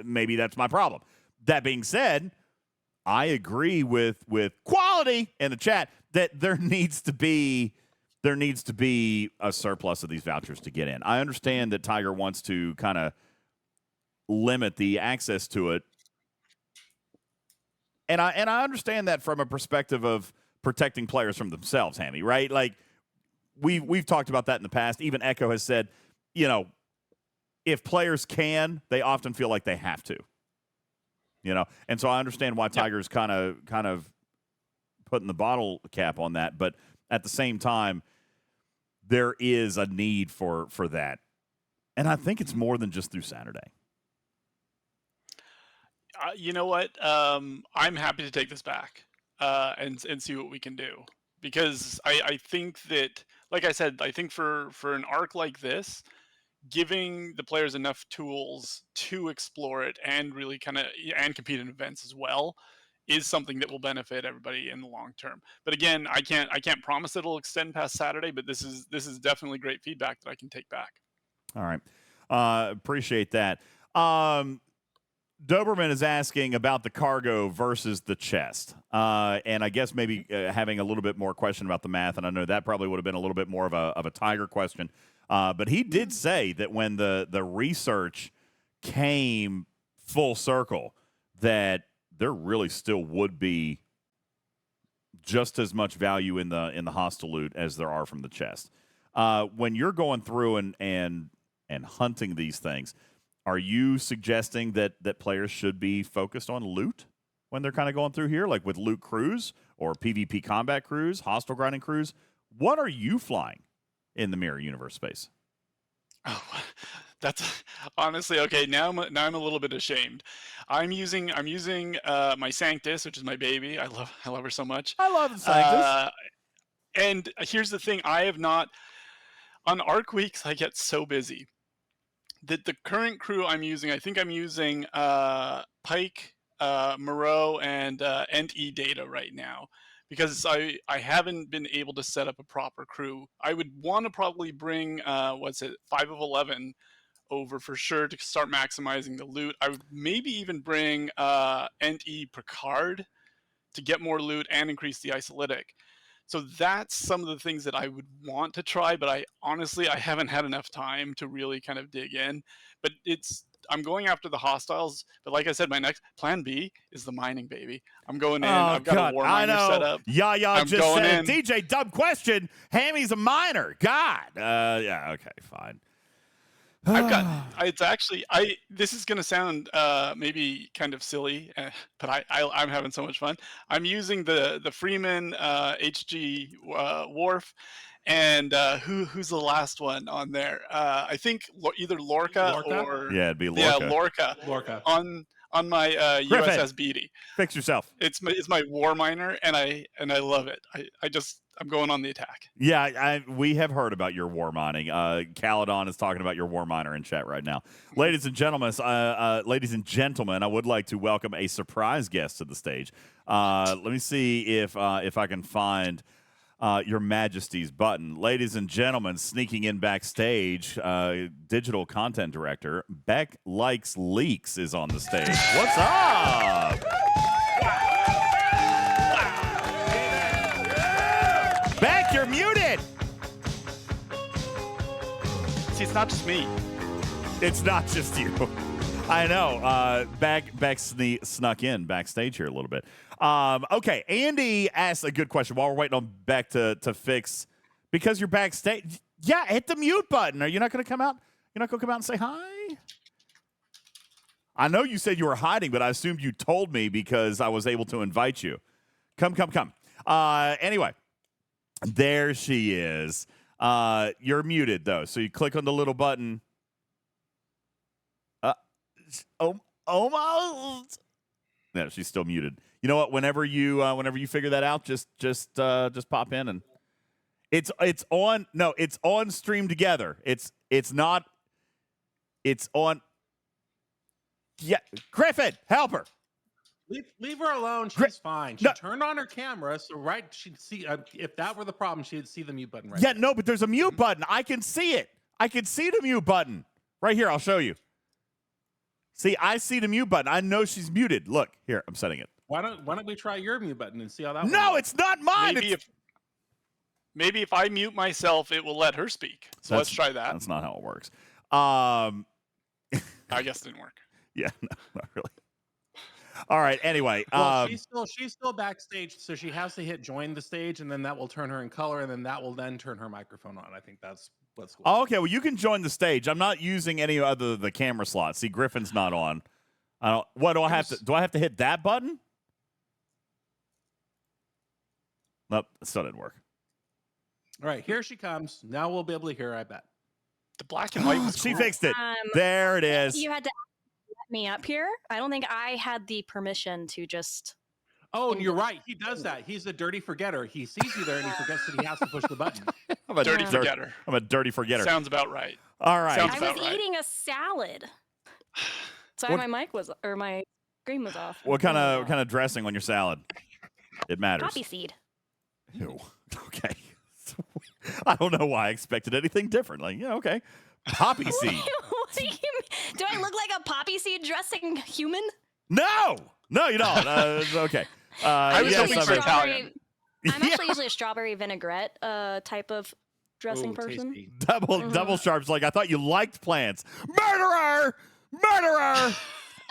Maybe that's my problem. That being said, I agree with quality in the chat that there needs to be a surplus of these vouchers to get in. I understand that Tiger wants to kind of limit the access to it, and I understand that from a perspective of protecting players from themselves, Hammy, right? Like we've talked about that in the past. Even Echo has said, if players can, they often feel like they have to. And so I understand why Tiger's kind of putting the bottle cap on that, but at the same time, there is a need for that, and I think it's more than just through Saturday. You know what? I'm happy to take this back and see what we can do, because I think that, like I said, I think for an arc like this, giving the players enough tools to explore it and really and compete in events as well is something that will benefit everybody in the long term. But again, I can't promise it'll extend past Saturday, but this is definitely great feedback that I can take back. All right. Appreciate that. Doberman is asking about the cargo versus the chest. And I guess maybe having a little bit more question about the math. And I know that probably would have been a little bit more of a Tiger question. But he did say that when the research came full circle, that there really still would be just as much value in the hostile loot as there are from the chest. When you're going through and hunting these things, are you suggesting that players should be focused on loot when they're kind of going through here, like with loot crews or PvP combat crews, hostile grinding crews? What are you flying in the Mirror Universe space? Oh, that's honestly okay. Now I'm a little bit ashamed. I'm using my Sanctus, which is my baby. I love her so much. I love the Sanctus. And here's the thing: I have not on Arc weeks. I get so busy that the current crew I'm using. I think I'm using Pike, Moreau, and E Data right now, because I haven't been able to set up a proper crew. I would want to probably bring 5 of 11 over for sure to start maximizing the loot. I would maybe even bring E Picard to get more loot and increase the isolytic. So that's some of the things that I would want to try, but I haven't had enough time to really kind of dig in. But I'm going after the hostiles, but like I said, my next plan B is the mining, baby. I'm going in. I've got a war miner set up. I'm just saying, in. DJ, dumb question. Hammy's a miner. God. Yeah, okay, fine. This is going to sound maybe kind of silly, but I'm having so much fun. I'm using the Freeman HG Wharf. And who's the last one on there? I think either Lorca or it'd be Lorca. Yeah, Lorca. On my USS Beatty. Fix yourself. It's my war miner, and I love it. I'm going on the attack. Yeah, we have heard about your war mining. Caledon is talking about your war miner in chat right now. Ladies and gentlemen, I would like to welcome a surprise guest to the stage. Let me see if I can find Your Majesty's button. Ladies and gentlemen, sneaking in backstage, digital content director Beck Likes Leaks is on the stage. What's up? Beck, you're muted. See, it's not just me. It's not just you. I know. Beck snuck in backstage here a little bit. Okay, Andy asked a good question while we're waiting on Beck to fix, because you're backstage. Yeah, hit the mute button. Are you not going to come out? You're not going to come out and say hi? I know you said you were hiding, but I assumed you told me because I was able to invite you. Come. Anyway, there she is. You're muted, though, so you click on the little button. Almost. No, she's still muted. You know what? Whenever you figure that out, just pop in, and it's on. No, it's on Stream Together. It's not. It's on. Yeah, Griffin, help her. Leave her alone. She's fine. She turned on her camera, so she'd see. If that were the problem, she'd see the mute button right. Yeah, there. no, but there's a mute button. I can see it. I can see the mute button right here. I'll show you. See, I see the mute button. I know she's muted. Look here. I'm setting it. Why don't we try your mute button and see how that works? No, it's not mine. Maybe if I mute myself, it will let her speak. So let's try that. That's not how it works. I guess it didn't work. Yeah, no, not really. All right. Anyway, she's still backstage, so she has to hit join the stage, and then that will turn her in color, and then that will turn her microphone on. I think that's what's cool. Okay. Well, you can join the stage. I'm not using any other the camera slot. See, Griffin's not on. I don't. What do I have to? Do I have to hit that button? Nope. It still didn't work. All right. Here she comes. Now we'll be able to hear her, I bet. The black and white was She cool. fixed it. There it is. You had to let me up here. I don't think I had the permission to just. Oh, and you're right. He does that. He's a dirty forgetter. He sees you there and he forgets that he has to push the button. I'm a dirty forgetter. I'm a dirty forgetter. Sounds about right. All right. Sounds I about was right. eating a salad. Sorry, my mic was or my screen was off. What kind of dressing on your salad? It matters. Poppy seed. Ew. Okay. I don't know why I expected anything different. Like, yeah, okay. Poppy seed. What do you mean? Do I look like a poppy seed dressing human? No, you don't. Okay. I was yes, hoping I for mean- Italian. I'm actually usually a strawberry vinaigrette type of dressing Ooh, person. tasty. Double sharps. Like, I thought you liked plants. Murderer.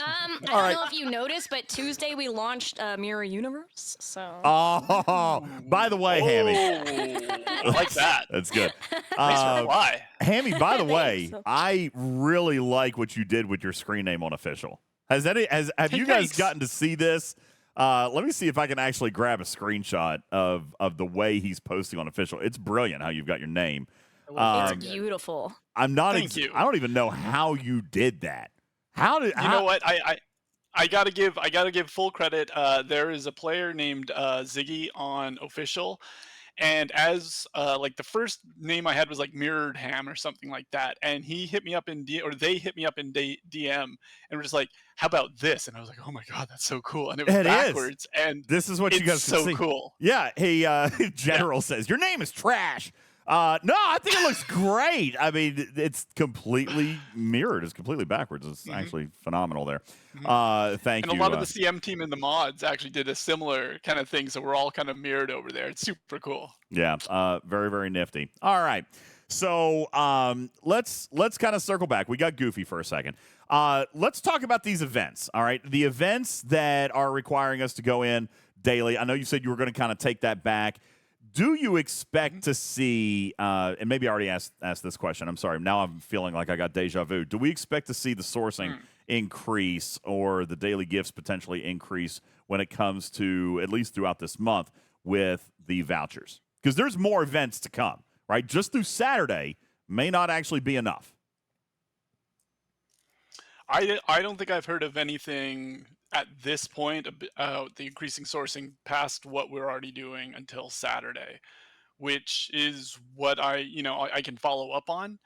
I don't right. know if you noticed, but Tuesday we launched Mirror Universe. So Oh, by the way, Hammy. I like that. That's good. Nice reply. Hammy, by the way, Thanks. I really like what you did with your screen name on Official. Have you guys Thanks. gotten to see this? Let me see if I can actually grab a screenshot of the way he's posting on Official. It's brilliant how you've got your name. it's beautiful. I'm not. Thank you. I don't even know how you did that. You know what? I gotta give full credit. There is a player named Ziggy on Official, and as like the first name I had was like Mirrored Ham or something like that, and he hit me up in they hit me up in DM and were just like, "How about this?" And I was like, "Oh my god, that's so cool!" And it was backwards, and this is what you guys can so see. cool. Yeah. Hey, General says your name is trash. No, I think it looks great. I mean, it's completely mirrored. It's completely backwards. It's actually phenomenal there. Thank you. And a lot of the CM team and the mods actually did a similar kind of thing, so we're all kind of mirrored over there. It's super cool. Yeah, very, very nifty. All right. So let's kind of circle back. We got goofy for a second. Let's talk about these events. All right, the events that are requiring us to go in daily. I know you said you were going to kind of take that back. Do you expect to see, and maybe I already asked this question. I'm sorry. Now I'm feeling like I got deja vu. Do we expect to see the sourcing increase or the daily gifts potentially increase when it comes to, at least throughout this month, with the vouchers? Because there's more events to come, right? Just through Saturday may not actually be enough. I don't think I've heard of anything at this point, the increasing sourcing past what we're already doing until Saturday, which is what I can follow up on.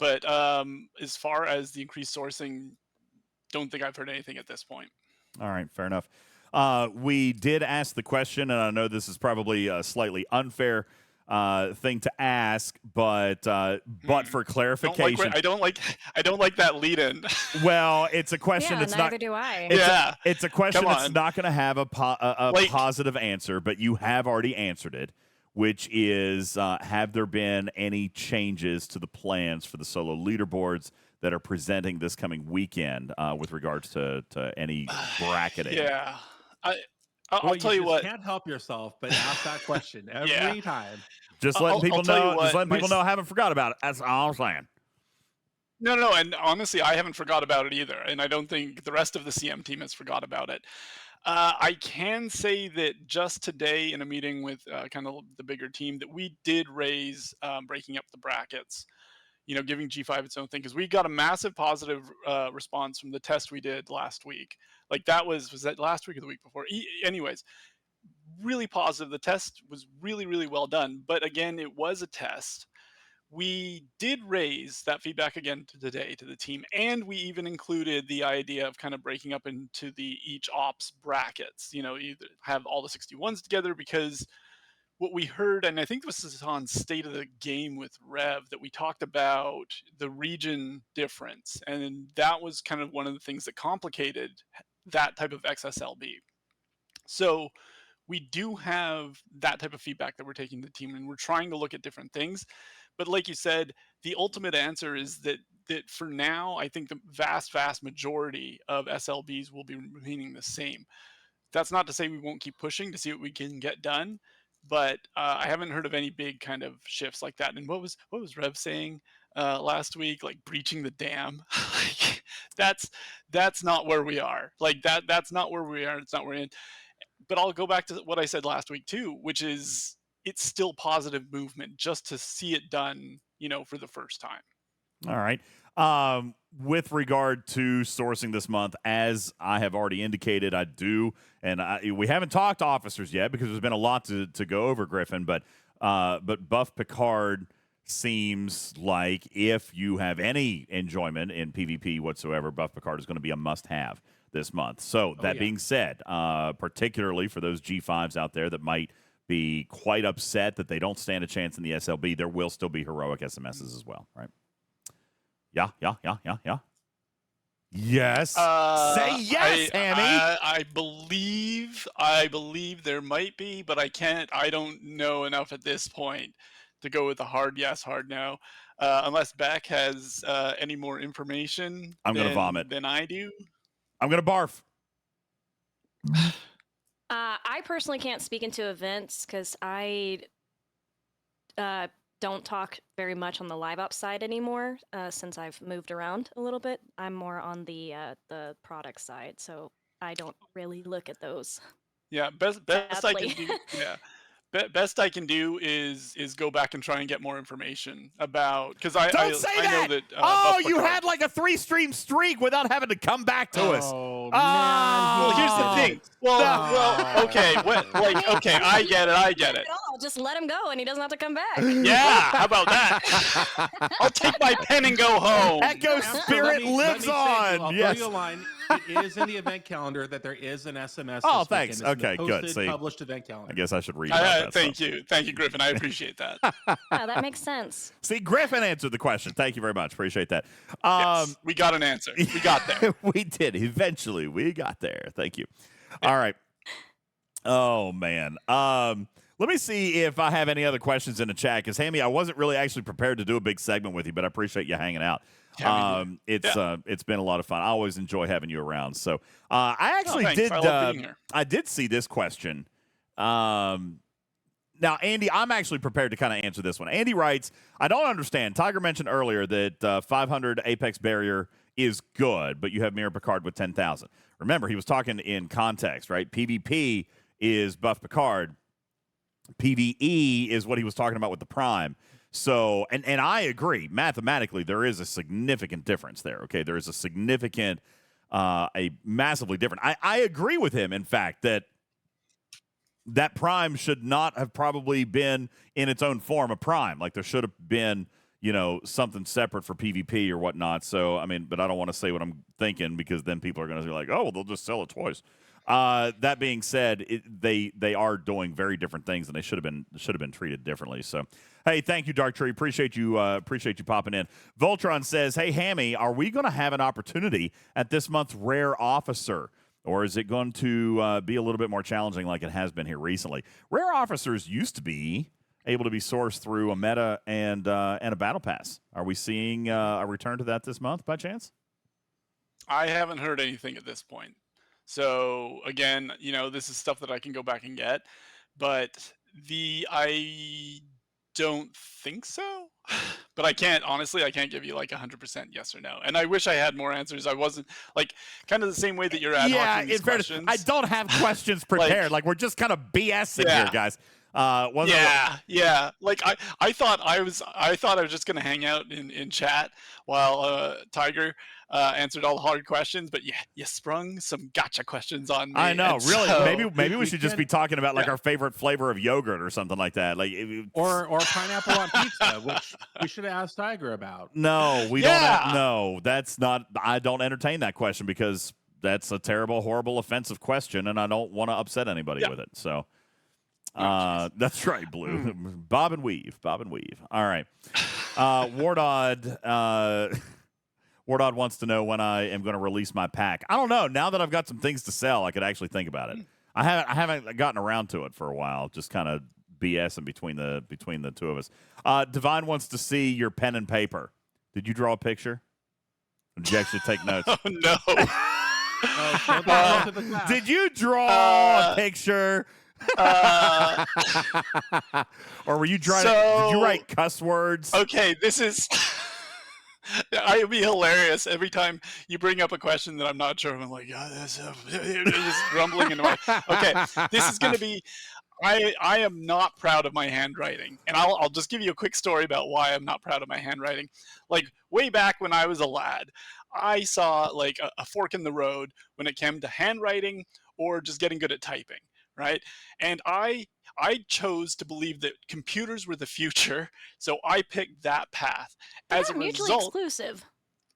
But as far as the increased sourcing, don't think I've heard anything at this point. All right, fair enough. We did ask the question, and I know this is probably a slightly unfair thing to ask, but for clarification, I don't like that lead-in. Well, it's a question. Yeah, it's neither not. do I. It's a question Come that's on. not going to have a positive answer, but you have already answered it, which is have there been any changes to the plans for the solo leaderboards that are presenting this coming weekend with regards to any bracketing? Yeah, I'll tell you just what. Can't help yourself but ask that question every time. Just letting I'll people tell you know. what, Just letting my people know I haven't forgot about it. That's all I'm saying. No, and honestly, I haven't forgot about it either, and I don't think the rest of the CM team has forgot about it. I can say that just today in a meeting with kind of the bigger team that we did raise breaking up the brackets, giving G5 its own thing, because we got a massive positive response from the test we did last week. Like that was that last week or the week before? Anyways, really positive. The test was really, really well done. But again, it was a test. We did raise that feedback again today to the team, and we even included the idea of kind of breaking up into each ops brackets. Either have all the 61s together, because what we heard, and I think this is on State of the Game with Rev, that we talked about the region difference, and that was kind of one of the things that complicated that type of XSLB. So we do have that type of feedback that we're taking to the team, and we're trying to look at different things. But like you said, the ultimate answer is that for now, I think the vast majority of SLBs will be remaining the same. That's not to say we won't keep pushing to see what we can get done, but I haven't heard of any big kind of shifts like that. And what was Rev saying last week? Like breaching the dam. Like, that's not where we are. Like that's not where we are. It's not where we're in. But I'll go back to what I said last week too, which is it's still positive movement just to see it done, for the first time. All right. With regard to sourcing this month, as I have already indicated, I do, and we haven't talked to officers yet because there's been a lot to go over, Griffin. But Buff Picard seems like if you have any enjoyment in PvP whatsoever, Buff Picard is going to be a must-have this month. So that being said, particularly for those G5s out there that might be quite upset that they don't stand a chance in the SLB, there will still be heroic SMSs as well, right? Yeah. Yes. Say yes, Hammy. I believe there might be, but I don't know enough at this point to go with a hard yes, hard no. Unless Beck has any more information I'm going to vomit. than I do. I'm going to barf. I personally can't speak into events because I don't talk very much on the live ops side anymore since I've moved around a little bit. I'm more on the product side, so I don't really look at those. Yeah, best I can do. Yeah. Best I can do is go back and try and get more information about, because I know that you had like a 3-stream streak without having to come back to us. Oh, Oh, man. Well, here's the thing. Well, okay. Okay, I get it. Just let him go, and he doesn't have to come back. Yeah, how about that? I'll take my pen and go home. Echo Spirit lives on. I'll Yes. throw you a line. It is in the event calendar that there is an SMS. Oh, this thanks. weekend. It's in the Okay, good. posted, See, published event calendar. I guess I should read about that Thank stuff. you, Griffin. I appreciate that. Yeah, that makes sense. See, Griffin answered the question. Thank you very much. Appreciate that. Yes, we got an answer. We got there. We did. Eventually, we got there. Thank you. All right. Oh, man. Let me see if I have any other questions in the chat, because, Hammy, I wasn't really actually prepared to do a big segment with you, but I appreciate you hanging out. It's been a lot of fun. I always enjoy having you around. So I actually I did see this question. Now, Andy, I'm actually prepared to kind of answer this one. Andy writes, I don't understand. Tiger mentioned earlier that 500 Apex barrier is good, but you have Mirror Picard with 10,000. Remember, he was talking in context, right? PvP is buff Picard. PvE is what he was talking about with the Prime. So, and I agree, mathematically, there is a significant difference there, okay? There is a significant, a massively different. I agree with him, in fact, that Prime should not have probably been in its own form a Prime. Like, there should have been, something separate for PvP or whatnot. So, I mean, but I don't want to say what I'm thinking, because then people are going to be like, oh, well, they'll just sell it twice. That being said, they are doing very different things, and they should have been treated differently. So, hey, thank you, Dark Tree. Appreciate you popping in. Voltron says, hey, Hammy, are we going to have an opportunity at this month's Rare Officer, or is it going to be a little bit more challenging like it has been here recently? Rare Officers used to be able to be sourced through a meta and a battle pass. Are we seeing a return to that this month by chance? I haven't heard anything at this point. So again, this is stuff that I can go back and get, but I don't think so. But I can't give you like 100% yes or no. And I wish I had more answers. I wasn't kind of the same way that you're ad hocing these questions. I don't have questions prepared. Like we're just kind of BSing here, guys. Yeah. Like I thought I was just gonna hang out in chat while Tiger answered all the hard questions, but you sprung some gotcha questions on me. I know, really. So maybe we should just be talking about like our favorite flavor of yogurt or something like that, like or pineapple on pizza, which we should have asked Tiger about. No, we don't. No, that's not. I don't entertain that question because that's a terrible, horrible, offensive question, and I don't want to upset anybody with it. So. That's right, Blue. Bob and weave. All right. Wardod wants to know when I am going to release my pack. I don't know. Now that I've got some things to sell, I could actually think about it. I haven't gotten around to it for a while. Just kind of BSing between the two of us. Divine wants to see your pen and paper. Did you draw a picture? Or did you actually take notes? Oh no. Did you draw a picture? Or were you trying did you write cuss words? Okay, this is it would be hilarious every time you bring up a question that I'm not sure. I'm like, this just rumbling into my. Okay, this is going to be. I am not proud of my handwriting, and I'll just give you a quick story about why I'm not proud of my handwriting. Like way back when I was a lad, I saw like a fork in the road when it came to handwriting or just getting good at typing. Right. And I chose to believe that computers were the future. So I picked that path. As a mutually exclusive.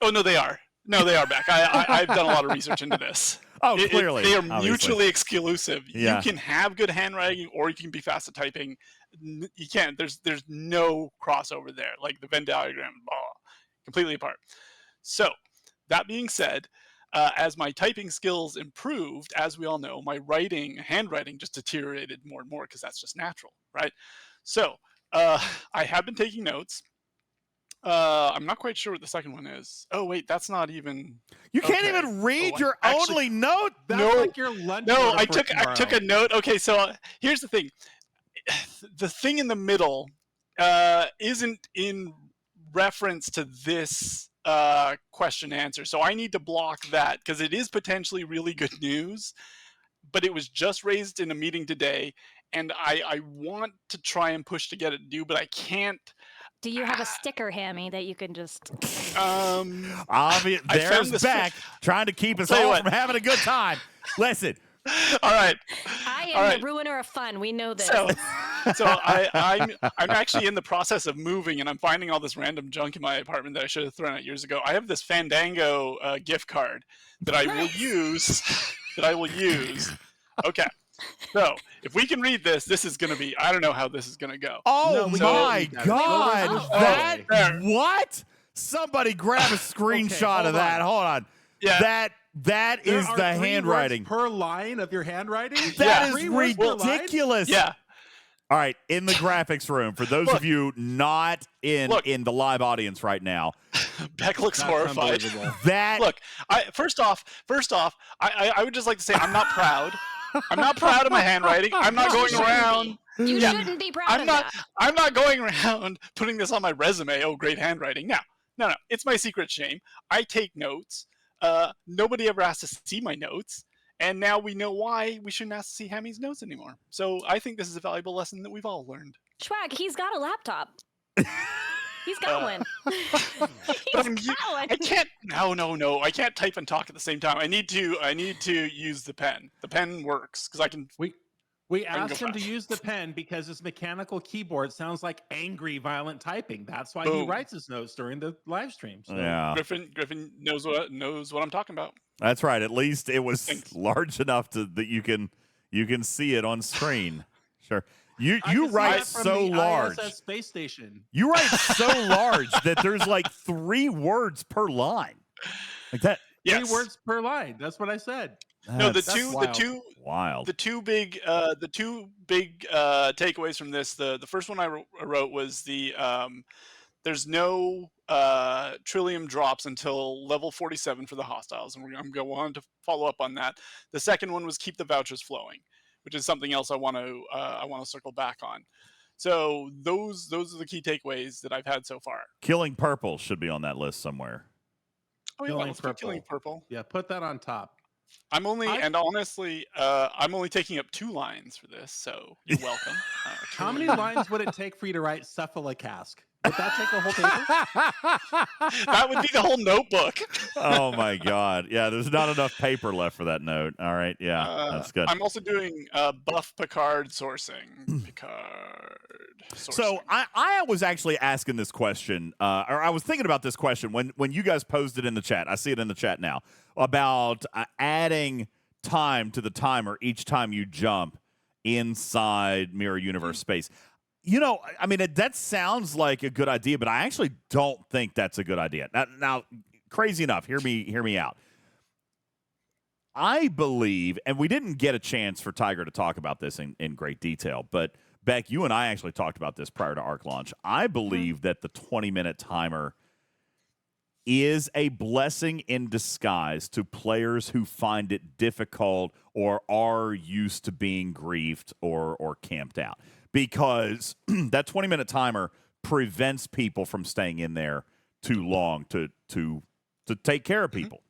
Oh, no, they are. No, they are back. I've done a lot of research into this. Oh, clearly. They are mutually exclusive. Yeah. You can have good handwriting or you can be fast at typing. You can't. There's no crossover there. Like the Venn diagram, completely apart. So that being said, as my typing skills improved, as we all know, my handwriting just deteriorated more and more because that's just natural, right? So I have been taking notes. I'm not quite sure what the second one is. Oh wait, that's not even. You can't Okay. even read Oh, your only note. That's No, like your lunch. No, order I for took a tomorrow. note. Okay, so here's the thing. The thing in the middle isn't in reference to this question answer, so I need to block that because it is potentially really good news, but it was just raised in a meeting today, and I want to try and push to get it due, but I can't. Do you have a sticker, Hammy, that you can just? Obvious. I found There's this- Beck trying to keep us Tell you all what. from having a good time. Listen. All right. I All am right. the ruiner of fun. We know this. So I'm actually in the process of moving, and I'm finding all this random junk in my apartment that I should have thrown out years ago. I have this Fandango gift card that I will use. Okay. So if we can read this, this is going to be. I don't know how this is going to go. Oh No, we my can't read that. God! Oh. That There. what? Somebody grab a screenshot of hold that. on. Hold on. Yeah. That There is are the 3 handwriting. words per line of your handwriting. That Yeah. is 3 words per line? ridiculous. Yeah. All right, in the graphics room, for those Look. of you not in the live audience right now, Beck looks That's horrified. unbelievable. that Look, first off, I would just like to say I'm not proud. I'm not proud of my handwriting. I'm not going shouldn't around. You Yeah. shouldn't be proud I'm of not. that. I'm not going around putting this on my resume. Oh, great handwriting. No. It's my secret shame. I take notes. Nobody ever has to see my notes, and now we know why we shouldn't ask to see Hammy's notes anymore. So I think this is a valuable lesson that we've all learned. Schwag, he's got a laptop. He's got one. But He's got one. I can't. No. I can't type and talk at the same time. I need to use the pen. The pen works because I can. We can go asked him to fast. use the pen because his mechanical keyboard sounds like angry, violent typing. That's why he Boom. writes his notes during the live stream. So. yeah, Griffin knows what I'm talking about. that's right. At least it was Thanks. large enough that you can see it on screen. Sure. I You can see write that from so the large. ISS space station. You write so large that there's like 3 words per line. Like that. Yes. 3 words per line. That's what I said. No, the That's wild. two big takeaways from this. The first one I wrote was there's no trillium drops until level 47 for the hostiles, and I'm going on to follow up on that. The second one was keep the vouchers flowing, which is something else I want to circle back on. So those are the key takeaways that I've had so far. Killing purple should be on that list somewhere. Oh yeah, Killing let's do killing purple. Yeah, put that on top. I'm only taking up 2 lines for this, so you're welcome. How many lines would it take for you to write cephalocask? Would that take a whole paper? That would be the whole notebook. Oh my God. Yeah, there's not enough paper left for that note. All right. Yeah, that's good. I'm also doing buff Picard sourcing. So I was actually asking this question, or I was thinking about this question when you guys posed it in the chat. I see it in the chat now about adding time to the timer each time you jump inside Mirror Universe space. You know, I mean, that sounds like a good idea, but I actually don't think that's a good idea. Now, crazy enough, hear me out. I believe, and we didn't get a chance for Tiger to talk about this in great detail, but Beck, you and I actually talked about this prior to ARC launch. I believe that the 20-minute timer is a blessing in disguise to players who find it difficult or are used to being griefed or camped out. Because that 20-minute timer prevents people from staying in there too long to take care of people.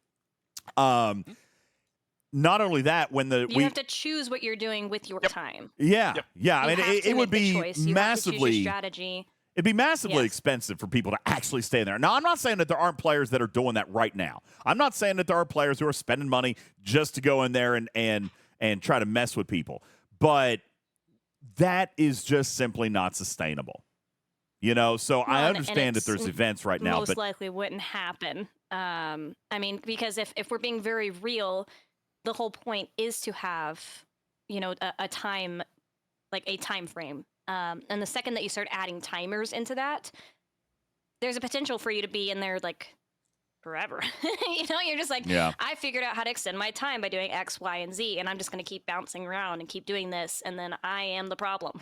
Not only that, when you have to choose what you're doing with your time. Yeah. I mean, it would be massively strategy. It'd be massively expensive for people to actually stay in there. Now, I'm not saying that there aren't players that are doing that right now. I'm not saying that there are players who are spending money just to go in there and try to mess with people. But that is just simply not sustainable. You know, so I understand that there's events right now, most likely wouldn't happen. I mean, because if we're being very real, the whole point is to have, you know, a time, like a time frame. And the second that you start adding timers into that, there's a potential for you to be in there like forever. You know, you're just like, Yeah. I figured out how to extend my time by doing X, Y, and Z, and I'm just going to keep bouncing around and keep doing this, and then I am the problem.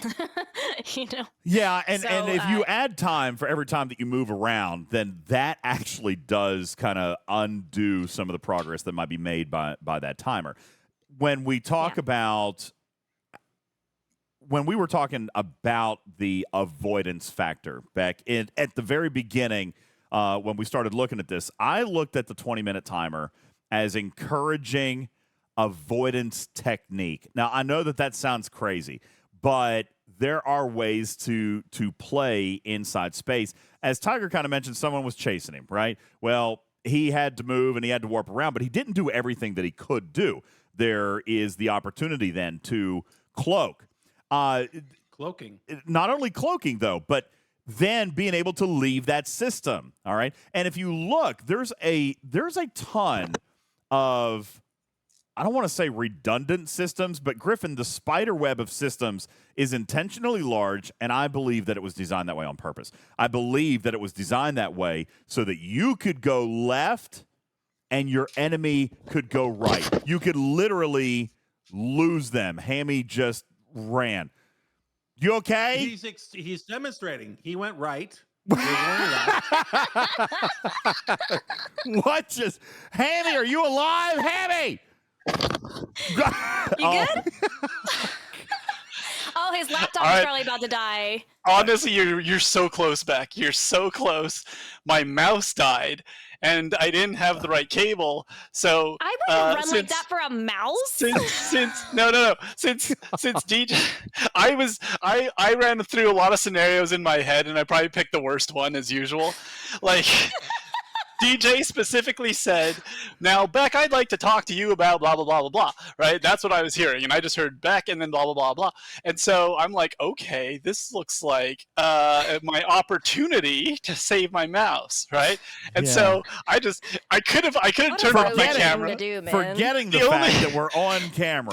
You know? Yeah, and So, if you add time for every time that you move around, then that actually does kind of undo some of the progress that might be made by that timer. When we talk about, when we were talking about the avoidance factor back at the very beginning, when we started looking at this, I looked at the 20-minute timer as encouraging avoidance technique. Now, I know that sounds crazy, but there are ways to play inside space. As Tiger kind of mentioned, someone was chasing him, right? Well, he had to move and he had to warp around, but he didn't do everything that he could do. There is the opportunity then to cloak. Cloaking. Not only cloaking, though, but then being able to leave that system, all right? And if you look, there's a ton of, I don't want to say redundant systems, but Griffin, the spider web of systems is intentionally large, and I believe that it was designed that way on purpose. I believe that it was designed that way so that you could go left and your enemy could go right. You could literally lose them. Hammy just ran. You okay? He's demonstrating. He went right. We're going left. What just... Hammy, are you alive? Hammy! You good? Oh, his laptop is probably about to die. Honestly, you're so close, Beck. You're so close. My mouse died, and I didn't have the right cable. So I wouldn't run like that for a mouse. Since DJ, I ran through a lot of scenarios in my head, and I probably picked the worst one as usual. Like DJ specifically said, "Now Beck, I'd like to talk to you about blah blah blah blah blah." Right? That's what I was hearing, and I just heard Beck and then blah blah blah blah. And so I'm like, okay, this looks like my opportunity to save my mouse, right? And so I could have turned off my camera, forgetting the fact that we're on camera.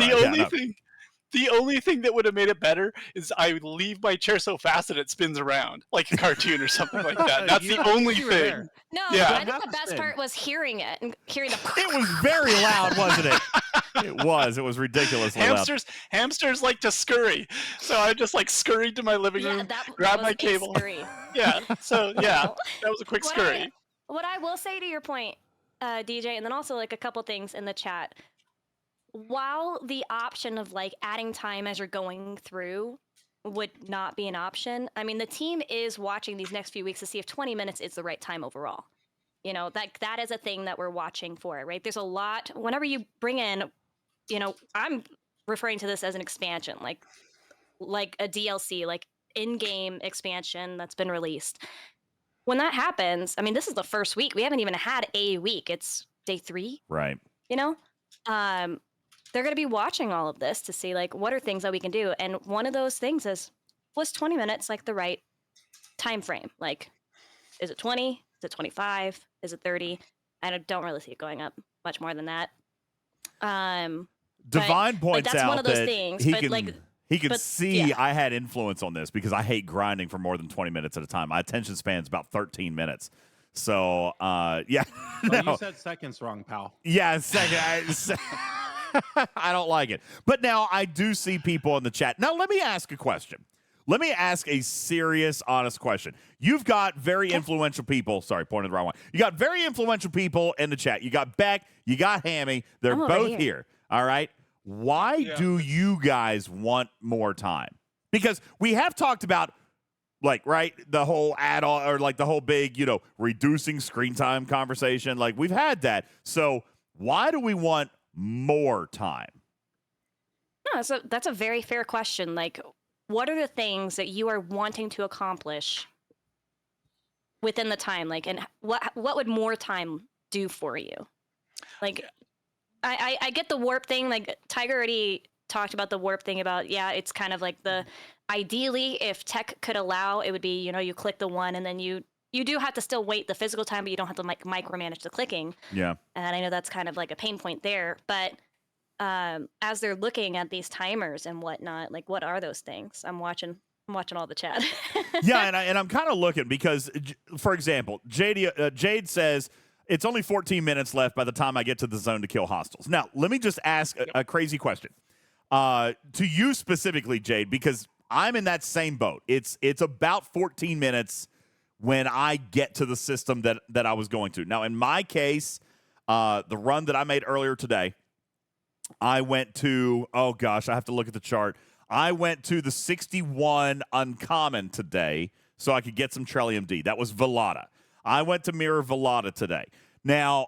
The only thing that would have made it better is I would leave my chair so fast that it spins around like a cartoon or something like that. That's the only thing. No, Yeah. I think the best part was hearing it and hearing the. It was very loud, wasn't it? It was ridiculously loud. Hamsters like to scurry, so I just like scurried to my living room, grabbed my cable. Yeah, so yeah, that was a quick scurry. What I will say to your point, DJ, and then also like a couple things in the chat. While the option of like adding time as you're going through would not be an option, I mean, the team is watching these next few weeks to see if 20 minutes is the right time overall. You know, that is a thing that we're watching for, right? There's a lot, whenever you bring in, you know, I'm referring to this as an expansion, like a DLC, like in-game expansion that's been released. When that happens, I mean, this is the first week. We haven't even had a week. It's day 3. Right. You know? They're going to be watching all of this to see, like, what are things that we can do? And one of those things was 20 minutes, like, the right time frame? Like, is it 20? Is it 25? Is it 30? I don't really see it going up much more than that. Divine points that's out one of those that things, he can see I had influence on this because I hate grinding for more than 20 minutes at a time. My attention span's about 13 minutes. So, yeah. Well, you said seconds wrong, pal. Yeah, second. I don't like it. But now I do see people in the chat. Now, let me ask a question. Let me ask a serious, honest question. You've got very influential people. Sorry, pointed the wrong one. You got very influential people in the chat. You got Beck. You got Hammy. They're both here. All right. Why do you guys want more time? Because we have talked about, like, right, the whole add-on or like the whole big, you know, reducing screen time conversation. Like, we've had that. So why do we want more time? No, so that's a very fair question. Like, what are the things that you are wanting to accomplish within the time? Like, and what would more time do for you? Like, I get the warp thing. Like, Tiger already talked about the warp thing about, it's kind of like the, ideally, if tech could allow, it would be, you know, you click the one and then you do have to still wait the physical time, but you don't have to micromanage the clicking. Yeah. And I know that's kind of like a pain point there, but as they're looking at these timers and whatnot, like, what are those things? I'm watching all the chat. Yeah, and I'm kind of looking because, for example, Jade says it's only 14 minutes left by the time I get to the zone to kill hostiles. Now, let me just ask a crazy question to you specifically, Jade, because I'm in that same boat. It's about 14 minutes when I get to the system that I was going to. Now, in my case, the run that I made earlier today, I went to, oh gosh, I have to look at the chart. I went to the 61 uncommon today so I could get some Trillium D. That was Velada. I went to Mirror Velada today. Now,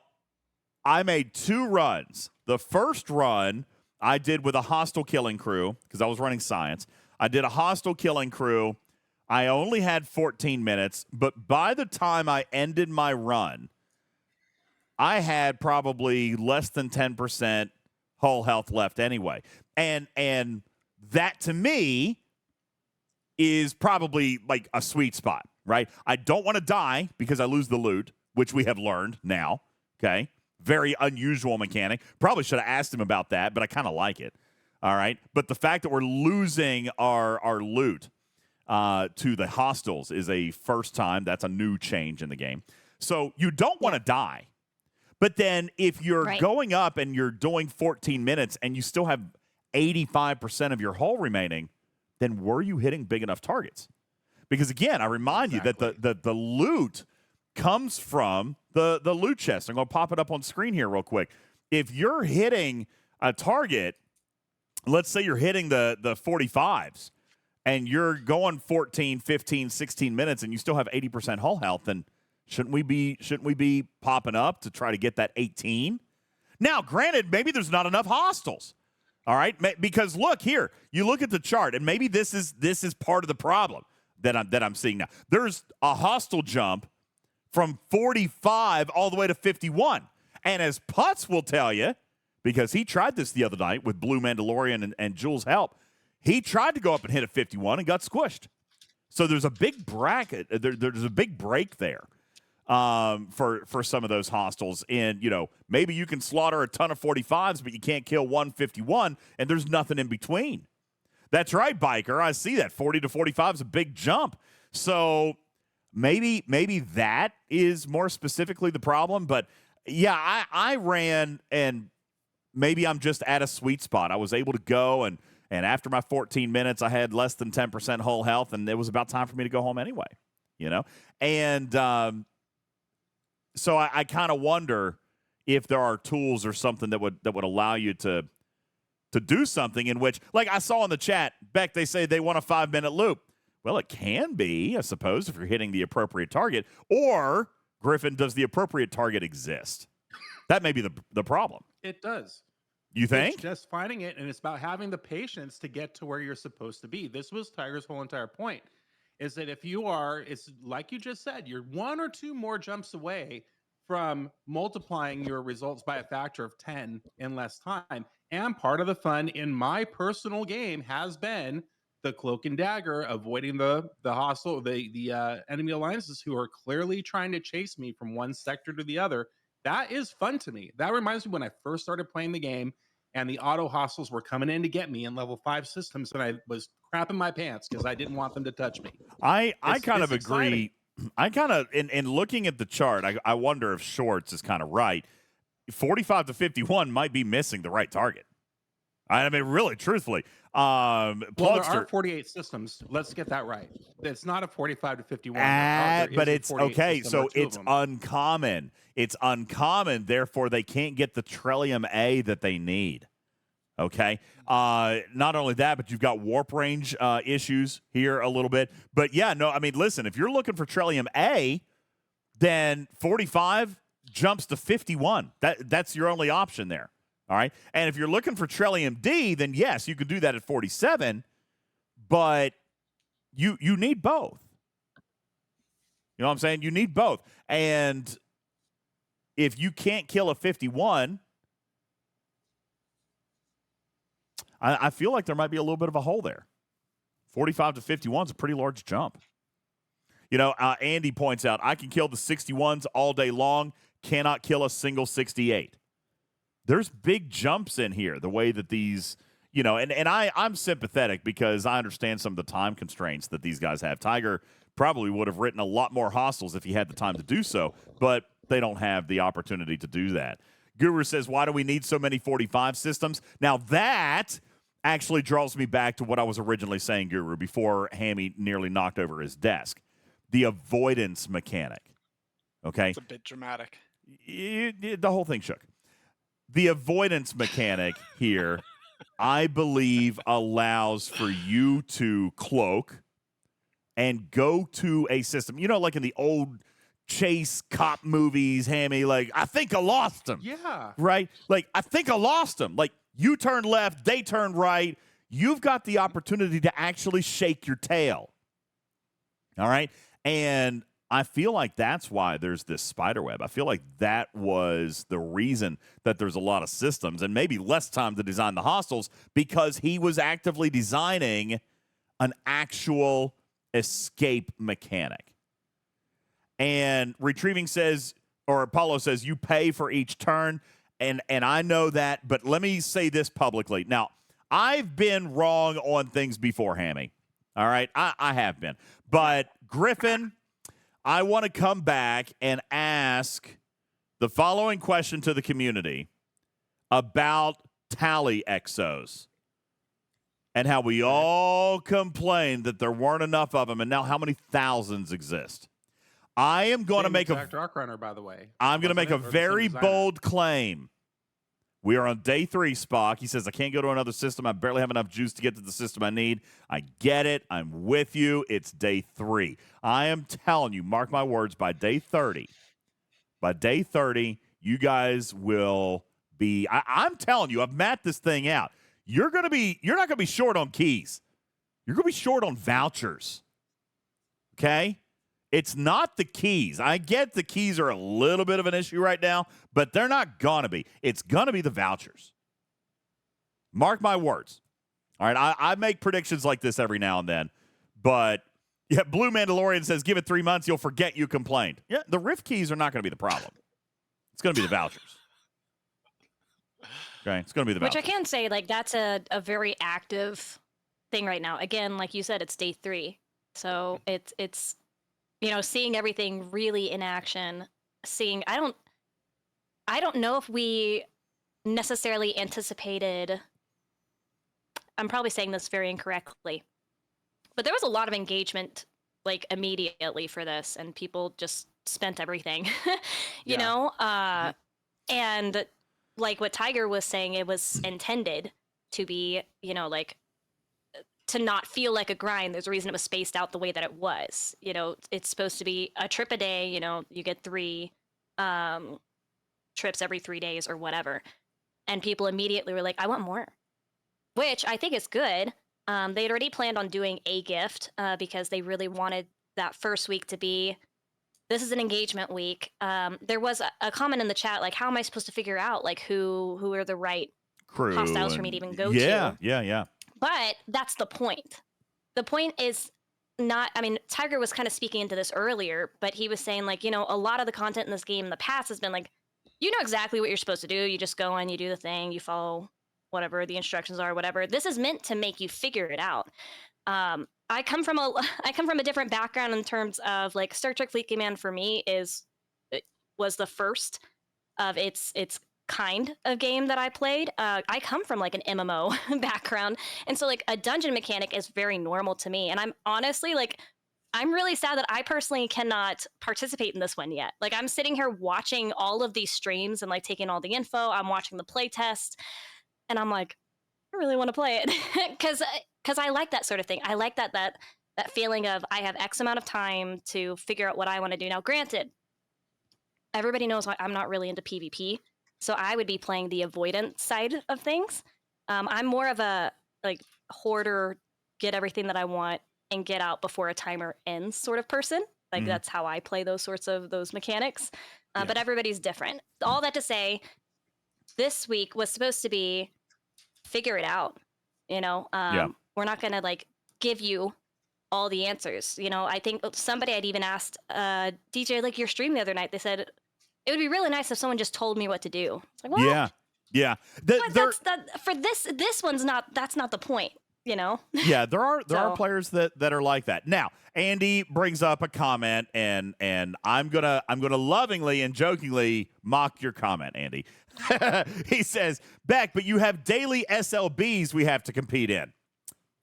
I made 2 runs. The first run I did with a hostile killing crew because I was running science. I did a hostile killing crew. I only had 14 minutes, but by the time I ended my run, I had probably less than 10% whole health left anyway. And that to me is probably like a sweet spot, right? I don't want to die because I lose the loot, which we have learned now, okay? Very unusual mechanic. Probably should have asked him about that, but I kind of like it, all right? But the fact that we're losing our loot to the hostiles is a first time. That's a new change in the game. So you don't want to die. But then if you're going up and you're doing 14 minutes and you still have 85% of your hull remaining, then were you hitting big enough targets? Because, again, I remind you that the loot comes from the loot chest. I'm going to pop it up on screen here real quick. If you're hitting a target, let's say you're hitting the 45s, and you're going 14, 15, 16 minutes, and you still have 80% hull health, then shouldn't we be popping up to try to get that 18? Now, granted, maybe there's not enough hostiles. All right, because look here, you look at the chart, and maybe this is part of the problem that I'm seeing now. There's a hostile jump from 45 all the way to 51, and as Putz will tell you, because he tried this the other night with Blue Mandalorian and Jules' help, he tried to go up and hit a 51 and got squished. So there's a big bracket. There's a big break there for some of those hostiles. And, maybe you can slaughter a ton of 45s, but you can't kill 151, and there's nothing in between. That's right, Biker. I see that. 40 to 45 is a big jump. So maybe that is more specifically the problem. But, yeah, I ran, and maybe I'm just at a sweet spot. I was able to go, and after my 14 minutes, I had less than 10% whole health, and it was about time for me to go home anyway, And so I kind of wonder if there are tools or something that would allow you to do something in which, like I saw in the chat, Beck, they say they want a 5-minute loop. Well, it can be, I suppose, if you're hitting the appropriate target. Or, Griffin, does the appropriate target exist? That may be the problem. It does. You think? It's just finding it, and it's about having the patience to get to where you're supposed to be. This was Tiger's whole entire point, is that if you are, it's like you just said, you're 1 or 2 more jumps away from multiplying your results by a factor of 10 in less time. And part of the fun in my personal game has been the cloak and dagger, avoiding the hostile, the enemy alliances who are clearly trying to chase me from one sector to the other. That is fun to me. That reminds me when I first started playing the game and the auto hostiles were coming in to get me in level 5 systems, and I was crapping my pants because I didn't want them to touch me. I kind of agree. I kind of, in looking at the chart, I wonder if Shorts is kind of right. 45 to 51 might be missing the right target. I mean, really, truthfully. Well, there are 48 systems. Let's get that right. It's not a 45 to 51. But it's okay. So it's uncommon. It's uncommon. Therefore, they can't get the Trillium A that they need. Okay. Not only that, but you've got warp range issues here a little bit. But yeah, no, I mean, listen, if you're looking for Trillium A, then 45 jumps to 51. That's your only option there. All right. And if you're looking for Trillium D, then yes, you can do that at 47, but you need both. You know what I'm saying? You need both. And if you can't kill a 51, I feel like there might be a little bit of a hole there. 45 to 51 is a pretty large jump. Andy points out, I can kill the 61s all day long, cannot kill a single 68. There's big jumps in here, the way that these, and I'm sympathetic because I understand some of the time constraints that these guys have. Tiger probably would have written a lot more hostiles if he had the time to do so. But They don't have the opportunity to do that. Guru says, why do we need so many 45 systems? Now, that actually draws me back to what I was originally saying, Guru, before Hammy nearly knocked over his desk. The avoidance mechanic. Okay? It's a bit dramatic. The whole thing shook. The avoidance mechanic here, I believe, allows for you to cloak and go to a system. You know, like in the old chase cop movies, Hammy, like, I think I lost him. Yeah. Right? Like, I think I lost him. Like, you turn left, they turn right. You've got the opportunity to actually shake your tail. All right? And I feel like that's why there's this spider web. I feel like that was the reason that there's a lot of systems and maybe less time to design the hostels, because he was actively designing an actual escape mechanic. And Retrieving says, or Apollo says, you pay for each turn. And I know that, but let me say this publicly. Now, I've been wrong on things before, Hammy. All right? I have been. But Griffin, I want to come back and ask the following question to the community about tally exos and how we all complained that there weren't enough of them, and now how many thousands exist. I am going to make a Dark Runner, by the way. I'm going to make a very bold claim. We are on day 3, Spock. He says, I can't go to another system. I barely have enough juice to get to the system I need. I get it. I'm with you. It's day 3. I am telling you, mark my words, by day 30, you guys will be, I'm telling you, I've mapped this thing out. You're not going to be short on keys. You're going to be short on vouchers. Okay? It's not the keys. I get the keys are a little bit of an issue right now, but they're not going to be. It's going to be the vouchers. Mark my words. All right, I make predictions like this every now and then, but yeah, Blue Mandalorian says, give it 3 months, you'll forget you complained. Yeah, the Rift keys are not going to be the problem. It's going to be the vouchers. Okay, it's going to be the vouchers. Which I can say, like, that's a very active thing right now. Again, like you said, it's day 3. So it's you know, seeing everything really in action, I don't know if we necessarily anticipated, I'm probably saying this very incorrectly, but there was a lot of engagement, like, immediately for this, and people just spent everything, you know? And like what Tiger was saying, it was intended to be, you know, like, to not feel like a grind. There's a reason it was spaced out the way that it was. You know, it's supposed to be a trip a day. You know, you get 3 trips every 3 days or whatever. And people immediately were like, I want more, which I think is good. They'd already planned on doing a gift because they really wanted that first week to be, this is an engagement week. There was a comment in the chat, like, how am I supposed to figure out, like, who are the right crew hostiles for me to even go to? Yeah. But that's the point. The point is not, I mean, Tiger was kind of speaking into this earlier, but he was saying, like, you know, a lot of the content in this game in the past has been like, you know exactly what you're supposed to do. You just go in, you do the thing, you follow whatever the instructions are, whatever. This is meant to make you figure it out. I come from a different background in terms of, like, Star Trek Fleet Command for me was the first of its kind of game that I played. I come from, like, an MMO background, and so, like, a dungeon mechanic is very normal to me, and I'm honestly, like, I'm really sad that I personally cannot participate in this one yet. Like, I'm sitting here watching all of these streams and, like, taking all the info. I'm watching the play test, and I'm like, I really want to play it because I like that sort of thing. I like that feeling of, I have X amount of time to figure out what I want to do. Now, granted, everybody knows I'm not really into PvP, so I would be playing the avoidance side of things. I'm more of a, like, hoarder, get everything that I want and get out before a timer ends sort of person. Like, that's how I play those mechanics. But everybody's different. All that to say, this week was supposed to be figure it out. You know, we're not going to, like, give you all the answers. You know, I think somebody had even asked DJ, like, your stream the other night, they said, it would be really nice if someone just told me what to do. It's like, what? Yeah. But for this one's not, that's not the point. you know. Yeah, there are So- players that are like that. Now, Andy brings up a comment, and I'm gonna lovingly and jokingly mock your comment, Andy. He says, Beck, but you have daily SLBs we have to compete in.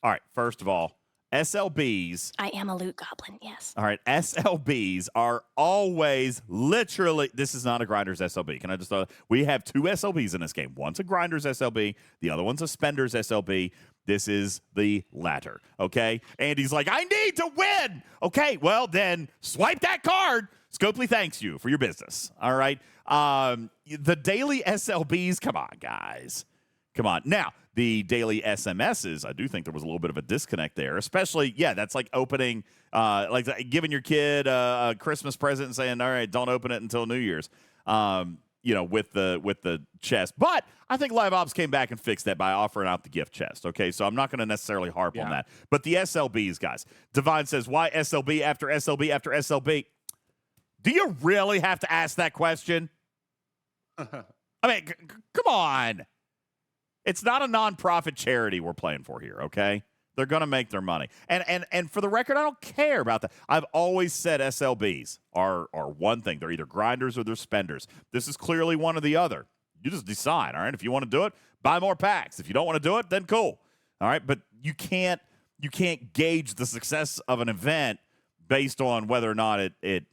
All right, first of all, SLBs. I am a loot goblin, yes. All right, SLBs are always literally. This is not a grinder's SLB. Can I just? We have two SLBs in this game. One's a grinder's SLB. The other one's a spender's SLB. This is the latter. Okay, Andy's like, I need to win. Okay, well then swipe that card. Scopely thanks you for your business. All right, the daily SLBs. Come on, guys. Come on. Now, the daily SMSs, I do think there was a little bit of a disconnect there, especially, that's like opening, like giving your kid a Christmas present and saying, all right, don't open it until New Year's, with the chest. But I think Live Ops came back and fixed that by offering out the gift chest, okay? So I'm not going to necessarily harp on that. But the SLBs, guys. Divine says, why SLB after SLB after SLB? Do you really have to ask that question? I mean, come on. It's not a nonprofit charity we're playing for here, okay? They're going to make their money. And for the record, I don't care about that. I've always said SLBs are one thing. They're either grinders or they're spenders. This is clearly one or the other. You just decide, all right? If you want to do it, buy more packs. If you don't want to do it, then cool. All right? But you can't gauge the success of an event based on whether or not it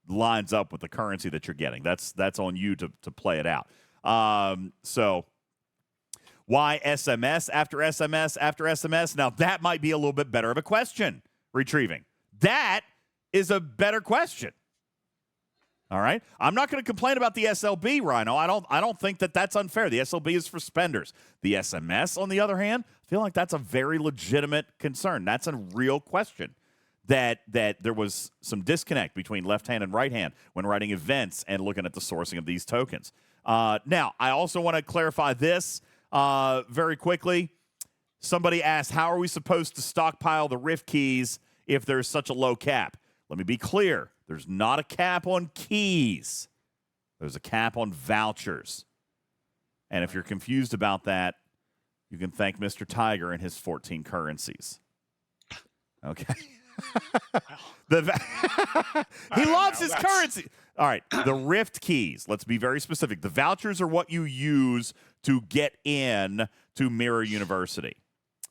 lines up with the currency that you're getting. That's on you to play it out. So why SMS after SMS after SMS? Now, that might be a little bit better of a question, Retrieving. That is a better question. All right? I'm not going to complain about the SLB, Rhino. I don't think that's unfair. The SLB is for spenders. The SMS, on the other hand, I feel like that's a very legitimate concern. That's a real question. That there was some disconnect between left hand and right hand when writing events and looking at the sourcing of these tokens. Now, I also want to clarify this. Very quickly, somebody asked, how are we supposed to stockpile the Rift keys if there's such a low cap? Let me be clear. There's not a cap on keys. There's a cap on vouchers. And if you're confused about that, you can thank Mr. Tiger and his 14 currencies. Okay. He loves his currency. All right, the Rift keys. Let's be very specific. The vouchers are what you use to get in to Mirror University.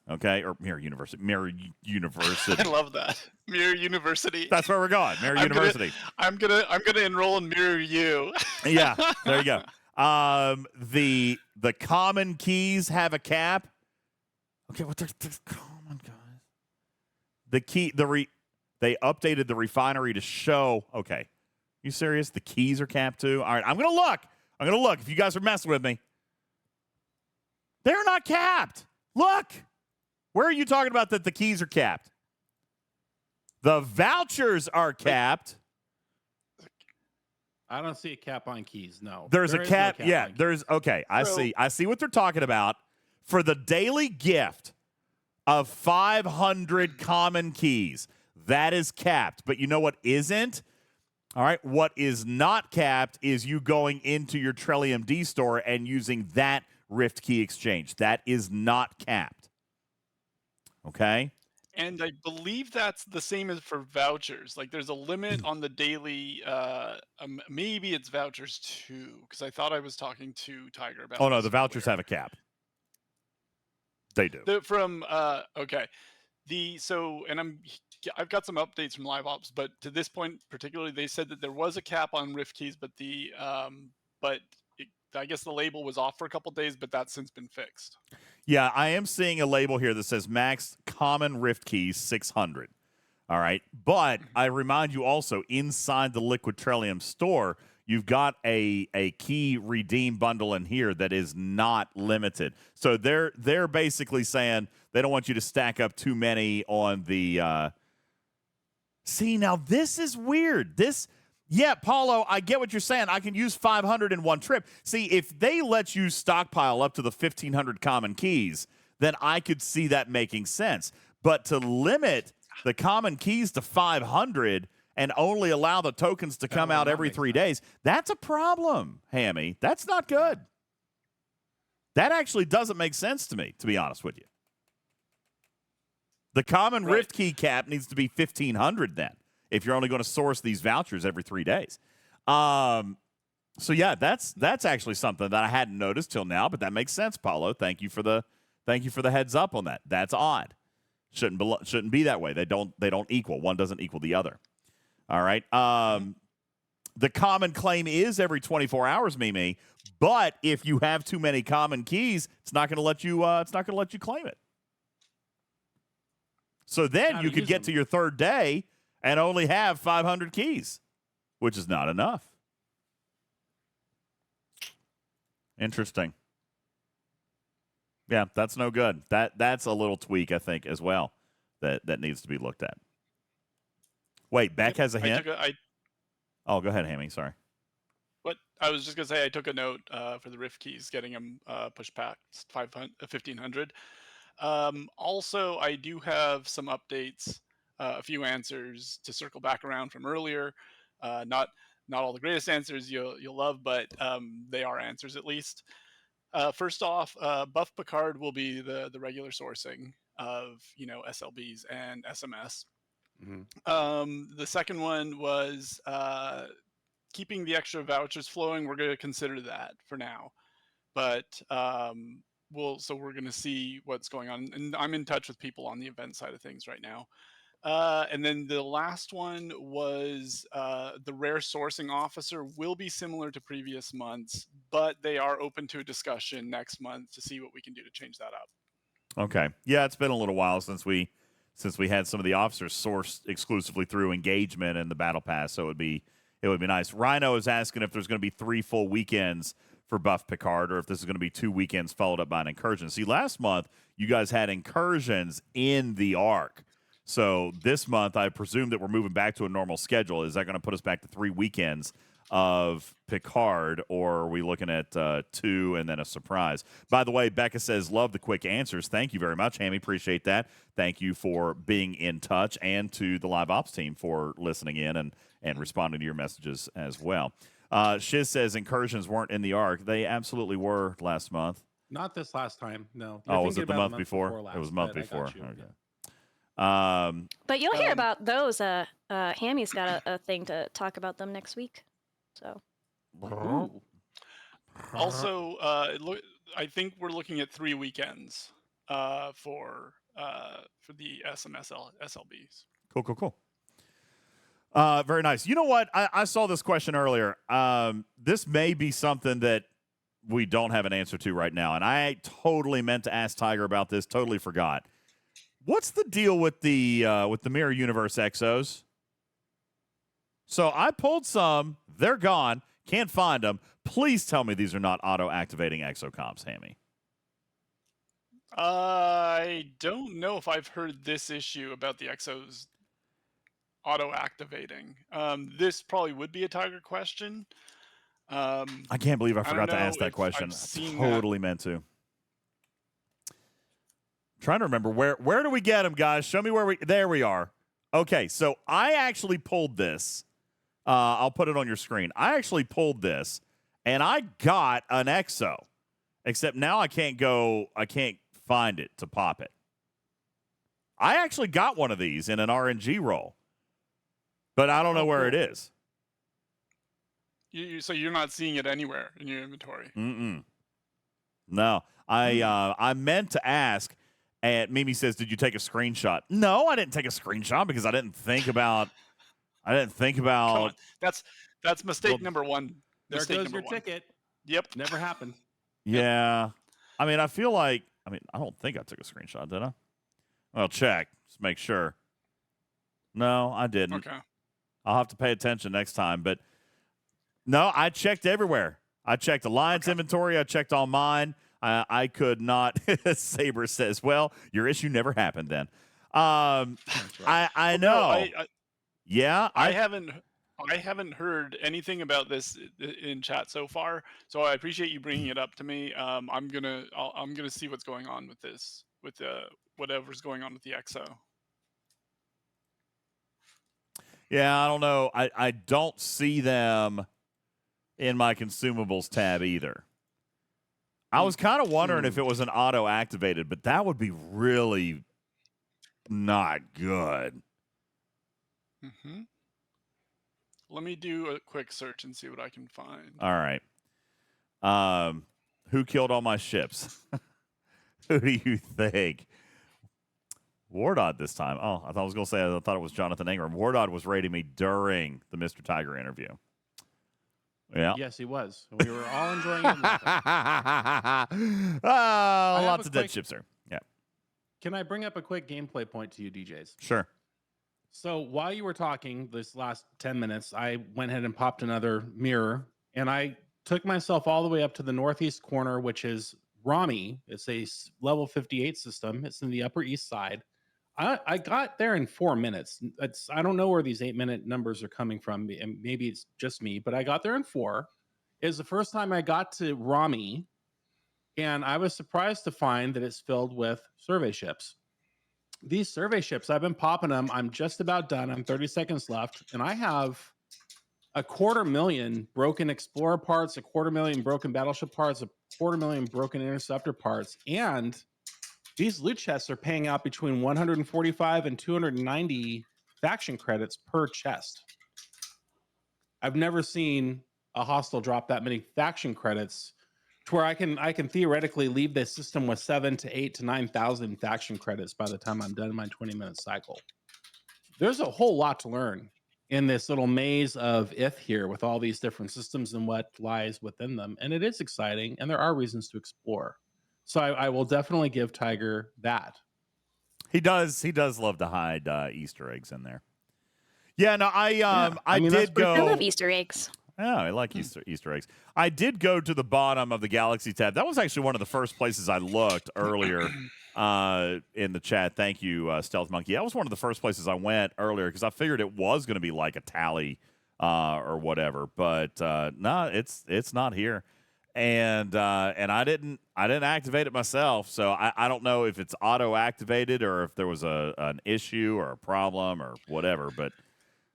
Okay, or Mirror University. Mirror University. I love that. Mirror University. That's where we're going. Mirror University. I'm gonna enroll in Mirror U. Yeah, there you go. The common keys have a cap. Okay, what they're common, guys. They updated the refinery to show. Okay, you serious? The keys are capped too. All right, I'm gonna look. If you guys are messing with me, they're not capped. Look, where are you talking about that the keys are capped? The vouchers are capped. I don't see a cap on keys. No, There's a cap. No Yeah, there's. Okay, I see what they're talking about. For the daily gift of 500 common keys, that is capped. But you know what isn't? All right, what is not capped is you going into your Trillium D store and using that Rift key exchange. That is not capped. Okay? And I believe that's the same as for vouchers. Like there's a limit on the daily, maybe it's vouchers too, because I thought I was talking to Tiger about Oh, no, this the vouchers earlier. have a cap. They do. Okay. I've got some updates from Live Ops, but to this point particularly, they said that there was a cap on Rift keys, but I guess the label was off for a couple days, but that's since been fixed. Yeah, I am seeing a label here that says max common Rift keys 600. All right, but I remind you also inside the Liquid Trillium store, you've got a key redeem bundle in here that is not limited. So they're basically saying they don't want you to stack up too many on the. See, now this is weird. Yeah, Paulo, I get what you're saying. I can use 500 in one trip. See, if they let you stockpile up to the 1,500 common keys, then I could see that making sense. But to limit the common keys to 500 and only allow the tokens to come out every 3 days, that's a problem, Hammy. That's not good. That actually doesn't make sense to me, to be honest with you. The common Right. Rift key cap needs to be 1,500 then, if you're only going to source these vouchers every 3 days. So yeah, that's actually something that I hadn't noticed till now, but that makes sense, Paulo. Thank you for the heads up on that. That's odd. Shouldn't be that way. They don't equal. One doesn't equal the other. All right. The common claim is every 24 hours, Mimi. But if you have too many common keys, it's not going to let you. It's not going to let you claim it. So then you could get to your third day and only have 500 keys, which is not enough. Interesting. Yeah, that's no good. That's a little tweak, I think, as well, that needs to be looked at. Wait, Beck has a hint? Oh, go ahead, Hammy. Sorry. What I was just gonna say, I took a note for the Rift keys, getting them pushed back 1,500. Also, I do have some updates, a few answers to circle back around from earlier. Not all the greatest answers you'll love, but they are answers at least. First off, Buff Picard will be the regular sourcing of SLBs and SMS. The second one was keeping the extra vouchers flowing. We're going to consider that for now, but we're going to see what's going on, and I'm in touch with people on the event side of things right now. And then the last one was the rare sourcing officer will be similar to previous months, but they are open to a discussion next month to see what we can do to change that up. Okay. Yeah, it's been a little while since we had some of the officers sourced exclusively through engagement and the battle pass, so it would be nice. Rhino is asking if there's going to be 3 full weekends for Buff Picard, or if this is going to be 2 weekends followed up by an incursion. See, last month you guys had incursions in the arc. So this month, I presume that we're moving back to a normal schedule. Is that going to put us back to 3 weekends of Picard, or are we looking at 2 and then a surprise? By the way, Becca says, love the quick answers. Thank you very much, Hammy. Appreciate that. Thank you for being in touch, and to the Live Ops team for listening in and responding to your messages as well. Shiz says incursions weren't in the arc. They absolutely were last month. Not this last time, no. Oh, was it the month before? It was a month before. Okay. But you'll hear about those. Hammy's got a thing to talk about them next week. So. Also, I think we're looking at 3 weekends for the SMS SLBs. Cool. Very nice. You know what? I saw this question earlier. This may be something that we don't have an answer to right now, and I totally meant to ask Tiger about this. Totally forgot. What's the deal with the Mirror Universe Exos? So I pulled some. They're gone. Can't find them. Please tell me these are not auto-activating exocomps, Hammy. I don't know if I've heard this issue about the Exos auto-activating. This probably would be a Tiger question. I can't believe I forgot to ask that question. I totally meant to. Trying to remember where do we get them, guys? Show me there we are. Okay, so I actually pulled this. I'll put it on your screen. I actually pulled this, and I got an EXO, except now I can't find it to pop it. I actually got one of these in an RNG roll, but I don't know where it is. So you're not seeing it anywhere in your inventory? No, I meant to ask. And Mimi says, "Did you take a screenshot?" No, I didn't take a screenshot because I didn't think about. Come on. That's mistake number 1. There goes your ticket. Yep. Never happened. Yeah. I mean, I feel like. I don't think I took a screenshot, did I? Well, check. Just make sure. No, I didn't. Okay. I'll have to pay attention next time. But no, I checked everywhere. I checked Alliance inventory. I checked all mine. I could not. Saber says, "Well, your issue never happened then." Right. I know. No, I haven't heard anything about this in chat so far. So I appreciate you bringing it up to me. I'm gonna see what's going on with this, with whatever's going on with the EXO. Yeah, I don't know. I don't see them in my consumables tab either. I was kind of wondering if it was an auto-activated, but that would be really not good. Mm-hmm. Let me do a quick search and see what I can find. All right. Who killed all my ships? Who do you think? Wardod this time. Oh, I was going to say, I thought it was Jonathan Ingram. Wardod was rating me during the Mr. Tiger interview. Yeah. Yes, he was. We were all enjoying it. Lots of dead ships there. Yeah. Can I bring up a quick gameplay point to you, DJs? Sure. So while you were talking this last 10 minutes, I went ahead and popped another mirror, and I took myself all the way up to the northeast corner, which is Rami. It's a level 58 system. It's in the Upper East Side. I got there in 4 minutes. I don't know where these 8-minute numbers are coming from, and maybe it's just me, but I got there in 4. It was the first time I got to Rami, and I was surprised to find that it's filled with survey ships. These survey ships, I've been popping them. I'm just about done. I'm 30 seconds left, and I have 250,000 broken Explorer parts, 250,000 broken battleship parts, 250,000 broken interceptor parts, and these loot chests are paying out between 145 and 290 faction credits per chest. I've never seen a hostile drop that many faction credits to where I can theoretically leave this system with 7 to 8 to 9,000 faction credits by the time I'm done in my 20-minute cycle. There's a whole lot to learn in this little maze of Ith here with all these different systems and what lies within them. And it is exciting, and there are reasons to explore. So I will definitely give Tiger that. He does love to hide Easter eggs in there. Yeah, no, I did go. I love Easter eggs. Oh, I like Easter eggs. I did go to the bottom of the Galaxy tab. That was actually one of the first places I looked earlier in the chat. Thank you, Stealth Monkey. That was one of the first places I went earlier because I figured it was going to be like a tally or whatever. But no, it's not here. And I didn't activate it myself, so I don't know if it's auto activated or if there was an issue or a problem or whatever. But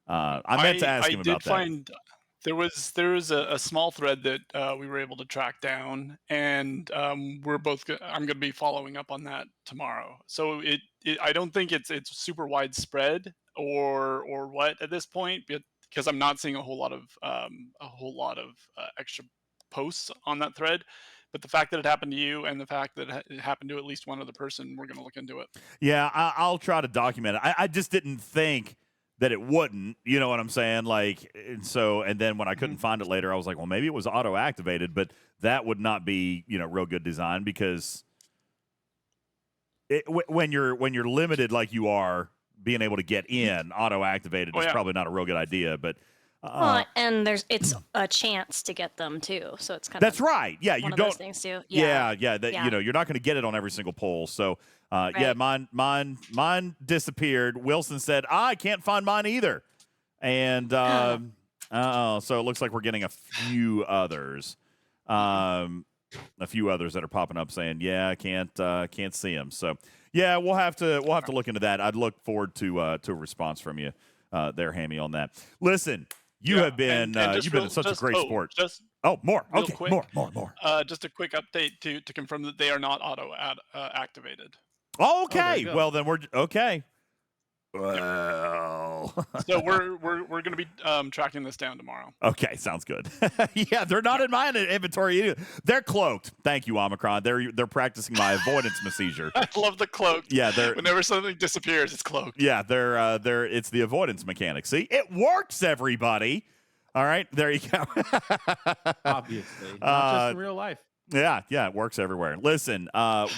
I meant to ask him about that. There was a small thread that we were able to track down, and I'm going to be following up on that tomorrow. So I don't think it's super widespread or what at this point, because I'm not seeing a whole lot of extra posts on that thread. But the fact that it happened to you and the fact that it happened to at least one other person, we're going to look into it. Yeah, I'll try to document it. I just didn't think that it wouldn't, you know what I'm saying? Like, and then when I couldn't find it later, I was like, well, maybe it was auto activated, but that would not be, real good design because when you're limited like you are, being able to get in auto activated is probably not a real good idea. But and it's a chance to get them too, so it's kind that's right. Yeah, one you of don't. Those things too. Yeah. You're not going to get it on every single poll. So, Right. yeah, mine disappeared. Wilson said, I can't find mine either, and so it looks like we're getting a few others, that are popping up saying, yeah, I can't see them. So, yeah, we'll have to look into that. I'd look forward to a response from you, there, Hammy, on that. Listen. You've been such a great sport. More. Okay, quick, more. Just a quick update to confirm that they are not auto activated. Okay, well then we're okay. Well, so we're going to be tracking this down tomorrow. Okay, sounds good. Yeah, they're not in my inventory either. They're cloaked. Thank you, Omicron. They're practicing my avoidance procedure. I love the cloaked. Yeah, whenever something disappears, it's cloaked. Yeah, they're it's the avoidance mechanic. See, it works, everybody. All right, there you go. Obviously, not just in real life. Yeah, it works everywhere. Listen,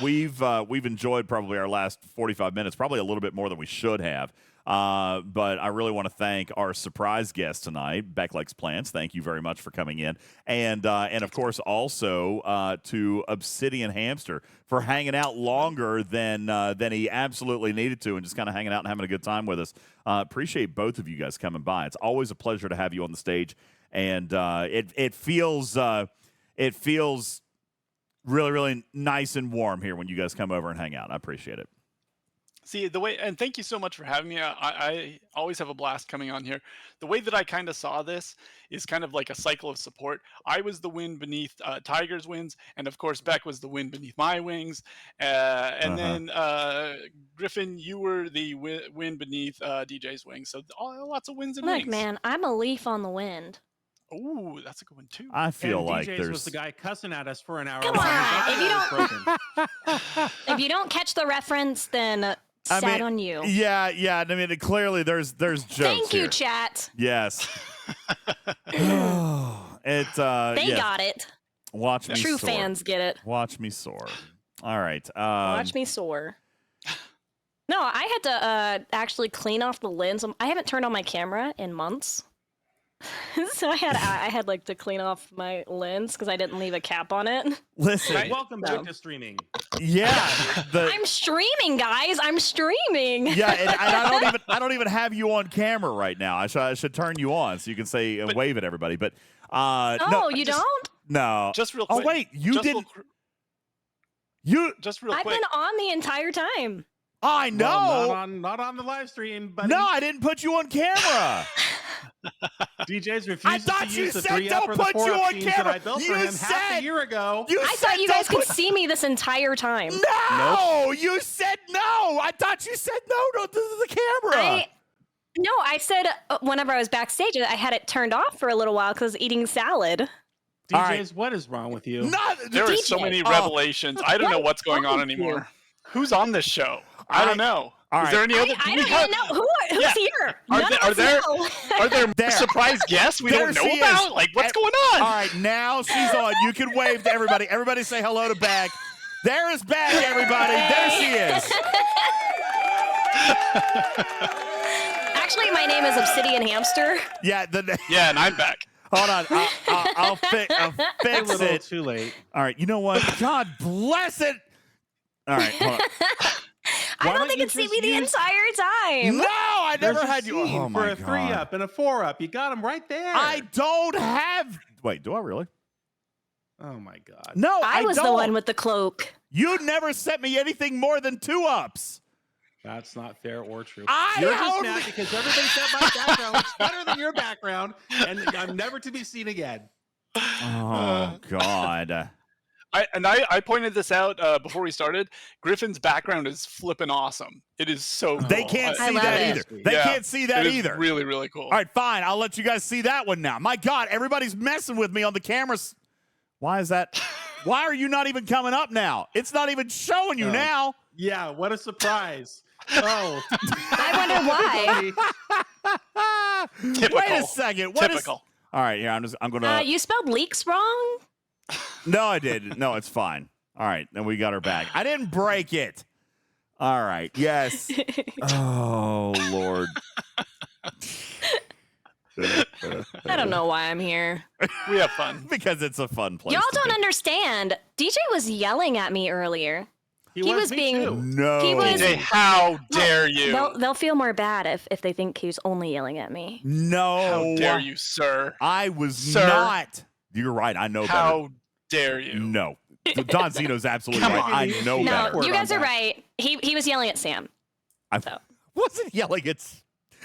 we've enjoyed probably our last 45 minutes, probably a little bit more than we should have. But I really want to thank our surprise guest tonight, Becklex Plants. Thank you very much for coming in, and of course also to Obsidian Hamster for hanging out longer than he absolutely needed to, and just kind of hanging out and having a good time with us. Appreciate both of you guys coming by. It's always a pleasure to have you on the stage, and it feels really, really nice and warm here when you guys come over and hang out. I appreciate it. See, the way, and thank you so much for having me. I always have a blast coming on here. The way that I kind of saw this is kind of like a cycle of support. I was the wind beneath Tiger's wings, and of course, Beck was the wind beneath my wings. And then Griffin, you were the wind beneath DJ's wings. So lots of winds and Look, wings. man, I'm a leaf on the wind. Ooh, that's a good one too. I feel and like DJz there's was the guy cussing at us for an hour. Come while his on, audio was broken. If you don't catch the reference, then sad on you. Yeah. I mean, clearly there's jokes Thank you, here. chat. Yes. They Got it. Watch me True soar. fans get it. Watch me soar. All right. Watch me soar. No, I had to actually clean off the lens. I haven't turned on my camera in months. So I had like to clean off my lens because I didn't leave a cap on it. Listen. Welcome No. to streaming. Yeah. I'm streaming, guys. I'm streaming. Yeah, and I don't even have you on camera right now. I should turn you on so you can say and wave at everybody. But No, you don't? No. Just real quick. Oh wait, you just didn't. Just real I've quick. been on the entire time. I know. Well, not on the live stream, buddy. No, I didn't put you on camera. DJz refuses I thought to you use the said 3-up don't or the put you 4-up on teams that camera. I built You for him half said- a year ago. I thought you guys could see me this entire time. No, you said no. I thought you said no to the camera. I said whenever I was backstage, I had it turned off for a little while because I was eating salad. DJz, All right. what is wrong with you? There are so DJ. many revelations. I don't know what's going on wrong with anymore. you? Who's on this show? I don't know. All Is right. there any other? I don't even know who's Yeah. here. Are None there- of us know. Are there There. surprise guests we There don't know she is. about? Like, what's going on? All right, now she's on. You can wave to everybody. Everybody say hello to Beck. There is Beck, everybody. There she is. Actually, my name is Obsidian Hamster. Yeah. Yeah, and I'm back. Hold on. I'll fix A little it. too late. All right. You know what? God bless it. All right. Hold on. I Why don't don't think you it's see just me the use- entire time. No, I There's never a had you. scene Oh for my a God. 3-up and a 4-up. You got them right there. I don't have. Wait, do I really? Oh my God. No, I was don't. the one with the cloak. You never sent me anything more than 2-ups. That's not fair or true. I You're just only- mad because everybody said my background looks better than your background, and I'm never to be seen again. Oh God. I pointed this out before we started. Griffin's background is flipping awesome. It is so cool. They can't I see love that it. either. They Yeah, can't see that it is either. Really, really cool. All right, fine. I'll let you guys see that one now. My God, everybody's messing with me on the cameras. Why is that? Why are you not even coming up now? It's not even showing you Oh. now. Yeah, what a surprise. Oh. I wonder why. Typical. Wait a second. What is? Typical. All right, here I'm gonna. You spelled leaks wrong? No, I didn't. No, it's fine. All right, then we got her back. I didn't break it. All right. Yes. Oh Lord. I don't know why I'm here. We have fun. Because it's a fun place. Y'all to don't be. understand. DJ was yelling at me earlier. He was me being- too. No. He was- DJ, how dare you? They'll feel more bad if they think he was only yelling at me. No. How dare you, sir? I was Sir. not. You're right. I know How dare you? better. No. Don Zeno's absolutely Come right. on. I know No, better. you guys on are that. right. He was yelling at Sam. I So. wasn't yelling.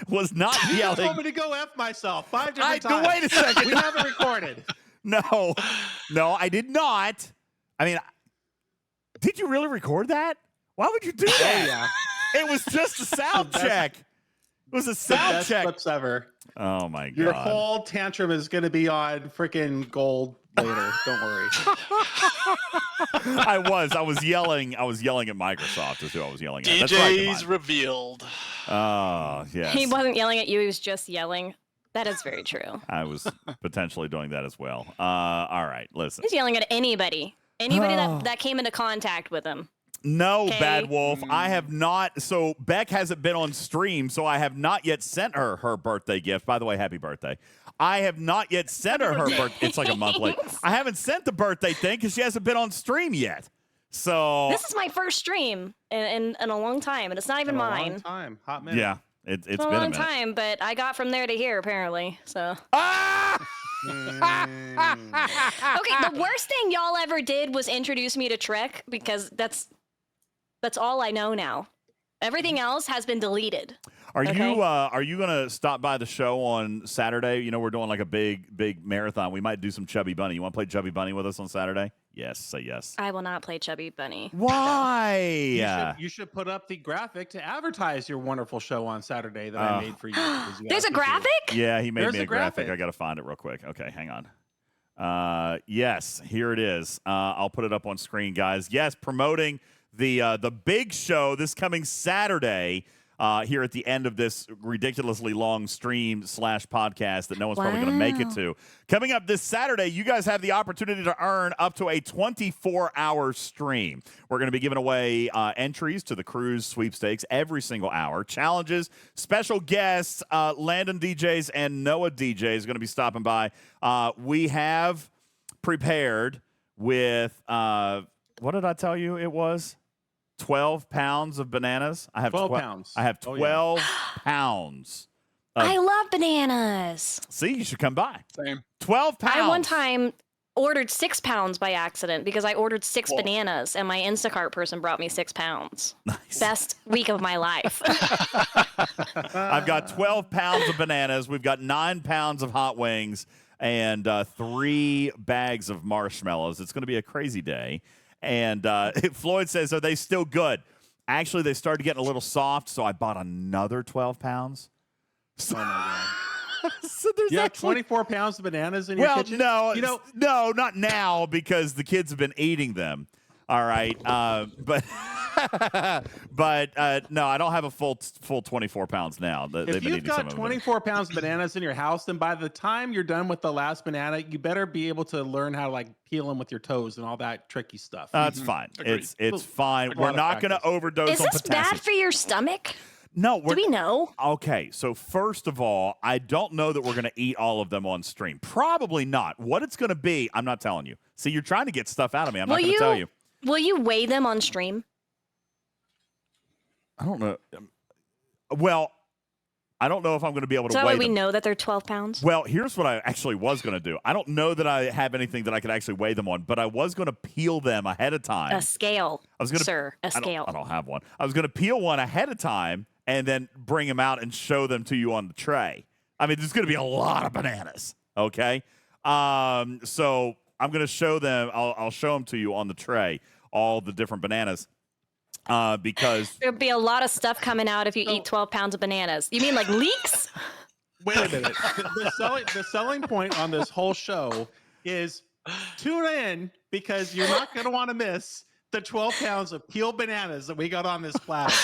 Was not You just yelling. told me to go F myself 5 I different times. wait a second. We have it recorded. No, I did not. I mean, did you really record that? Why would you do that? yeah. It was just a sound Best- check. It was a The sound best check. clips ever. Oh my Your God. whole tantrum is going to be on freaking gold later. Don't worry. I was yelling at Microsoft is who I was yelling at. That's right, DJ's Devon. revealed. Oh, yes. He wasn't yelling at you. He was just yelling. That is very true. I was potentially doing that as well. All right, listen. He's yelling at anybody. Anybody that came into contact with him. No, Okay. Bad Wolf. I have not. So Beck hasn't been on stream, so I have not yet sent her her birthday gift. By the way, happy birthday. I have not yet sent her birthday. It's like a month late. I haven't sent the birthday thing because she hasn't been on stream yet. So This is my first stream in a long time, and it's not even Been a many. long time. Hot minute. yeah, it's It's been a long a minute. time, but I got from there to here apparently. So Ah! okay, the worst thing y'all ever did was introduce me to Trek because that's all I know now. Everything else has been deleted. Are Okay. you gonna stop by the show on Saturday? You know, we're doing like a big marathon. We might do some Chubby Bunny. You want to play Chubby Bunny with us on Saturday? Yes, say yes. I will not play Chubby Bunny. Why? You should put up the graphic to advertise your wonderful show on Saturday that I made for you. 'cause you There's asked a me to. graphic? Yeah, he made There's me a a graphic. graphic. I got to find it real quick. Okay, hang on. Yes, here it is. I'll put it up on screen, guys. Yes, promoting the big show this coming Saturday. Here at the end of this ridiculously long stream / podcast that no one's probably going to make it to. Coming up this Saturday, you guys have the opportunity to earn up to a 24-hour stream. We're going to be giving away entries to the cruise sweepstakes every single hour. Challenges, special guests, Landon DJs and Noah DJs are going to be stopping by. We have prepared with, what did I tell you it was? 12 pounds of bananas. I have 12 pounds. I have 12 pounds. I love bananas. See, you should come by. Same. 12 pounds. I one time ordered 6 pounds by accident because I ordered 6 bananas and my Instacart person brought me 6 pounds. Nice. Best week of my life. I've got 12 pounds of bananas. We've got 9 pounds of hot wings and 3 bags of marshmallows. It's going to be a crazy day. And Floyd says, are they still good? Actually, they started getting a little soft, so I bought another 12 pounds. Oh my god! So there's You have actually 24 pounds of bananas in your kitchen. no, You know, no, not now because the kids have been eating them. All right, but no, I don't have a full 24 pounds now. They've if been you've eating some got of them. 24 pounds of bananas in your house, then by the time you're done with the last banana, you better be able to learn how to like peel them with your toes and all that tricky stuff. That's fine. Agreed. It's fine. A lot We're of not going to practice. overdose Is on this potassium. bad for your stomach? No, Do we know? Okay, so first of all, I don't know that we're going to eat all of them on stream. Probably not. What it's going to be, I'm not telling you. See, you're trying to get stuff out of me. I'm not going to tell you. Will you weigh them on stream? I don't know. Well, I don't know if I'm going to be able to So that weigh way we them. know that they're 12 pounds? Well, here's what I actually was going to do. I don't know that I have anything that I could actually weigh them on, but I was going to peel them ahead of time. A scale, I was gonna, sir. A scale. I don't have one. I was going to peel one ahead of time and then bring them out and show them to you on the tray. I mean, there's going to be a lot of bananas, okay? So I'm going to show them. I'll show them to you on the tray, all the different bananas, because There'll be a lot of stuff coming out if you eat 12 pounds of bananas. You mean like leaks? Wait a minute. The selling point on this whole show is tune in because you're not going to want to miss the 12 pounds of peeled bananas that we got on this platter.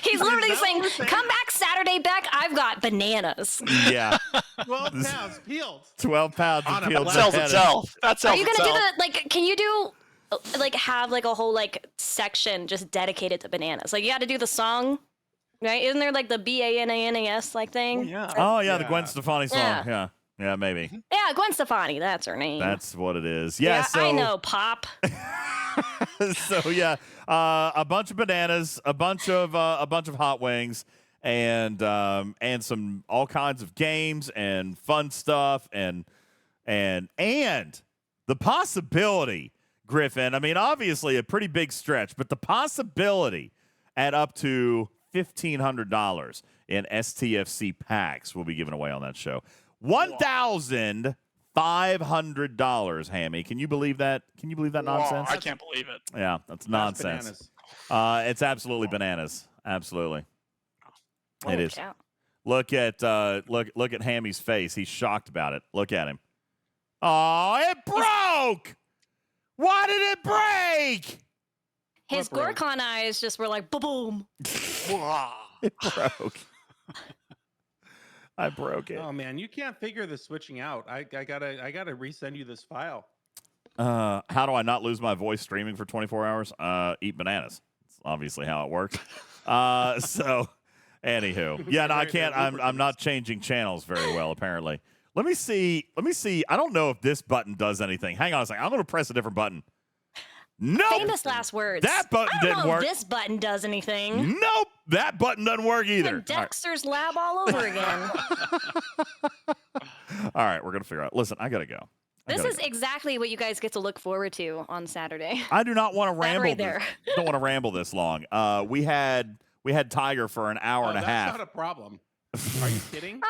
He's literally that saying, what we're saying? come back Saturday, Beck. I've got bananas. yeah, 12 pounds peeled. 12 pounds On of a peeled platter. Sells bananas. itself. That Are sells you going to itself. do the, like, can you do, like, have, like, a whole, like, section just dedicated to bananas? Like, you got to do the song, right? Isn't there, like, the BANANAS, like, thing? Yeah. Oh, yeah, the Yeah. Gwen Stefani song. Yeah. Yeah, maybe. Yeah, Gwen Stefani. That's her name. That's what it is. Yeah, so I know, Pop. so yeah, a bunch of bananas, a bunch of hot wings, and some all kinds of games and fun stuff, and the possibility, Griffin. I mean, obviously a pretty big stretch, but the possibility at up to $1,500 in STFC packs will be given away on that show. $1,500, Hammy. Can you believe that? Can you believe that nonsense? I can't believe it. Yeah, that's nonsense. bananas. It's absolutely bananas. Absolutely, it is. Yeah. Look at Hammy's face. He's shocked about it. Look at him. Oh, it broke! Why did it break? His What broke? Gorkon eyes just were like, boom. It broke. I broke it. Oh man, you can't figure the switching out. I gotta resend you this file. How do I not lose my voice streaming for 24 hours? Eat bananas. That's obviously how it works. So, anywho, yeah, no, I can't. I'm not changing channels very well. Apparently, let me see. I don't know if this button does anything. Hang on a second. I'm going to press a different button. Nope. Famous last words. That button I don't didn't know work. if this button does anything. Nope. That button doesn't work either. Like Dexter's Lab all over again. All right, we're going to figure out. Listen, I got to go. This is exactly what you guys get to look forward to on Saturday. I do not want to That ramble. right there. Don't want to ramble this long. We had Tiger for an hour and a half. That's not a problem. Are you kidding?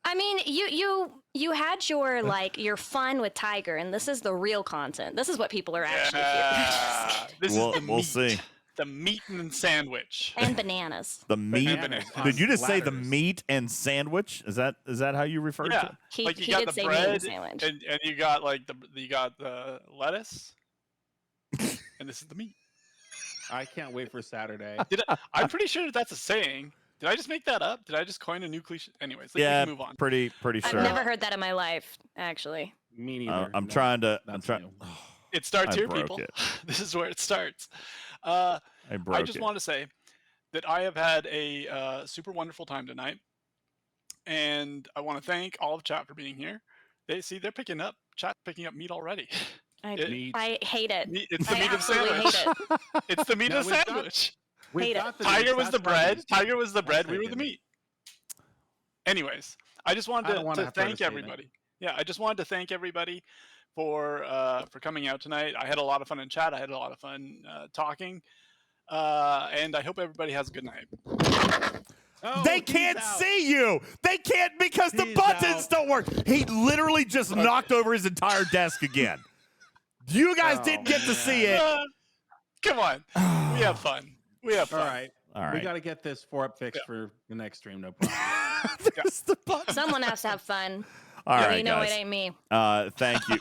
I mean, you had your your fun with Tiger, and this is the real content. This is what people are actually Yeah. This is the We'll meat. see. The meat and sandwich. and bananas. The meat. Bananas Did you just say the platters. meat and sandwich? Is that how you referred Yeah. to it? He, Like you he got did the say meat and bread, sandwich. and you got the lettuce, and this is the meat. I can't wait for Saturday. I'm pretty sure that's a saying. Did I just make that up? Did I just coin a new cliche? Anyways, we Yeah, can move on. pretty I've sure. never heard that in my life, actually. Me neither. I'm No, trying to. that's I'm trying. new. It starts I here, broke people. it. This is where it starts. I broke I just it. want to say that I have had a super wonderful time tonight, and I want to thank all of chat for being here. They're picking up meat already. Meat. I hate it. It's the I meat of absolutely sandwich. hate it. It's the meat No, of we've got- sandwich. We've Hate it. got the Tiger meat, was the that's why bread. these- Tiger was the bread. That's We were the taken. meat. Anyways, I just I wanted don't wanna to have to heard a thank statement. everybody. Yeah, I just wanted to thank everybody for coming out tonight. I had a lot of fun in chat. I had a lot of fun talking, and I hope everybody has a good night. Oh, They he's can't out. see you. They can't because the He's buttons out. don't work. He literally just knocked over his entire desk again. You guys Oh, didn't get to man. see it. Come on, we have fun. We have All fun. right. All We right. got to get this fixed for the next stream. No problem. There's the button. Someone has to have fun. All You right, know guys. it ain't me. Thank you.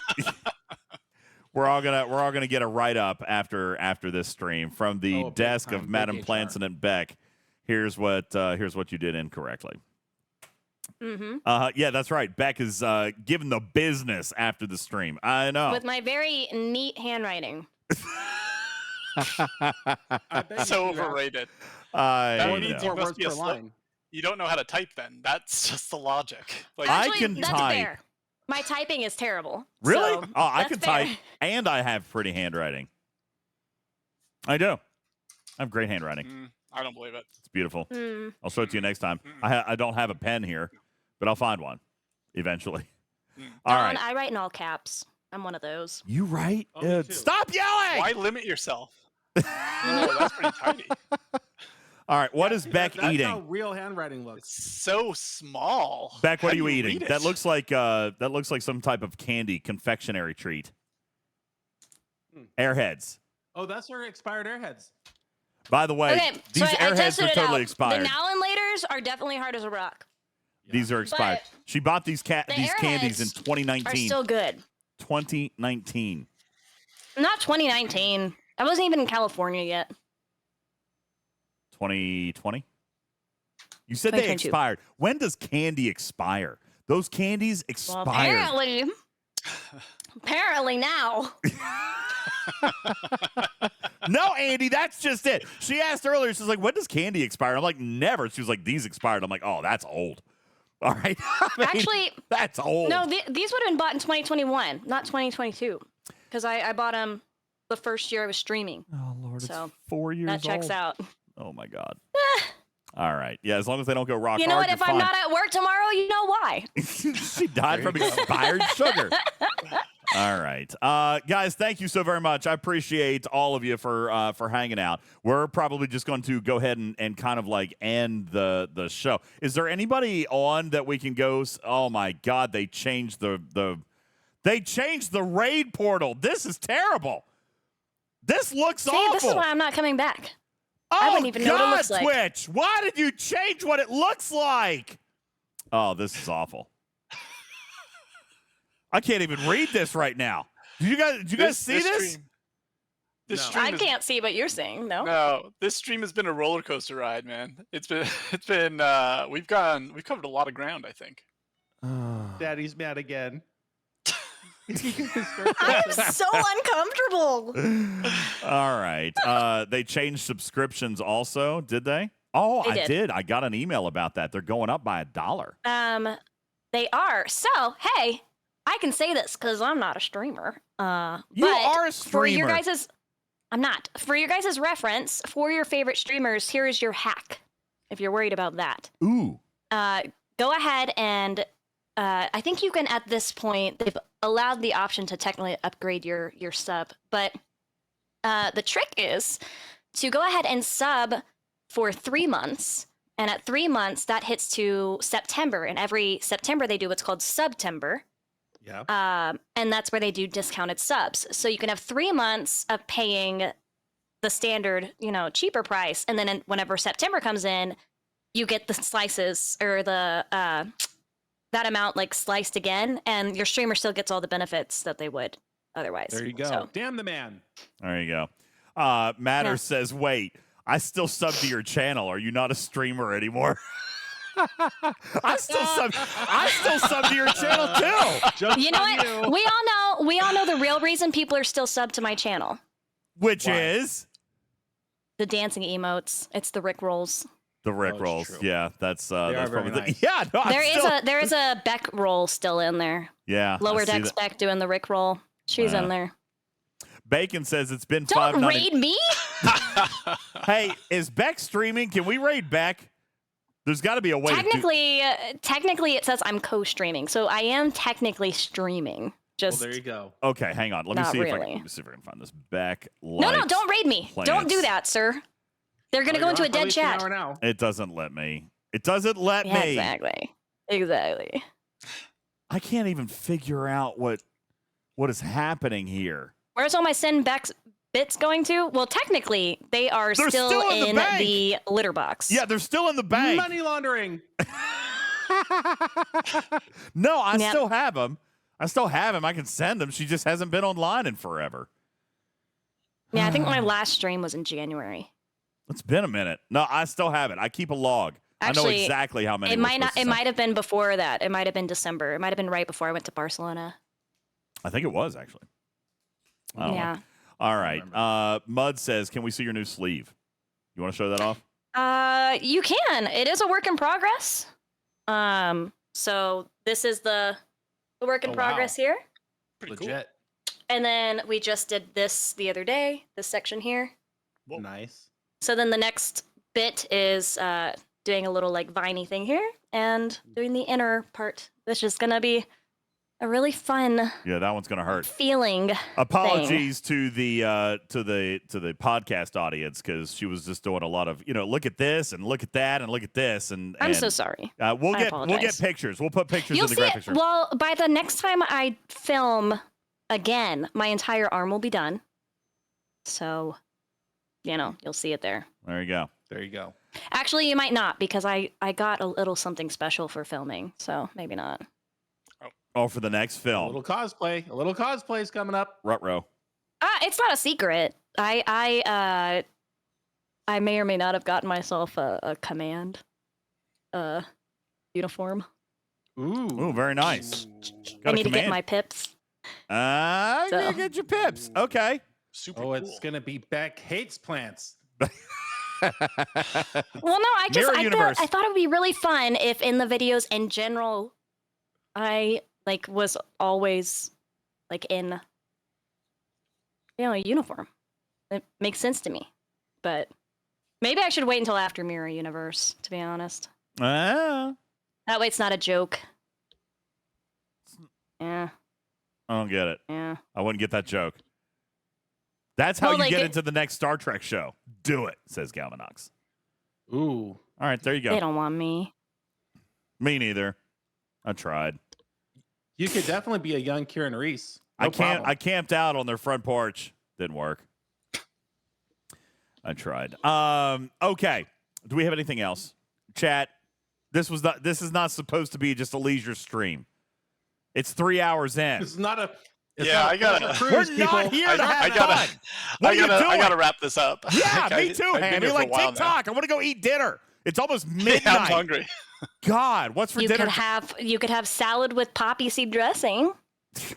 we're all gonna get a write up after this stream from the Oh, big desk time, of big Madam HR. Planson and Beck. Here's what you did incorrectly. Mm-hmm. Yeah, that's right. Beck is giving the business after the stream. I know. With my very neat handwriting. I bet So you could have overrated. I That more means than know. you 4 must words be a per slow- line. You don't know how to type then. That's just the logic. Like I Actually, can that's type. fair. My typing is terrible. Really? so Oh, I that's can fair. type, and I have pretty handwriting. I do. I have great handwriting. I don't believe it. It's beautiful. Mm. I'll show it to you next time. I don't have a pen here, but I'll find one eventually. All Don, right. I write in all caps. I'm one of those. You right? Oh, me too. Stop yelling! Why limit yourself? Oh, that's pretty tiny. All right. What Yeah, is Beck that's eating? how real handwriting looks. It's so small. Beck, what How are do you eating? read That it? looks like some type of candy confectionery treat. Airheads. Oh, that's our expired Airheads. By the way, Okay, these so I Airheads tested are it totally out. expired. The Now-and-Laters are definitely hard as a rock. These are expired. But She bought these the candies in Airheads Are 2019. still good. 2019. Not 2019. I wasn't even in California yet. 2020. You said they 2022. expired. When does candy expire? Those candies Well, expire. apparently now. No, Andy, that's just it. She asked earlier, she's like, when does candy expire? I'm like, never. She was like, these expired. I'm like, oh, that's old. All right. I mean, Actually, that's old. no, these would have been bought in 2021, not 2022, because I bought them the first year I was streaming. Oh, Lord, So, it's 4 years That checks old. out. Oh, my God. All right. Yeah, as long as they don't go rock You know hard, what? If you're I'm fine. not at work tomorrow, you know why. She died from expired sugar. All right. Guys, thank you so very much. I appreciate all of you for hanging out. We're probably just going to go ahead and kind of like end the show. Is there anybody on that we can go? Oh my God, they changed the raid portal. This is terrible. This looks See, awful. this is why I'm not coming back. Oh, I wouldn't even know what it looks like. Twitch, why did you change what it looks like? Oh, this is awful. I can't even read this right now. Did you guys see this? This No. stream I is- can't see what you're seeing, no? No, this stream has been a roller coaster ride, man. It's been we've covered a lot of ground, I think. Daddy's mad again. I'm so uncomfortable. All right. They changed subscriptions also, did they? Oh, They I did. did. I got an email about that. They're going up by $1. They are. So, hey, I can say this because I'm not a streamer. You but are a For your streamer. guys's, I'm not. For your guys' reference, for your favorite streamers, here is your hack. If you're worried about that, Ooh. go ahead and I think you can at this point. allowed the option to technically upgrade your sub, but the trick is to go ahead and sub for 3 months. And at 3 months, that hits to September. And every September, they do what's called September. Yeah. And that's where they do discounted subs. So you can have 3 months of paying the standard, cheaper price. And then whenever September comes in, you get the slices or the that amount like sliced again. And your streamer still gets all the benefits that they would otherwise. There you go. So, Damn the man. There you go. Matter says, wait, I still sub to your channel. Are you not a streamer anymore? I still sub to your channel too. you know what? We all know the real reason people are still subbed to my channel. Which is the dancing emotes. It's the Rick rolls. the Rick rolls. True. Yeah, that's very probably nice. yeah. No, There is a Beck roll still in there. yeah. Lower I see decks that. Beck doing the Rick roll. She's in there. Bacon says it's been Don't $5.99. raid me. Hey, is Beck streaming? Can we raid Beck? There's got to be a way. Technically, it says I'm co-streaming, so I am technically streaming. Well, Just there you go. Okay, hang on. Let me Not see if I really. can find this. Beck. no, don't raid me. Don't do Planets. that, sir. They're gonna Oh, go you're into on a for at dead least an chat. hour now. It doesn't let me. It doesn't let Yeah, me. exactly. I can't even figure out what is happening here. Where's all my send back bits going to? Well, technically, they are They're still still in the in bank. the litter box. Yeah, they're still in the bank. Money laundering. No, I Yep. still have them. I can send them. She just hasn't been online in forever. Yeah, I think my last stream was in January. It's been a minute. No, I still have it. I keep a log. I know Actually, exactly how many. It we're might not. supposed to It send. might have been before that. It might have been December. It might have been right before I went to Barcelona. I think it was actually. I don't know. Yeah. All right. Mud says, "Can we see your new sleeve? You want to show that off?" You can. It is a work in progress. So this is the work in Oh, wow. progress here. Pretty cool. Legit. And then we just did this the other day, this section here. Whoa. Nice. So then the next bit is doing a little like viney thing here and doing the inner part, which is gonna be a really fun Yeah, that one's gonna hurt. feeling. Apologies to the podcast audience because she was just doing a lot of look at this and look at that and look at this and I'm so sorry. we'll I get apologize. pictures. We'll put pictures You'll in the see graphic it. picture. Well, by the next time I film again, my entire arm will be done. So, you'll see it there. There you go. There you go. Actually, you might not because I got a little something special for filming. So maybe not. Oh, for the next A film, little cosplay. A little cosplay is coming up. Rutro. It's not a secret. I may or may not have gotten myself a command uniform. Ooh, very nice. I need to get my pips. You So. get your pips. Okay. Super Oh, cool. it's gonna be Beck hates plants. Well, no, I Universe. thought it would be really fun if in the videos in general, I was always in a uniform. It makes sense to me, but maybe I should wait until after Mirror Universe, to be honest. Ah, That way it's not a joke. Yeah, I don't get it. yeah. I wouldn't get that joke. That's how Well, you get into the next Star Trek show. Do it, says Galvanox. Ooh. All right, there you They go. don't want me. Me neither. I tried. You could definitely be a young Kieran Reese. No I problem. camped out on their front porch. Didn't work. I tried. Okay. Do we have anything else? Chat. This is not supposed to be just a leisure stream. It's 3 hours in. It's not a. It's Yeah, not I gotta- a We're cruise, not people. here to have I gotta- fun. What are you I doing? gotta wrap this up. Yeah, Okay, me too, I've been Hammy. here for a Like while now. TikTok. I want to go eat dinner. It's almost midnight. Yeah, I'm hungry. God, what's for You dinner? could have salad with poppy seed dressing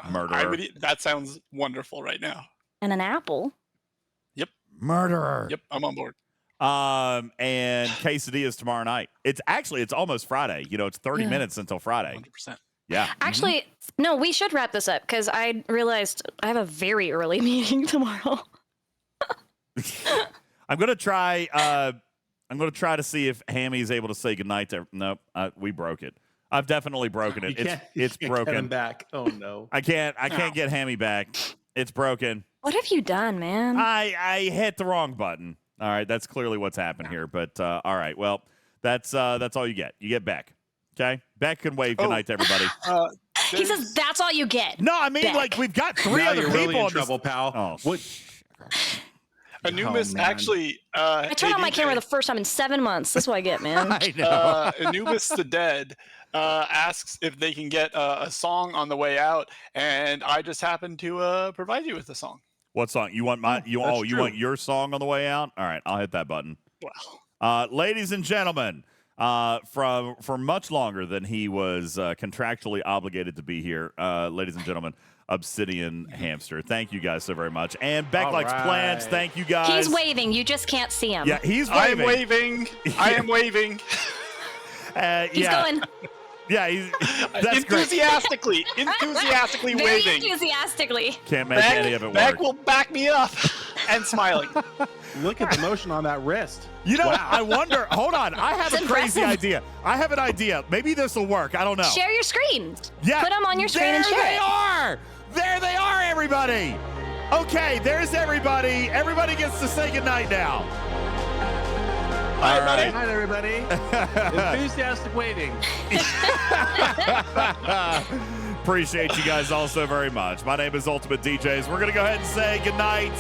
Murderer. That sounds wonderful right now. and an apple. Murderer. Yep, I'm on board. And quesadillas tomorrow night. It's almost Friday. It's 30 Yeah. minutes until Friday. 100%. Yeah. Actually, no, we should wrap this up because I realized I have a very early meeting tomorrow. I'm gonna try. I'm gonna try to see if Hammy is able to say goodnight to. Nope, we broke it. I've definitely broken it. It's you can't broken. Get him back. Oh no. I can't get Hammy back. It's broken. What have you done, man? I hit the wrong button. All right, that's clearly what's happened here. But all right, well, that's all you get. You get Beck. Okay, Beck can wave goodnight to everybody. He says that's all you get. No, I mean Beck. like we've got three Now other you're people really in on trouble, this. pal. Oh, What? Anubis man. actually. I turned on my camera the first time in 7 months. That's what I get, man. I know. Anubis the Dead asks if they can get a song on the way out, and I just happen to provide you with a song. What song? You want my? You That's you true. want your song on the way out? All right, I'll hit that button. Wow. Ladies and gentlemen, for much longer than he was contractually obligated to be here, ladies and gentlemen, Obsidian Hamster. Thank you guys so very much. And Beck All likes right. plants. Thank you guys. He's waving. You just can't see him. Yeah, he's I'm waving. waving. I am waving. He's going Yeah, that's great. Enthusiastically very waving. enthusiastically. Can't make any of it Beck work. will back me up and smiling. Look at the motion on that wrist. You know, Wow. I wonder. Hold on, I have It's a crazy impressive. idea. I have an idea. Maybe this will work. I don't know. Share your screen. Yeah, Put them on your screen and there share they it. are. There they are, everybody. Okay, there's everybody. Everybody gets to say goodnight now. Bye, All buddy. right. Good night, everybody. Enthusiastic waving. Appreciate you guys all so very much. My name is UltimatDJz. We're going to go ahead and say goodnight,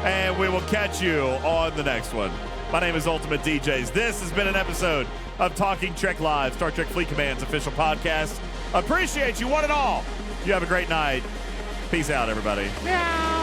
and we will catch you on the next one. My name is UltimatDJz. This has been an episode of Talking Trek Live, Star Trek Fleet Command's official podcast. Appreciate you one and all. You have a great night. Peace out, everybody. Meow.